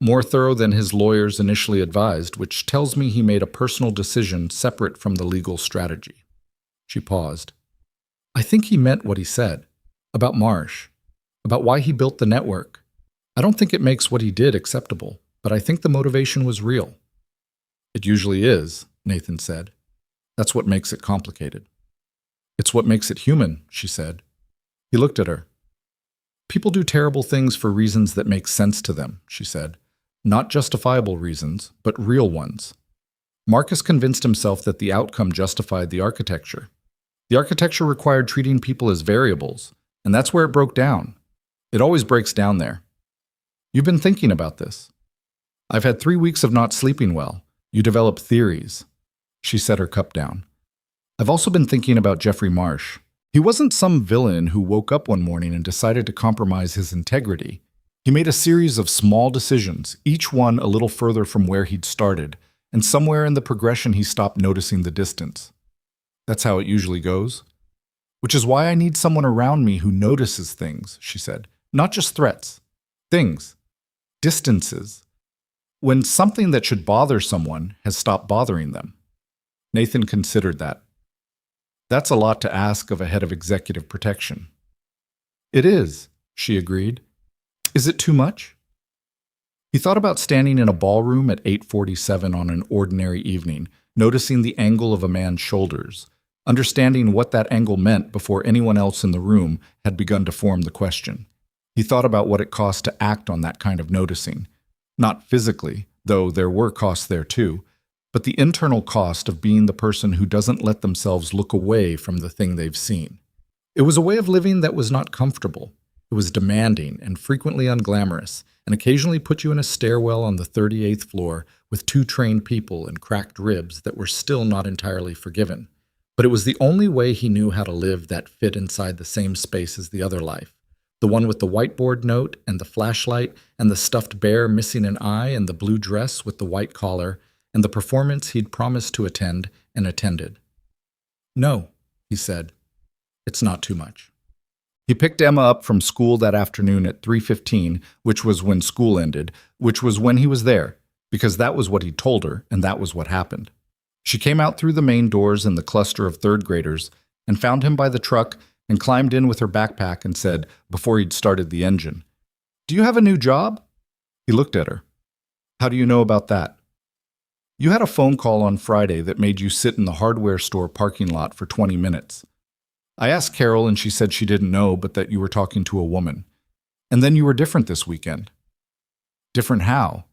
More thorough than his lawyers initially advised, which tells me he made a personal decision separate from the legal strategy. She paused. I think he meant what he said. About Marsh. About why he built the network. I don't think it makes what he did acceptable, but I think the motivation was real. It usually is, Nathan said. That's what makes it complicated. It's what makes it human, she said. He looked at her. People do terrible things for reasons that make sense to them, she said. Not justifiable reasons, but real ones. Marcus convinced himself that the outcome justified the architecture. The architecture required treating people as variables, and that's where it broke down. It always breaks down there. You've been thinking about this. I've had 3 weeks of not sleeping well. You develop theories. She set her cup down. I've also been thinking about Jeffrey Marsh. He wasn't some villain who woke up one morning and decided to compromise his integrity. He made a series of small decisions, each one a little further from where he'd started, and somewhere in the progression he stopped noticing the distance. That's how it usually goes. Which is why I need someone around me who notices things, she said. Not just threats. Things. Distances. When something that should bother someone has stopped bothering them. Nathan considered that. That's a lot to ask of a head of executive protection. It is, she agreed. Is it too much? He thought about standing in a ballroom at 8:47 on an ordinary evening, noticing the angle of a man's shoulders, understanding what that angle meant before anyone else in the room had begun to form the question. He thought about what it cost to act on that kind of noticing. Not physically, though there were costs there too, but the internal cost of being the person who doesn't let themselves look away from the thing they've seen. It was a way of living that was not comfortable. It was demanding and frequently unglamorous, and occasionally put you in a stairwell on the 38th floor with 2 trained people and cracked ribs that were still not entirely forgiven. But it was the only way he knew how to live that fit inside the same space as the other life. The one with the whiteboard note and the flashlight and the stuffed bear missing an eye and the blue dress with the white collar and the performance he'd promised to attend and attended. No, he said. It's not too much. He picked Emma up from school that afternoon at 3:15, which was when school ended, which was when he was there, because that was what he told her, and that was what happened. She came out through the main doors in the cluster of third graders and found him by the truck and climbed in with her backpack and said, before he'd started the engine, "Do you have a new job?" He looked at her. "How do you know about that?" "You had a phone call on Friday that made you sit in the hardware store parking lot for 20 minutes. I asked Carol and she said she didn't know, but that you were talking to a woman. And then you were different this weekend." Different how?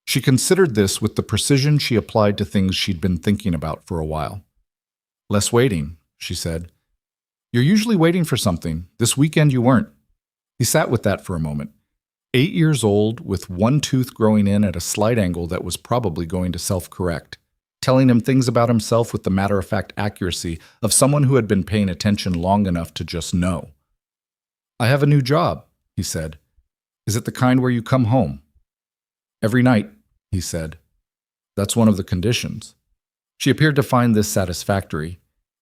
She considered this with the precision she applied to things she'd been thinking about for a while. "Less waiting," she said. "You're usually waiting for something. This weekend you weren't." He sat with that for a moment. 8 years old, with one tooth growing in at a slight angle that was probably going to self-correct, telling him things about himself with the matter-of-fact accuracy of someone who had been paying attention long enough to just know. "I have a new job," he said. "Is it the kind where you come home?" "Every night," he said. "That's one of the conditions." She appeared to find this satisfactory.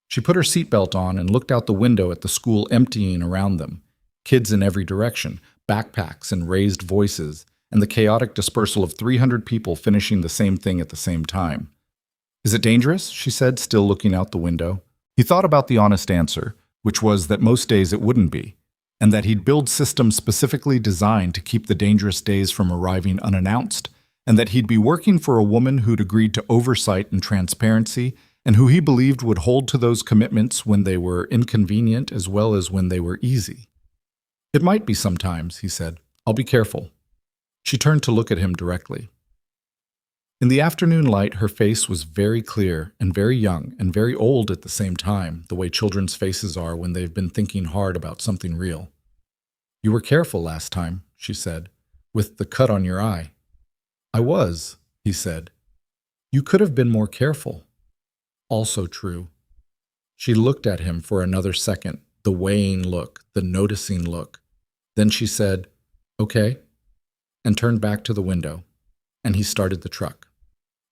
She put her seatbelt on and looked out the window at the school emptying around them, kids in every direction, backpacks and raised voices, and the chaotic dispersal of 300 people finishing the same thing at the same time. "Is it dangerous?" she said, still looking out the window. He thought about the honest answer, which was that most days it wouldn't be, and that he'd build systems specifically designed to keep the dangerous days from arriving unannounced, and that he'd be working for a woman who'd agreed to oversight and transparency, and who he believed would hold to those commitments when they were inconvenient as well as when they were easy. "It might be sometimes," he said. "I'll be careful." She turned to look at him directly. In the afternoon light, her face was very clear and very young and very old at the same time, the way children's faces are when they've been thinking hard about something real. "You were careful last time," she said, "with the cut on your eye." "I was," he said. "You could have been more careful." "Also true." She looked at him for another second, the weighing look, the noticing look. Then she said, "Okay," and turned back to the window, and he started the truck.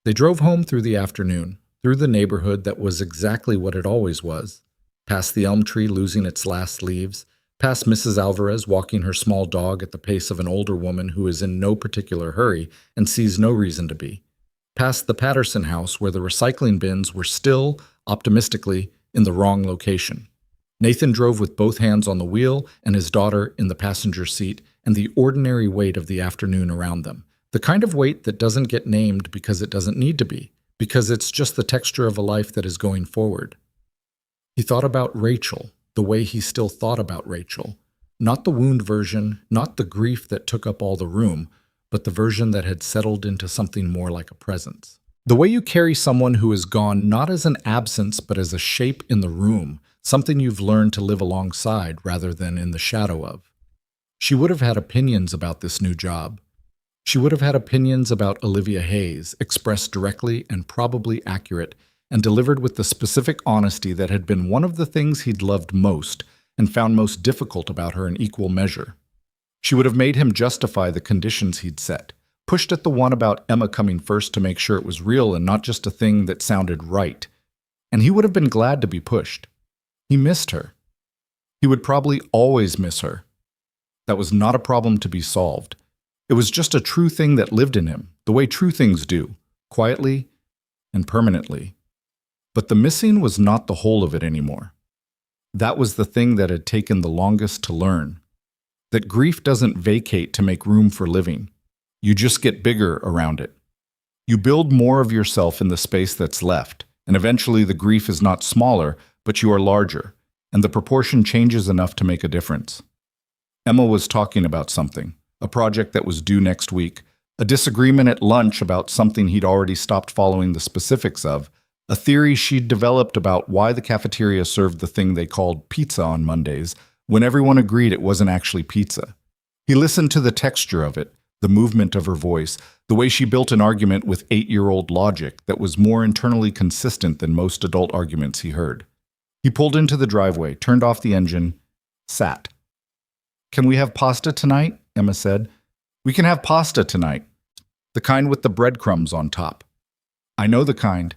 They drove home through the afternoon, through the neighborhood that was exactly what it always was, past the elm tree losing its last leaves, past Mrs. Alvarez walking her small dog at the pace of an older woman who is in no particular hurry and sees no reason to be, past the Patterson house where the recycling bins were still, optimistically, in the wrong location. Nathan drove with both hands on the wheel and his daughter in the passenger seat, and the ordinary weight of the afternoon around them. The kind of weight that doesn't get named because it doesn't need to be, because it's just the texture of a life that is going forward. He thought about Rachel, the way he still thought about Rachel. Not the wound version, not the grief that took up all the room, but the version that had settled into something more like a presence. The way you carry someone who is gone not as an absence but as a shape in the room, something you've learned to live alongside rather than in the shadow of. She would have had opinions about this new job. She would have had opinions about Olivia Hayes, expressed directly and probably accurate, and delivered with the specific honesty that had been one of the things he'd loved most and found most difficult about her in equal measure. She would have made him justify the conditions he'd set, pushed at the one about Emma coming first to make sure it was real and not just a thing that sounded right. And he would have been glad to be pushed. He missed her. He would probably always miss her. That was not a problem to be solved. It was just a true thing that lived in him, the way true things do, quietly and permanently. But the missing was not the whole of it anymore. That was the thing that had taken the longest to learn. That grief doesn't vacate to make room for living. You just get bigger around it. You build more of yourself in the space that's left, and eventually the grief is not smaller, but you are larger, and the proportion changes enough to make a difference. Emma was talking about something. A project that was due next week, a disagreement at lunch about something he'd already stopped following the specifics of, a theory she'd developed about why the cafeteria served the thing they called pizza on Mondays, when everyone agreed it wasn't actually pizza. He listened to the texture of it, the movement of her voice, the way she built an argument with 8-year-old logic that was more internally consistent than most adult arguments he heard. He pulled into the driveway, turned off the engine, sat. "Can we have pasta tonight?" Emma said. "We can have pasta tonight. The kind with the breadcrumbs on top." "I know the kind."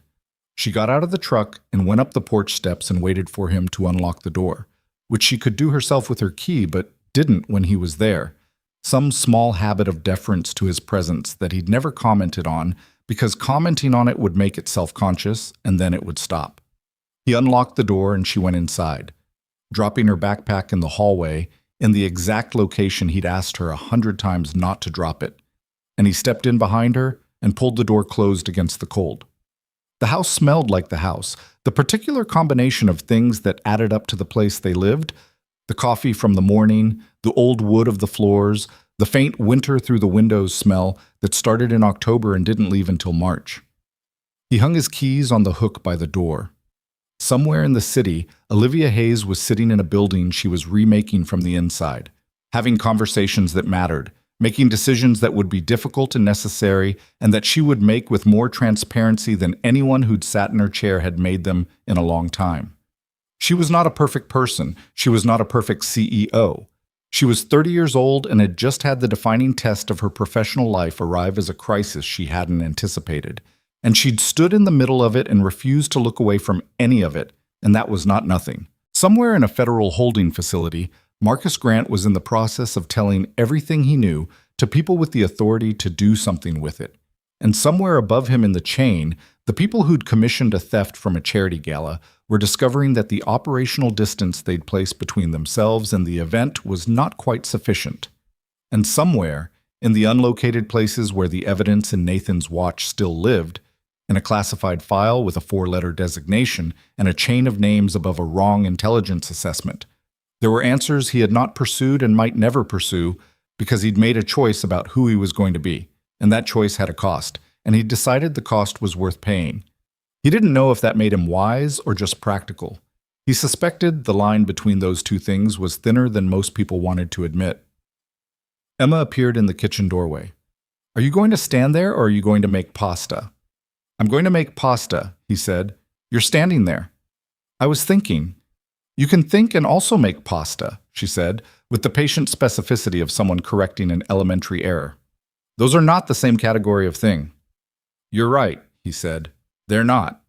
She got out of the truck and went up the porch steps and waited for him to unlock the door, which she could do herself with her key but didn't when he was there. Some small habit of deference to his presence that he'd never commented on because commenting on it would make it self-conscious and then it would stop. He unlocked the door and she went inside, dropping her backpack in the hallway in the exact location he'd asked her 100 times not to drop it, and he stepped in behind her and pulled the door closed against the cold. The house smelled like the house, the particular combination of things that added up to the place they lived, the coffee from the morning, the old wood of the floors, the faint winter through the windows smell that started in October and didn't leave until March. He hung his keys on the hook by the door. Somewhere in the city, Olivia Hayes was sitting in a building she was remaking from the inside, having conversations that mattered, making decisions that would be difficult and necessary, and that she would make with more transparency than anyone who'd sat in her chair had made them in a long time. She was not a perfect person. She was not a perfect CEO. She was 30 years old and had just had the defining test of her professional life arrive as a crisis she hadn't anticipated. And she'd stood in the middle of it and refused to look away from any of it, and that was not nothing. Somewhere in a federal holding facility, Marcus Grant was in the process of telling everything he knew to people with the authority to do something with it. And somewhere above him in the chain, the people who'd commissioned a theft from a charity gala were discovering that the operational distance they'd placed between themselves and the event was not quite sufficient. And somewhere, in the unlocated places where the evidence in Nathan's watch still lived, in a classified file with a 4-letter designation and a chain of names above a wrong intelligence assessment, there were answers he had not pursued and might never pursue because he'd made a choice about who he was going to be, and that choice had a cost, and he decided the cost was worth paying. He didn't know if that made him wise or just practical. He suspected the line between those two things was thinner than most people wanted to admit. Emma appeared in the kitchen doorway. "Are you going to stand there or are you going to make pasta?" "I'm going to make pasta," he said. "You're standing there." "I was thinking." "You can think and also make pasta," she said, with the patient specificity of someone correcting an elementary error. "Those are not the same category of thing." "You're right," he said. "They're not."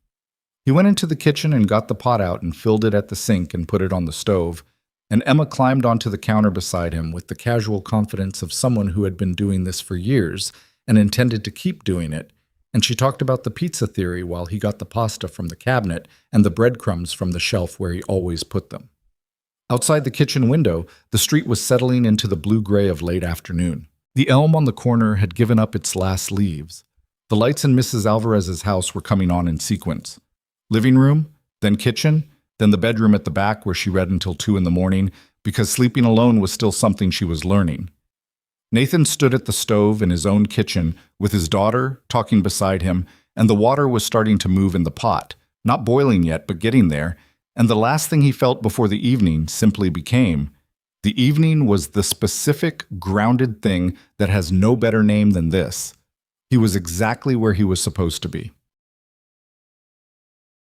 He went into the kitchen and got the pot out and filled it at the sink and put it on the stove, and Emma climbed onto the counter beside him with the casual confidence of someone who had been doing this for years and intended to keep doing it, and she talked about the pizza theory while he got the pasta from the cabinet and the breadcrumbs from the shelf where he always put them. Outside the kitchen window, the street was settling into the blue-gray of late afternoon. The elm on the corner had given up its last leaves. The lights in Mrs. Alvarez's house were coming on in sequence. Living room, then kitchen, then the bedroom at the back where she read until 2 in the morning, because sleeping alone was still something she was learning. Nathan stood at the stove in his own kitchen with his daughter talking beside him, and the water was starting to move in the pot, not boiling yet, but getting there, and the last thing he felt before the evening simply became, the evening was the specific, grounded thing that has no better name than this. He was exactly where he was supposed to be.